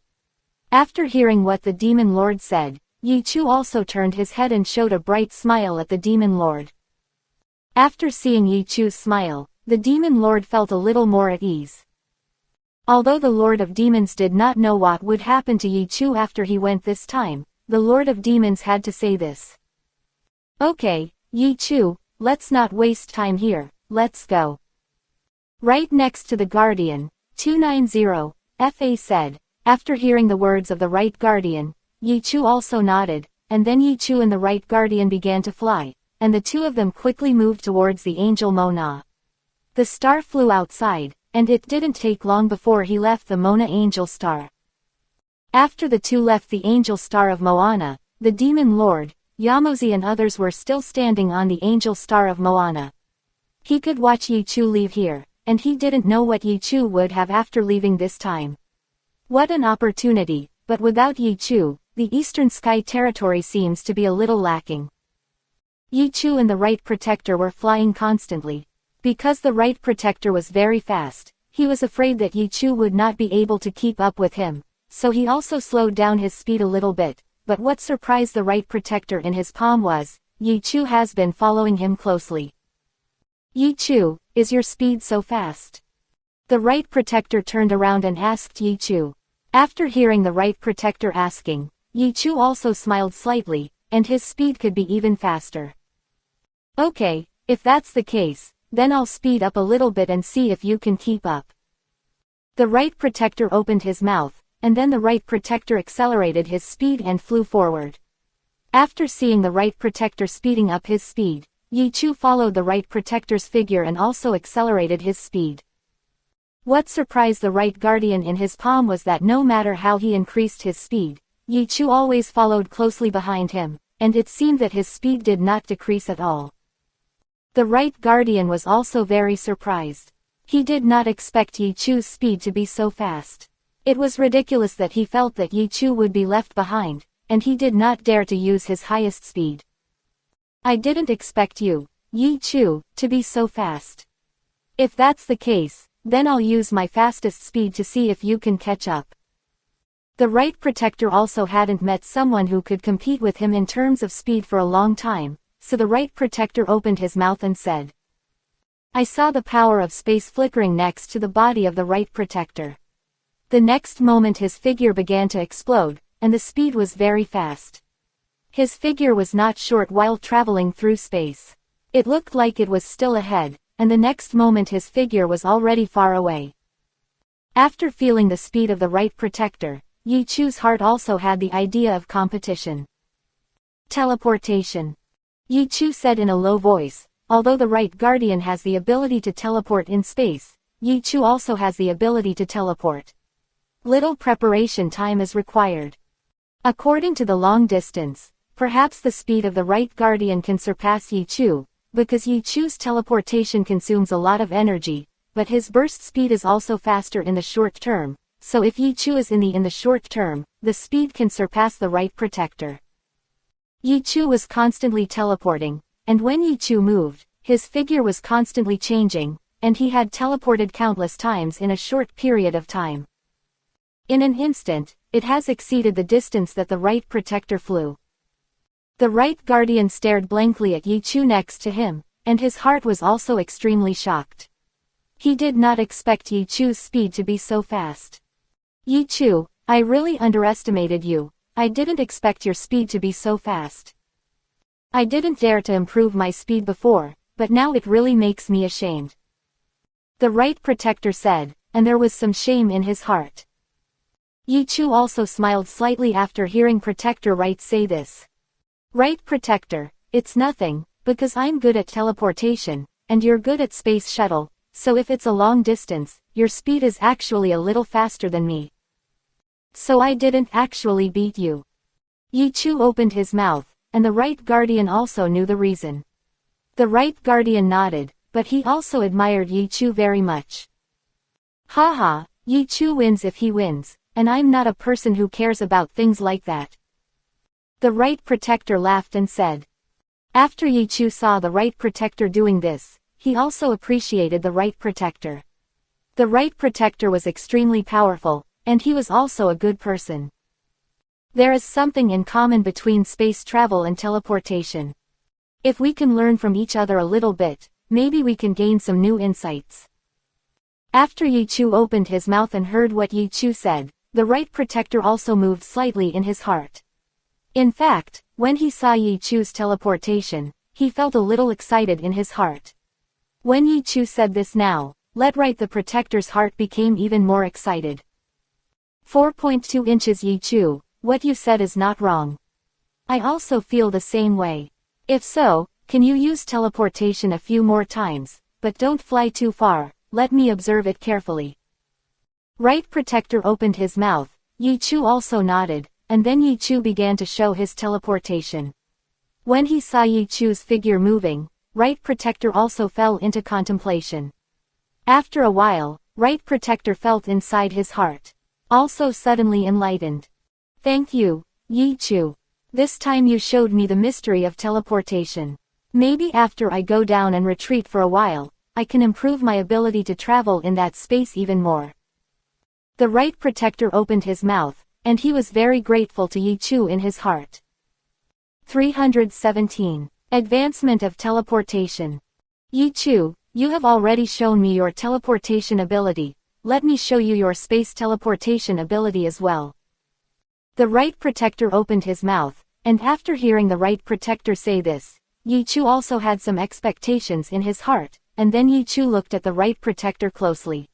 After hearing what the Demon Lord said, Yi Chu also turned his head and showed a bright smile at the Demon Lord. After seeing Yi Chu's smile, the Demon Lord felt a little more at ease. Although the Lord of Demons did not know what would happen to Yi Chu after he went this time, the Lord of Demons had to say this. Okay, Yi Chu, let's not waste time here, let's go. Right next to the Guardian, 290, FA said. After hearing the words of the right guardian, Yi Chu also nodded, and then Yi Chu and the right guardian began to fly, and the two of them quickly moved towards the angel Mona. The star flew outside, and it didn't take long before he left the Mona angel star. After the two left the angel star of Moana, the Demon Lord, Yamozi and others were still standing on the angel star of Moana. He could watch Yi Chu leave here, and he didn't know what Yi Chu would have after leaving this time. What an opportunity, but without Yi Chu, the Eastern Sky Territory seems to be a little lacking. Yi Chu and the right protector were flying constantly. Because the right protector was very fast, he was afraid that Yi Chu would not be able to keep up with him, so he also slowed down his speed a little bit, but what surprised the right protector in his palm was, Yi Chu has been following him closely. Yi Chu, is your speed so fast? The right protector turned around and asked Yi Chu. After hearing the right protector asking, Yi Chu also smiled slightly, and his speed could be even faster. Okay, if that's the case, then I'll speed up a little bit and see if you can keep up. The right protector opened his mouth, and then the right protector accelerated his speed and flew forward. After seeing the right protector speeding up his speed, Yi Chu followed the right protector's figure and also accelerated his speed. What surprised the right guardian in his palm was that no matter how he increased his speed, Yi Chu always followed closely behind him, and it seemed that his speed did not decrease at all. The Right Guardian was also very surprised. He did not expect Yi Chu's speed to be so fast. It was ridiculous that he felt that Yi Chu would be left behind, and he did not dare to use his highest speed. I didn't expect you, Yi Chu, to be so fast. If that's the case, then I'll use my fastest speed to see if you can catch up. The Right Protector also hadn't met someone who could compete with him in terms of speed for a long time, so the Right Protector opened his mouth and said. I saw the power of space flickering next to the body of the Right Protector. The next moment his figure began to explode, and the speed was very fast. His figure was not short while traveling through space. It looked like it was still ahead, and the next moment his figure was already far away. After feeling the speed of the Right Protector, Yi Chu's heart also had the idea of competition. Teleportation. Yi Chu said in a low voice, although the Right Guardian has the ability to teleport in space, Yi Chu also has the ability to teleport. Little preparation time is required. According to the long distance, perhaps the speed of the Right Guardian can surpass Yi Chu, because Yi Chu's teleportation consumes a lot of energy, but his burst speed is also faster in the short term, so if Yi Chu is in the short term, the speed can surpass the Right Protector. Yi Chu was constantly teleporting, and when Yi Chu moved, his figure was constantly changing, and he had teleported countless times in a short period of time. In an instant, it has exceeded the distance that the Right Protector flew. The Right Guardian stared blankly at Yi Chu next to him, and his heart was also extremely shocked. He did not expect Yi Chu's speed to be so fast. Yi Chu, I really underestimated you. I didn't expect your speed to be so fast. I didn't dare to improve my speed before, but now it really makes me ashamed. The Right Protector said, and there was some shame in his heart. Yi Chu also smiled slightly after hearing Protector Right say this. Right Protector, it's nothing, because I'm good at teleportation, and you're good at space shuttle, so if it's a long distance, your speed is actually a little faster than me. So I didn't actually beat you. Yi Chu opened his mouth, and the Right Guardian also knew the reason. The Right Guardian nodded, but he also admired Yi Chu very much. Haha, Yi Chu wins if he wins, and I'm not a person who cares about things like that. The Right Protector laughed and said. After Yi Chu saw the Right Protector doing this, he also appreciated the Right Protector. The Right Protector was extremely powerful, and he was also a good person. There is something in common between space travel and teleportation. If we can learn from each other a little bit, maybe we can gain some new insights. After Yi Chu opened his mouth and heard what Yi Chu said, the Right Protector also moved slightly in his heart. In fact, when he saw Yi Chu's teleportation, he felt a little excited in his heart. When Yi Chu said this now, Right the Protector's heart became even more excited. 4.2 inches Yi Chu, what you said is not wrong. I also feel the same way. If so, can you use teleportation a few more times, but don't fly too far, let me observe it carefully. Right Protector opened his mouth, Yi Chu also nodded, and then Yi Chu began to show his teleportation. When he saw Yi Chu's figure moving, Right Protector also fell into contemplation. After a while, Right Protector felt inside his heart, also suddenly enlightened. Thank you, Yi Chu. This time you showed me the mystery of teleportation. Maybe after I go down and retreat for a while, I can improve my ability to travel in that space even more. The Right Protector opened his mouth, and he was very grateful to Yi Chu in his heart. 317. Advancement of Teleportation. Yi Chu, you have already shown me your teleportation ability, let me show you your space teleportation ability as well. The Right Protector opened his mouth, and after hearing the Right Protector say this, Yi Chu also had some expectations in his heart, and then Yi Chu looked at the Right Protector closely.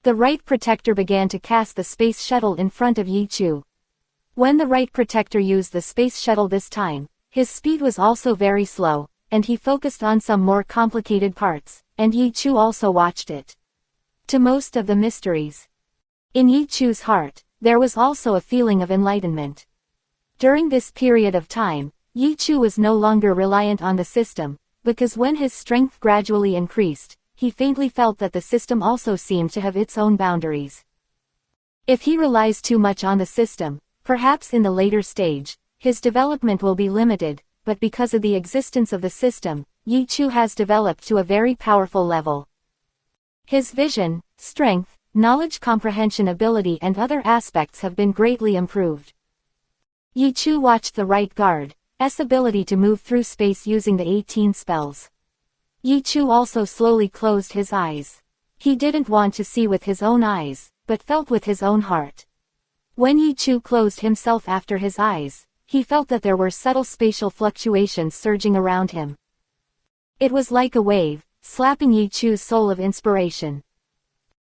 The Right Protector began to cast the space shuttle in front of Yi Chu. When the Right Protector used the space shuttle this time, his speed was also very slow, and he focused on some more complicated parts, and Yi Chu also watched it. To most of the mysteries. In Yi Chu's heart, there was also a feeling of enlightenment. During this period of time, Yichu was no longer reliant on the system, because when his strength gradually increased, he faintly felt that the system also seemed to have its own boundaries. If he relies too much on the system, perhaps in the later stage, his development will be limited, but because of the existence of the system, Yichu has developed to a very powerful level. His vision, strength, knowledge comprehension ability and other aspects have been greatly improved. Yichu watched the right guard's ability to move through space using the 18 spells. Yichu also slowly closed his eyes. He didn't want to see with his own eyes, but felt with his own heart. When Yichu closed himself after his eyes, he felt that there were subtle spatial fluctuations surging around him. It was like a wave, slapping Yichu's soul of inspiration.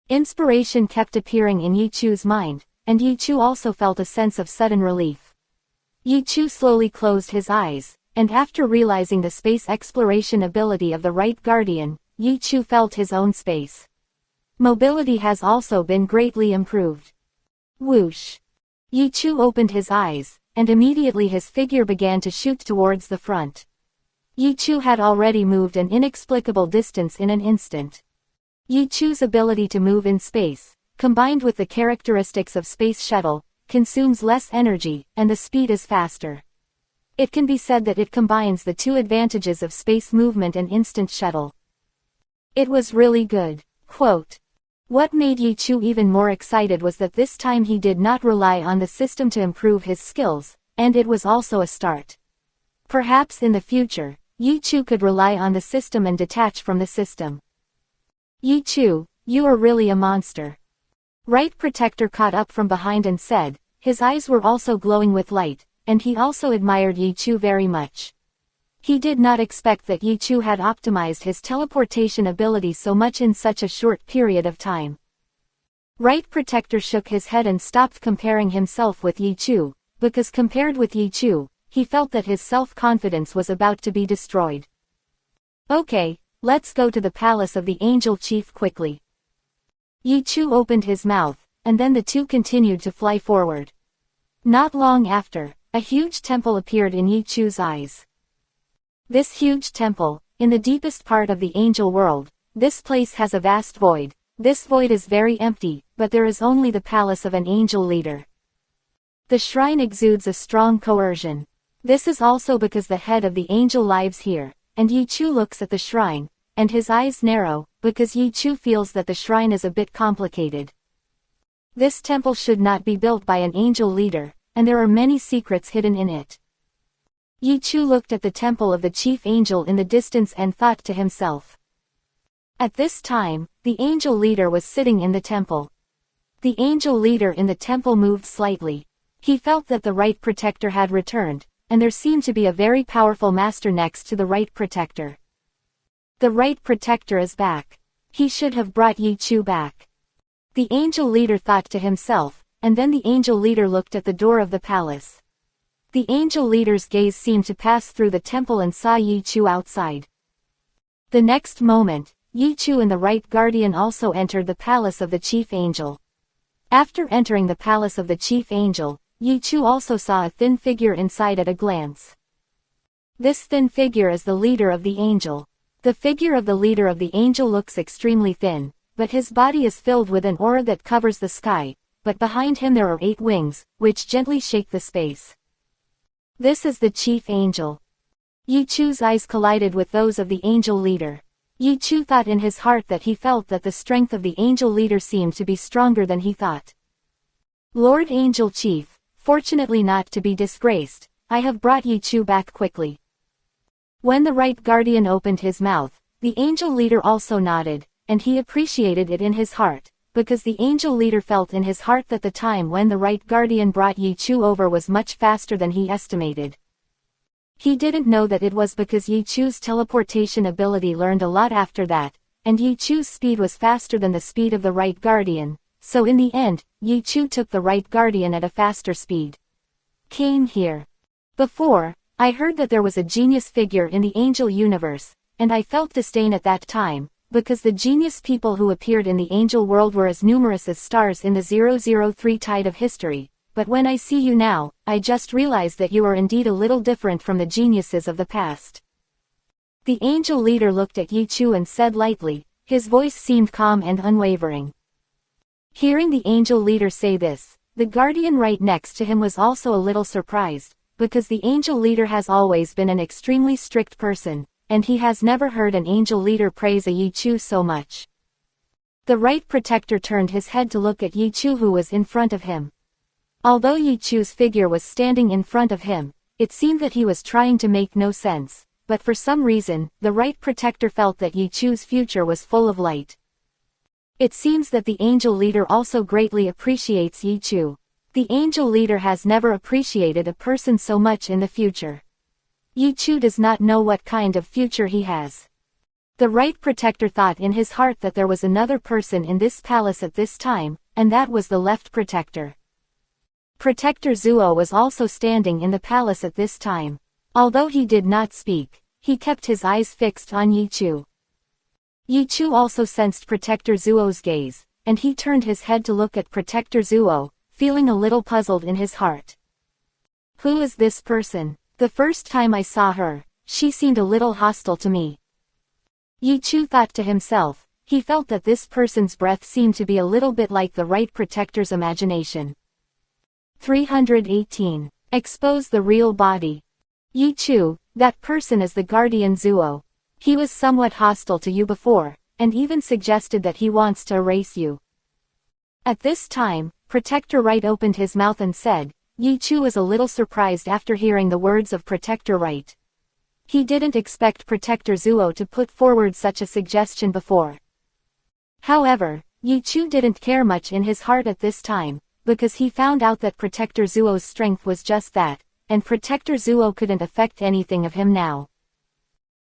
Inspiration kept appearing in Yichu's mind, and Yichu also felt a sense of sudden relief. Yichu slowly closed his eyes, and after realizing the space exploration ability of the right guardian, Yichu felt his own space. Mobility has also been greatly improved. Whoosh! Yichu opened his eyes, and immediately his figure began to shoot towards the front. Yichu had already moved an inexplicable distance in an instant. Yichu's ability to move in space, combined with the characteristics of space shuttle, consumes less energy, and the speed is faster. It can be said that it combines the two advantages of space movement and instant shuttle. It was really good. Quote. What made Yichu even more excited was that this time he did not rely on the system to improve his skills, and it was also a start. Perhaps in the future, Yichu could rely on the system and detach from the system. Yichu, you are really a monster. Right Protector caught up from behind and said, his eyes were also glowing with light, and he also admired Yichu very much. He did not expect that Yichu had optimized his teleportation ability so much in such a short period of time. Right Protector shook his head and stopped comparing himself with Yichu, because compared with Yichu, he felt that his self-confidence was about to be destroyed. Okay, let's go to the palace of the Angel Chief quickly. Yichu opened his mouth, and then the two continued to fly forward. Not long after, a huge temple appeared in Yichu's eyes. This huge temple, in the deepest part of the angel world, this place has a vast void. This void is very empty, but there is only the palace of an angel leader. The shrine exudes a strong coercion. This is also because the head of the angel lives here, and Yichu looks at the shrine, and his eyes narrow, because Yichu feels that the shrine is a bit complicated. This temple should not be built by an angel leader, and there are many secrets hidden in it. Yichu looked at the temple of the chief angel in the distance and thought to himself. At this time, the angel leader was sitting in the temple. The angel leader in the temple moved slightly. He felt that the right protector had returned, and there seemed to be a very powerful master next to the right protector. The right protector is back. He should have brought Yichu back. The angel leader thought to himself, and then the angel leader looked at the door of the palace. The angel leader's gaze seemed to pass through the temple and saw Yichu outside. The next moment, Yichu and the right guardian also entered the palace of the chief angel. After entering the palace of the chief angel, Yichu also saw a thin figure inside at a glance. This thin figure is the leader of the angel. The figure of the leader of the angel looks extremely thin, but his body is filled with an aura that covers the sky, but behind him there are 8 wings, which gently shake the space. This is the chief angel. Yichu's eyes collided with those of the angel leader. Yichu thought in his heart that he felt that the strength of the angel leader seemed to be stronger than he thought. Lord Angel Chief, fortunately not to be disgraced, I have brought Yichu back quickly. When the right guardian opened his mouth, the angel leader also nodded, and he appreciated it in his heart, because the angel leader felt in his heart that the time when the right guardian brought Yichu over was much faster than he estimated. He didn't know that it was because Yichu's teleportation ability learned a lot after that, and Yichu's speed was faster than the speed of the right guardian, so in the end, Yichu took the right guardian at a faster speed. Came here. Before, I heard that there was a genius figure in the angel universe, and I felt disdain at that time, because the genius people who appeared in the angel world were as numerous as stars in the 003 tide of history, but when I see you now, I just realize that you are indeed a little different from the geniuses of the past. The angel leader looked at Yichu and said lightly, his voice seemed calm and unwavering. Hearing the angel leader say this, the guardian right next to him was also a little surprised, because the angel leader has always been an extremely strict person, and he has never heard an angel leader praise a Yichu so much. The right protector turned his head to look at Yichu who was in front of him. Although Yichu's figure was standing in front of him, it seemed that he was trying to make no sense, but for some reason, the right protector felt that Yichu's future was full of light. It seems that the angel leader also greatly appreciates Yichu. The angel leader has never appreciated a person so much in the future. Yichu does not know what kind of future he has. The right protector thought in his heart that there was another person in this palace at this time, and that was the left protector. Protector Zuo was also standing in the palace at this time. Although he did not speak, he kept his eyes fixed on Yichu. Yichu also sensed Protector Zuo's gaze, and he turned his head to look at Protector Zuo, feeling a little puzzled in his heart. Who is this person? The first time I saw her, she seemed a little hostile to me. Yichu thought to himself. He felt that this person's breath seemed to be a little bit like the right protector's imagination. 318. Expose the real body. Yichu, that person is the guardian Zuo. He was somewhat hostile to you before, and even suggested that he wants to erase you. At this time, Protector Right opened his mouth and said. Yichu was a little surprised after hearing the words of Protector Right. He didn't expect Protector Zuo to put forward such a suggestion before. However, Yichu didn't care much in his heart at this time, because he found out that Protector Zuo's strength was just that, and Protector Zuo couldn't affect anything of him now.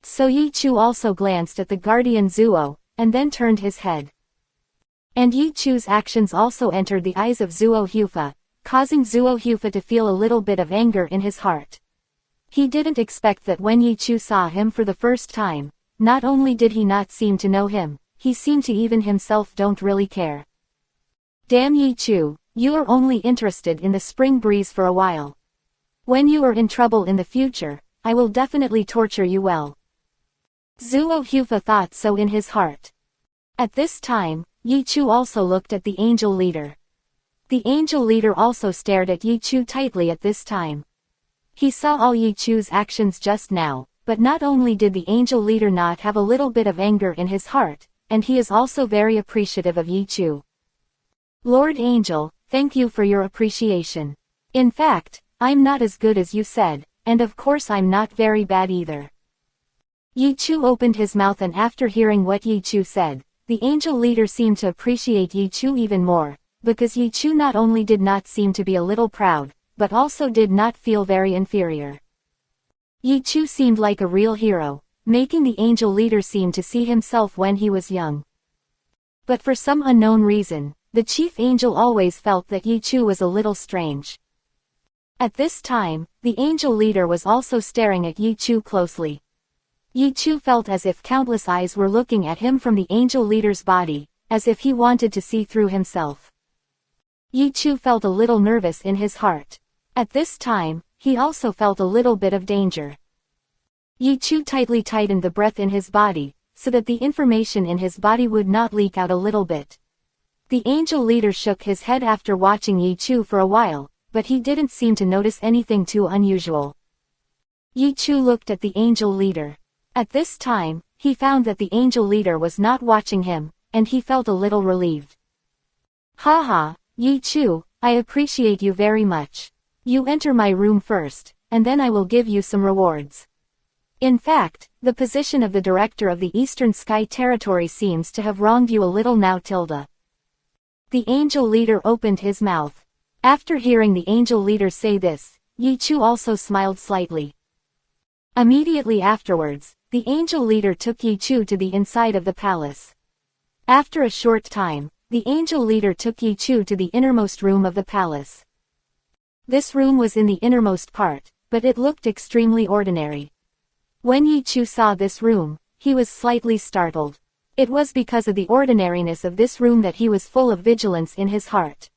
So Yichu also glanced at the guardian Zuo, and then turned his head. And Yichu's actions also entered the eyes of Zuo Hufa, causing Zuo Hufa to feel a little bit of anger in his heart. He didn't expect that when Yichu saw him for the first time, not only did he not seem to know him, he seemed to even himself don't really care. Damn Yichu, you are only interested in the spring breeze for a while. When you are in trouble in the future, I will definitely torture you well. Zuo Hufa thought so in his heart. At this time, Yichu also looked at the angel leader. The angel leader also stared at Yichu tightly at this time. He saw all Yichu's actions just now, but not only did the angel leader not have a little bit of anger in his heart, and he is also very appreciative of Yichu. Lord Angel, thank you for your appreciation. In fact, I'm not as good as you said, and of course I'm not very bad either. Yichu opened his mouth, and after hearing what Yichu said, the angel leader seemed to appreciate Yichu even more, because Yichu not only did not seem to be a little proud, but also did not feel very inferior. Yichu seemed like a real hero, making the angel leader seem to see himself when he was young. But for some unknown reason, the chief angel always felt that Yichu was a little strange. At this time, the angel leader was also staring at Yichu closely. Yichu felt as if countless eyes were looking at him from the angel leader's body, as if he wanted to see through himself. Yichu felt a little nervous in his heart. At this time, he also felt a little bit of danger. Yichu tightly tightened the breath in his body, so that the information in his body would not leak out a little bit. The angel leader shook his head after watching Yichu for a while, but he didn't seem to notice anything too unusual. Yichu looked at the angel leader. At this time, he found that the angel leader was not watching him, and he felt a little relieved. Haha, Yichu, I appreciate you very much. You enter my room first, and then I will give you some rewards. In fact, the position of the director of the Eastern Sky Territory seems to have wronged you a little now, Tilda. The angel leader opened his mouth. After hearing the angel leader say this, Yichu also smiled slightly. Immediately afterwards, the angel leader took Yichu to the inside of the palace. After a short time, the angel leader took Yichu to the innermost room of the palace. This room was in the innermost part, but it looked extremely ordinary. When Yichu saw this room, he was slightly startled. It was because of the ordinariness of this room that he was full of vigilance in his heart.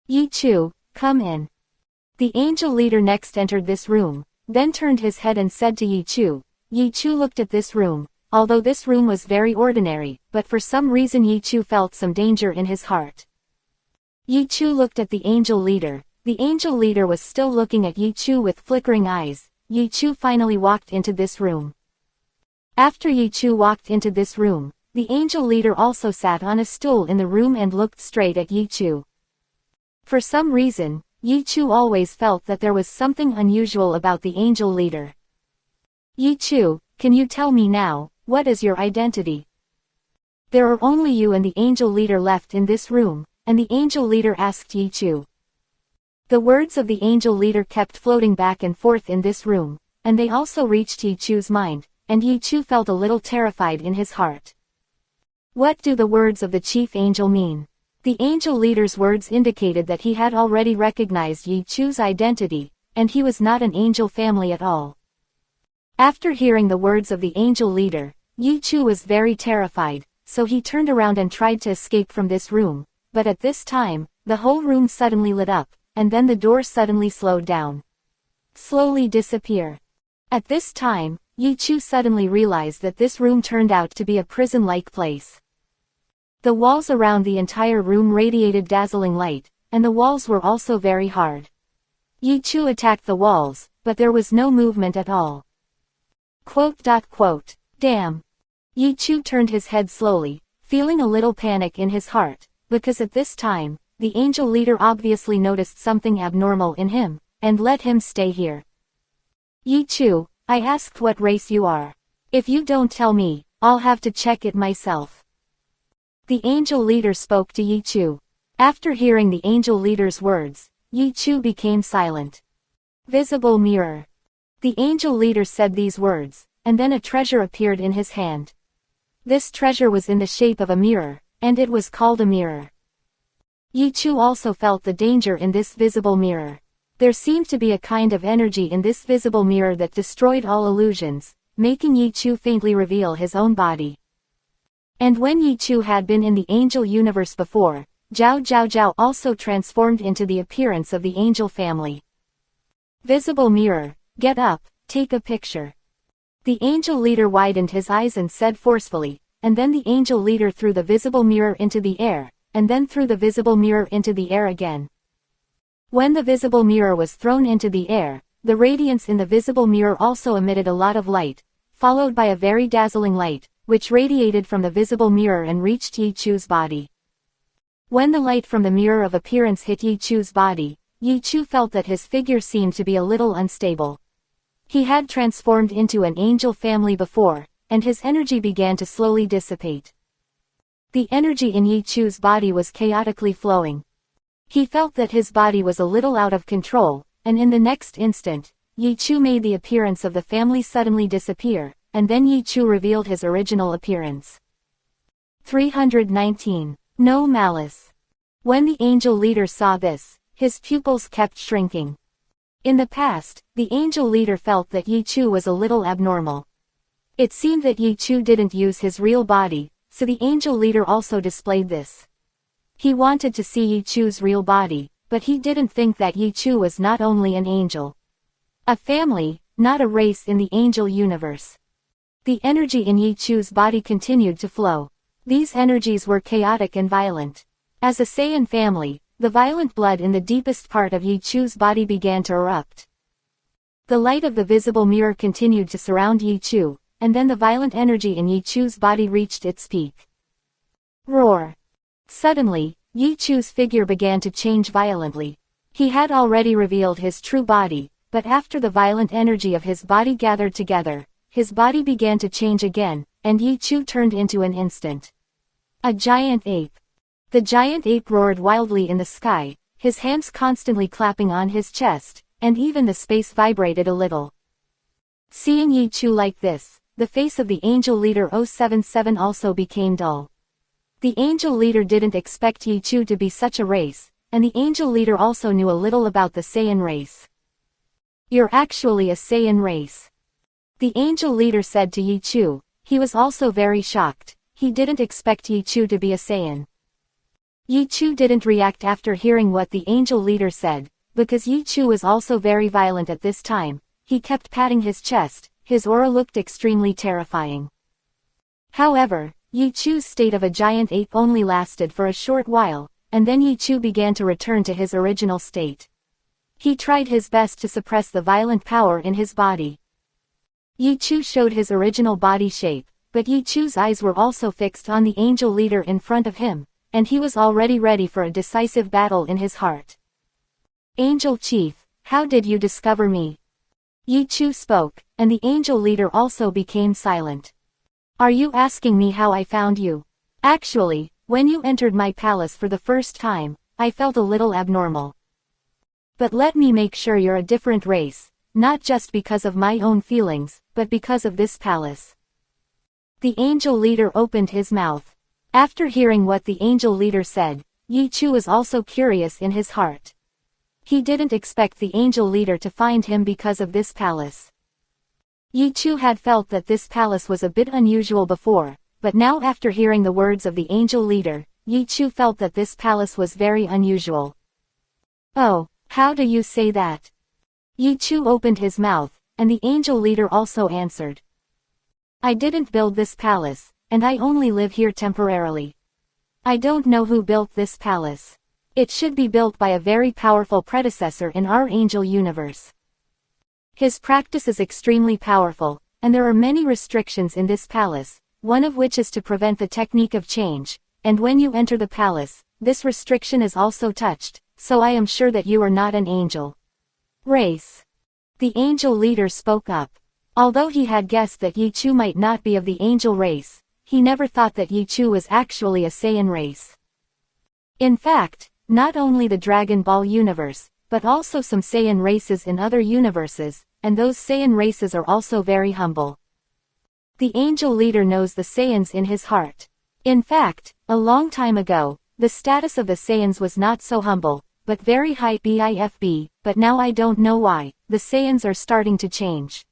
Yi Chu, come in. The angel leader next entered this room, then turned his head and said to Yi Chu. Yi Chu looked at this room, although this room was very ordinary, but for some reason Yi Chu felt some danger in his heart. Yi Chu looked at the angel leader. The angel leader was still looking at Yi Chu with flickering eyes. Yi Chu finally walked into this room. After Yi Chu walked into this room, the angel leader also sat on a stool in the room and looked straight at Yi Chu. For some reason, Yi Chu always felt that there was something unusual about the angel leader. Yi Chu, can you tell me now, what is your identity? There are only you and the angel leader left in this room, and the angel leader asked Yi Chu. The words of the angel leader kept floating back and forth in this room, and they also reached Yi Chu's mind, and Yi Chu felt a little terrified in his heart. What do the words of the chief angel mean? The angel leader's words indicated that he had already recognized Yi Chu's identity, and he was not an angel family at all. After hearing the words of the angel leader, Yi Chu was very terrified, so he turned around and tried to escape from this room, but at this time, the whole room suddenly lit up, and then the door suddenly slowed down. Slowly disappear. At this time, Yi Chu suddenly realized that this room turned out to be a prison-like place. The walls around the entire room radiated dazzling light, and the walls were also very hard. Yi Chu attacked the walls, but there was no movement at all. Damn. Yi Chu turned his head slowly, feeling a little panic in his heart, because at this time, the angel leader obviously noticed something abnormal in him, and let him stay here. Yi Chu, I asked what race you are. If you don't tell me, I'll have to check it myself. The angel leader spoke to Yi Chu. After hearing the angel leader's words, Yi Chu became silent. Visible mirror. The angel leader said these words, and then a treasure appeared in his hand. This treasure was in the shape of a mirror, and it was called a mirror. Yi Chu also felt the danger in this visible mirror. There seemed to be a kind of energy in this visible mirror that destroyed all illusions, making Yi Chu faintly reveal his own body. And when Yi Chu had been in the angel universe before, Zhao Zhao Zhao also transformed into the appearance of the angel family. Visible mirror, get up, take a picture. The angel leader widened his eyes and said forcefully, and then the angel leader threw the visible mirror into the air, and then threw the visible mirror into the air again. When the visible mirror was thrown into the air, the radiance in the visible mirror also emitted a lot of light, followed by a very dazzling light, which radiated from the visible mirror and reached Yi Chu's body. When the light from the mirror of appearance hit Yi Chu's body, Yi Chu felt that his figure seemed to be a little unstable. He had transformed into an angel family before, and his energy began to slowly dissipate. The energy in Yi Chu's body was chaotically flowing. He felt that his body was a little out of control, and in the next instant, Yi Chu made the appearance of the family suddenly disappear, and then Yi Chu revealed his original appearance. 319. No malice. When the angel leader saw this, his pupils kept shrinking. In the past, the angel leader felt that Yi Chu was a little abnormal. It seemed that Yi Chu didn't use his real body, so the angel leader also displayed this. He wanted to see Yi Chu's real body, but he didn't think that Yi Chu was not only an angel. A family, not a race in the angel universe. The energy in Yi Chu's body continued to flow. These energies were chaotic and violent. As a Saiyan family, the violent blood in the deepest part of Yi Chu's body began to erupt. The light of the visible mirror continued to surround Yi Chu, and then the violent energy in Yi Chu's body reached its peak. Roar! Suddenly, Yi Chu's figure began to change violently. He had already revealed his true body, but after the violent energy of his body gathered together, his body began to change again, and Yi Chu turned into an instant. A giant ape. The giant ape roared wildly in the sky, his hands constantly clapping on his chest, and even the space vibrated a little. Seeing Yi Chu like this, the face of the angel leader 077 also became dull. The angel leader didn't expect Yi Chu to be such a race, and the angel leader also knew a little about the Saiyan race. You're actually a Saiyan race. The angel leader said to Yi Chu. He was also very shocked. he didn't expect Yi Chu to be a Saiyan. Yi Chu didn't react after hearing what the angel leader said, because Yi Chu was also very violent at this time. He kept patting his chest, his aura looked extremely terrifying. However, Yi Chu's state of a giant ape only lasted for a short while, and then Yi Chu began to return to his original state. He tried his best to suppress the violent power in his body. Yi Chu showed his original body shape, but Yi Chu's eyes were also fixed on the angel leader in front of him, and he was already ready for a decisive battle in his heart. Angel Chief, how did you discover me? Yi Chu spoke, and the angel leader also became silent. Are you asking me how I found you? Actually, when you entered my palace for the first time, I felt a little abnormal. But let me make sure you're a different race, not just because of my own feelings, but because of this palace. The angel leader opened his mouth. After hearing what the angel leader said, Yi Chu was also curious in his heart. He didn't expect the angel leader to find him because of this palace. Yi Chu had felt that this palace was a bit unusual before, but now after hearing the words of the angel leader, Yi Chu felt that this palace was very unusual. Oh, how do you say that? Yi Chu opened his mouth, and the angel leader also answered. I didn't build this palace, and I only live here temporarily. I don't know who built this palace. It should be built by a very powerful predecessor in our angel universe. His practice is extremely powerful, and there are many restrictions in this palace, one of which is to prevent the technique of change, and when you enter the palace, this restriction is also touched, so I am sure that you are not an angel race. The angel leader spoke up. Although he had guessed that Yi Chu might not be of the angel race, he never thought that Yi Chu was actually a Saiyan race. In fact, not only the Dragon Ball universe, but also some Saiyan races in other universes, and those Saiyan races are also very humble. The angel leader knows the Saiyans in his heart. In fact, a long time ago, the status of the Saiyans was not so humble, but very high BIFB, but now I don't know why, the Saiyans are starting to change.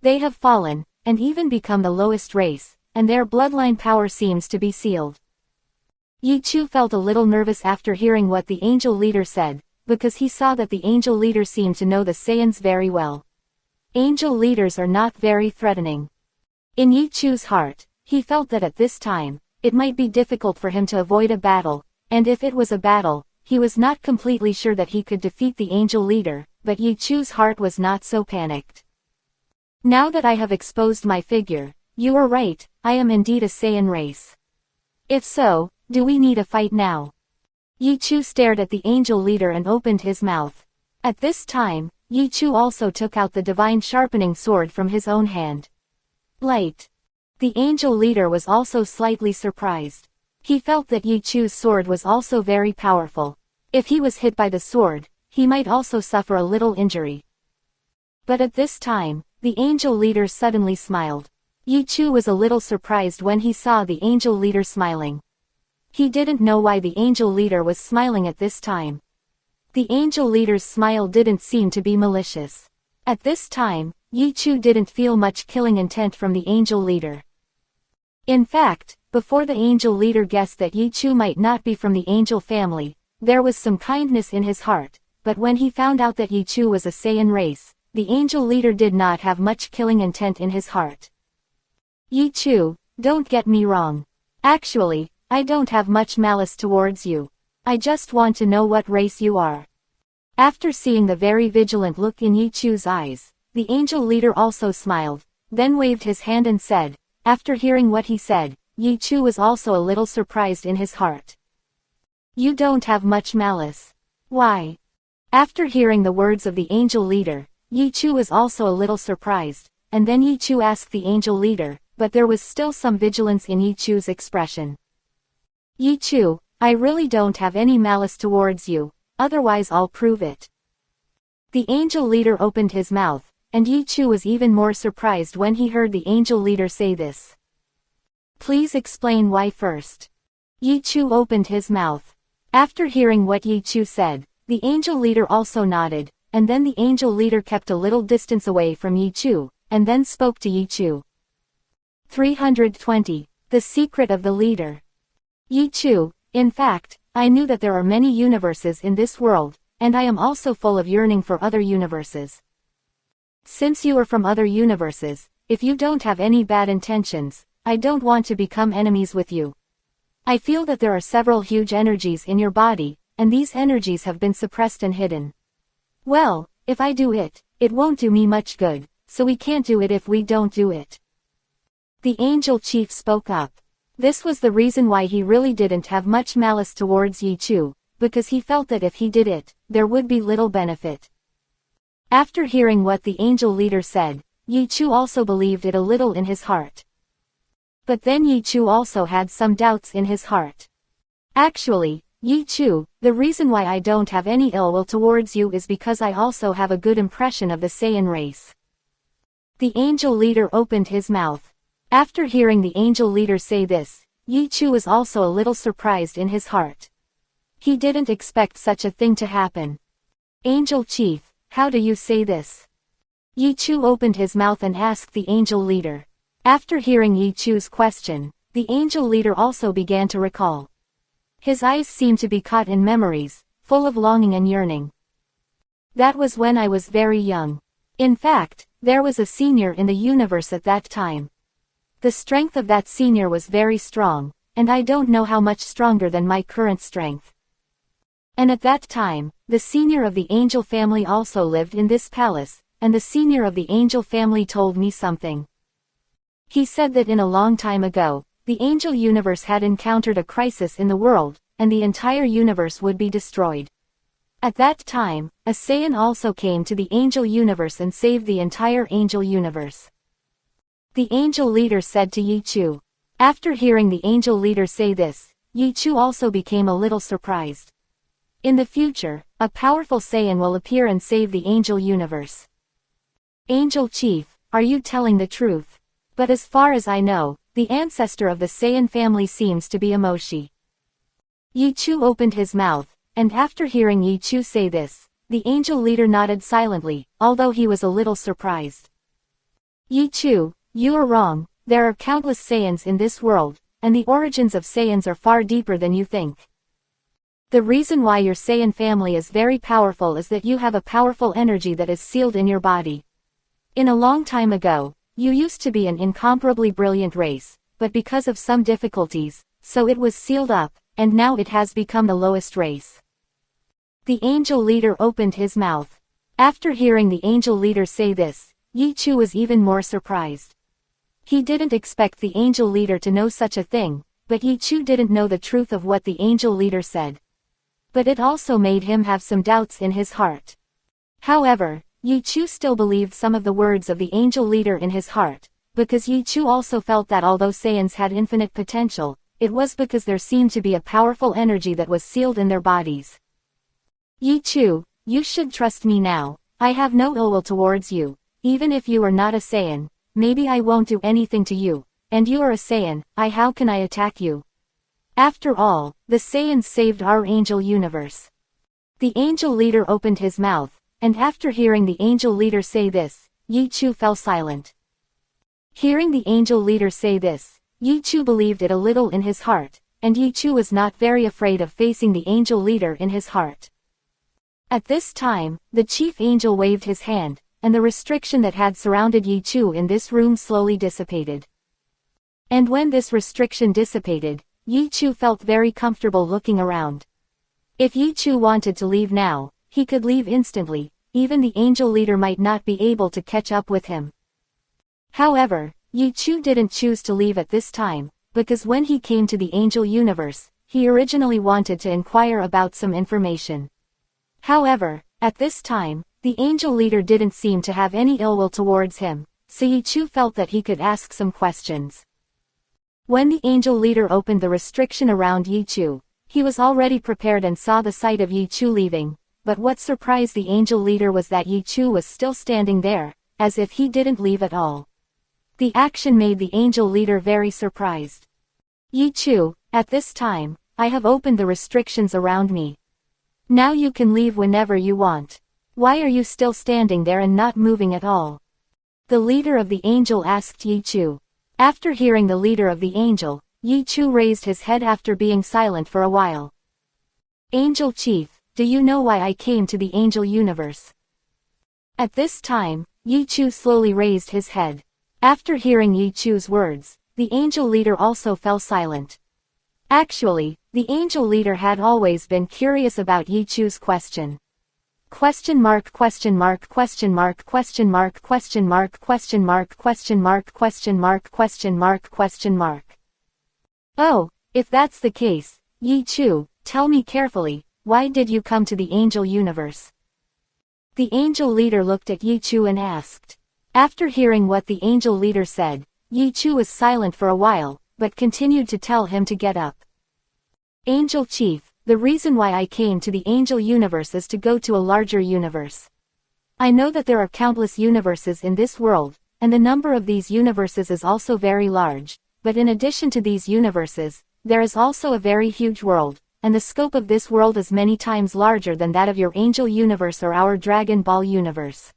They have fallen, and even become the lowest race, and their bloodline power seems to be sealed. Yi Chu felt a little nervous after hearing what the angel leader said, because he saw that the angel leader seemed to know the Saiyans very well. Angel leaders are not very threatening. In Yi Chu's heart, he felt that at this time, it might be difficult for him to avoid a battle, and if it was a battle, he was not completely sure that he could defeat the angel leader, but Yi Chu's heart was not so panicked. Now that I have exposed my figure, you are right, I am indeed a Saiyan race. If so, do we need a fight now? Yi Chu stared at the angel leader and opened his mouth. At this time, Yi Chu also took out the divine sharpening sword from his own hand. Light. The angel leader was also slightly surprised. He felt that Yi Chu's sword was also very powerful. If he was hit by the sword, he might also suffer a little injury. But at this time, the angel leader suddenly smiled. Yi Chu was a little surprised when he saw the angel leader smiling. He didn't know why the angel leader was smiling at this time. The angel leader's smile didn't seem to be malicious. At this time, Yi Chu didn't feel much killing intent from the angel leader. In fact, before the angel leader guessed that Yi Chu might not be from the angel family, there was some kindness in his heart, but when he found out that Yi Chu was a Saiyan race, the angel leader did not have much killing intent in his heart. Yi Chu, don't get me wrong. Actually, I don't have much malice towards you. I just want to know what race you are. After seeing the very vigilant look in Yi Chu's eyes, the angel leader also smiled, then waved his hand and said, after hearing what he said, Yi Chu was also a little surprised in his heart. You don't have much malice. Why? After hearing the words of the angel leader, Yi Chu was also a little surprised, and then Yi Chu asked the angel leader, but there was still some vigilance in Yi Chu's expression. Yi Chu, I really don't have any malice towards you, otherwise I'll prove it. The angel leader opened his mouth, and Yi Chu was even more surprised when he heard the angel leader say this. Please explain why first. Yi Chu opened his mouth. After hearing what Yi Chu said, the angel leader also nodded, and then the angel leader kept a little distance away from Yi Chu, and then spoke to Yi Chu. 320. The The secret of the leader. Yi Chu, in fact, I knew that there are many universes in this world, and I am also full of yearning for other universes. Since you are from other universes, if you don't have any bad intentions, I don't want to become enemies with you. I feel that there are several huge energies in your body, and these energies have been suppressed and hidden. Well, if I do it, it won't do me much good, so we can't do it if we don't do it. The angel chief spoke up. This was the reason why he really didn't have much malice towards Yi Chu, because he felt that if he did it, there would be little benefit. After hearing what the angel leader said, Yi Chu also believed it a little in his heart. But then Yi Chu also had some doubts in his heart. Actually, Yi Chu, the reason why I don't have any ill will towards you is because I also have a good impression of the Saiyan race. The angel leader opened his mouth. After hearing the angel leader say this, Yi Chu was also a little surprised in his heart. He didn't expect such a thing to happen. Angel Chief, how do you say this? Yi Chu opened his mouth and asked the angel leader. After hearing Yi Chu's question, the angel leader also began to recall. His eyes seemed to be caught in memories, full of longing and yearning. That was when I was very young. In fact, there was a senior in the universe at that time. The strength of that senior was very strong, and I don't know how much stronger than my current strength. And at that time, the senior of the angel family also lived in this palace, and the senior of the angel family told me something. He said that in a long time ago, the angel universe had encountered a crisis in the world, and the entire universe would be destroyed. At that time, a Saiyan also came to the angel universe and saved the entire angel universe. The angel leader said to Yi Chu. After hearing the angel leader say this, Yi Chu also became a little surprised. In the future, a powerful Saiyan will appear and save the angel universe. Angel Chief, are you telling the truth? But as far as I know, the ancestor of the Saiyan family seems to be a Moshi. Yi Chu opened his mouth, and after hearing Yi Chu say this, the angel leader nodded silently, although he was a little surprised. Yi Chu, you are wrong, there are countless Saiyans in this world, and the origins of Saiyans are far deeper than you think. The reason why your Saiyan family is very powerful is that you have a powerful energy that is sealed in your body. In a long time ago, you used to be an incomparably brilliant race, but because of some difficulties, so it was sealed up, and now it has become the lowest race. The angel leader opened his mouth. After hearing the angel leader say this, Yi Chu was even more surprised. He didn't expect the angel leader to know such a thing, but Yi Chu didn't know the truth of what the angel leader said. But it also made him have some doubts in his heart. However, Yi Chu still believed some of the words of the angel leader in his heart, because Yi Chu also felt that although Saiyans had infinite potential, it was because there seemed to be a powerful energy that was sealed in their bodies. Yi Chu, you should trust me now, I have no ill will towards you, even if you are not a Saiyan. Maybe I won't do anything to you, and you are a Saiyan, how can I attack you? After all, the Saiyans saved our angel universe. The angel leader opened his mouth, and after hearing the angel leader say this, Yi Chu fell silent. Hearing the angel leader say this, Yi Chu believed it a little in his heart, and Yi Chu was not very afraid of facing the angel leader in his heart. At this time, the chief angel waved his hand, and the restriction that had surrounded Yi Chu in this room slowly dissipated. And when this restriction dissipated, Yi Chu felt very comfortable looking around. If Yi Chu wanted to leave now, he could leave instantly, even the angel leader might not be able to catch up with him. However, Yi Chu didn't choose to leave at this time, because when he came to the angel universe, he originally wanted to inquire about some information. However, at this time, the angel leader didn't seem to have any ill will towards him, so Yi Chu felt that he could ask some questions. When the angel leader opened the restriction around Yi Chu, he was already prepared and saw the sight of Yi Chu leaving, but what surprised the angel leader was that Yi Chu was still standing there, as if he didn't leave at all. The action made the angel leader very surprised. Yi Chu, at this time, I have opened the restrictions around me. Now you can leave whenever you want. Why are you still standing there and not moving at all? The leader of the angel asked Yi Chu. After hearing the leader of the angel, Yi Chu raised his head after being silent for a while. Angel Chief, do you know why I came to the angel universe? At this time, Yi Chu slowly raised his head. After hearing Yi Chu's words, the angel leader also fell silent. Actually, the angel leader had always been curious about Yi Chu's question. Question mark question mark question mark question mark question mark question mark question mark question mark question mark question mark. Oh, if that's the case, Yi Chu, tell me carefully, why did you come to the angel universe? The angel leader looked at Yi Chu and asked. After hearing what the angel leader said, Yi Chu was silent for a while, but continued to tell him to get up. Angel Chief, the reason why I came to the angel universe is to go to a larger universe. I know that there are countless universes in this world, and the number of these universes is also very large, but in addition to these universes, there is also a very huge world, and the scope of this world is many times larger than that of your angel universe or our Dragon Ball universe.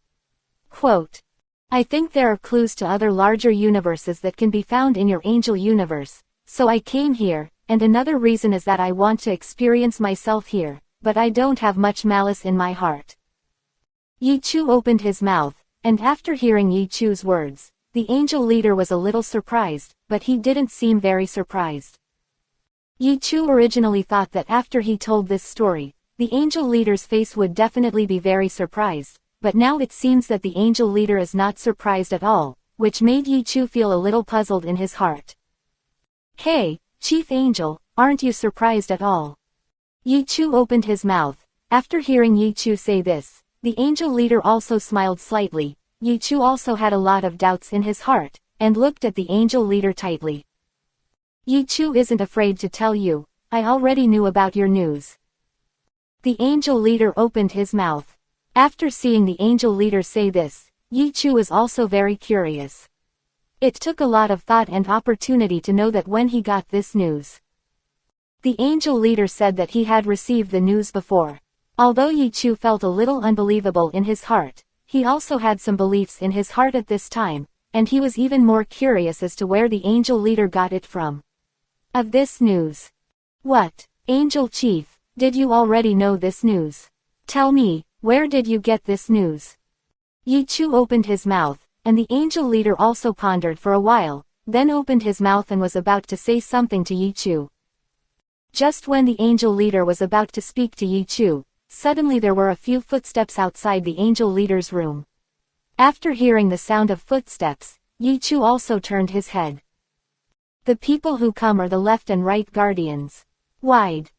Quote. I think there are clues to other larger universes that can be found in your angel universe, so I came here, and another reason is that I want to experience myself here, but I don't have much malice in my heart. Yi Chu opened his mouth, and after hearing Yi Chu's words, the angel leader was a little surprised, but he didn't seem very surprised. Yi Chu originally thought that after he told this story, the angel leader's face would definitely be very surprised, but now it seems that the angel leader is not surprised at all, which made Yi Chu feel a little puzzled in his heart. Hey, Chief Angel, aren't you surprised at all? Yi Chu opened his mouth. After hearing Yi Chu say this, the angel leader also smiled slightly. Yi Chu also had a lot of doubts in his heart, and looked at the angel leader tightly. Yi Chu isn't afraid to tell you, I already knew about your news. The angel leader opened his mouth. After seeing the angel leader say this, Yi Chu was also very curious. It took a lot of thought and opportunity to know that when he got this news. The angel leader said that he had received the news before. Although Yi Chu felt a little unbelievable in his heart, he also had some beliefs in his heart at this time, and he was even more curious as to where the angel leader got it from. Of this news. What, Angel Chief, did you already know this news? Tell me, where did you get this news? Yi Chu opened his mouth, and the angel leader also pondered for a while, then opened his mouth and was about to say something to Yi Chu. Just when the angel leader was about to speak to Yi Chu, suddenly there were a few footsteps outside the angel leader's room. After hearing the sound of footsteps, Yi Chu also turned his head. The people who come are the left and right guardians. Wide.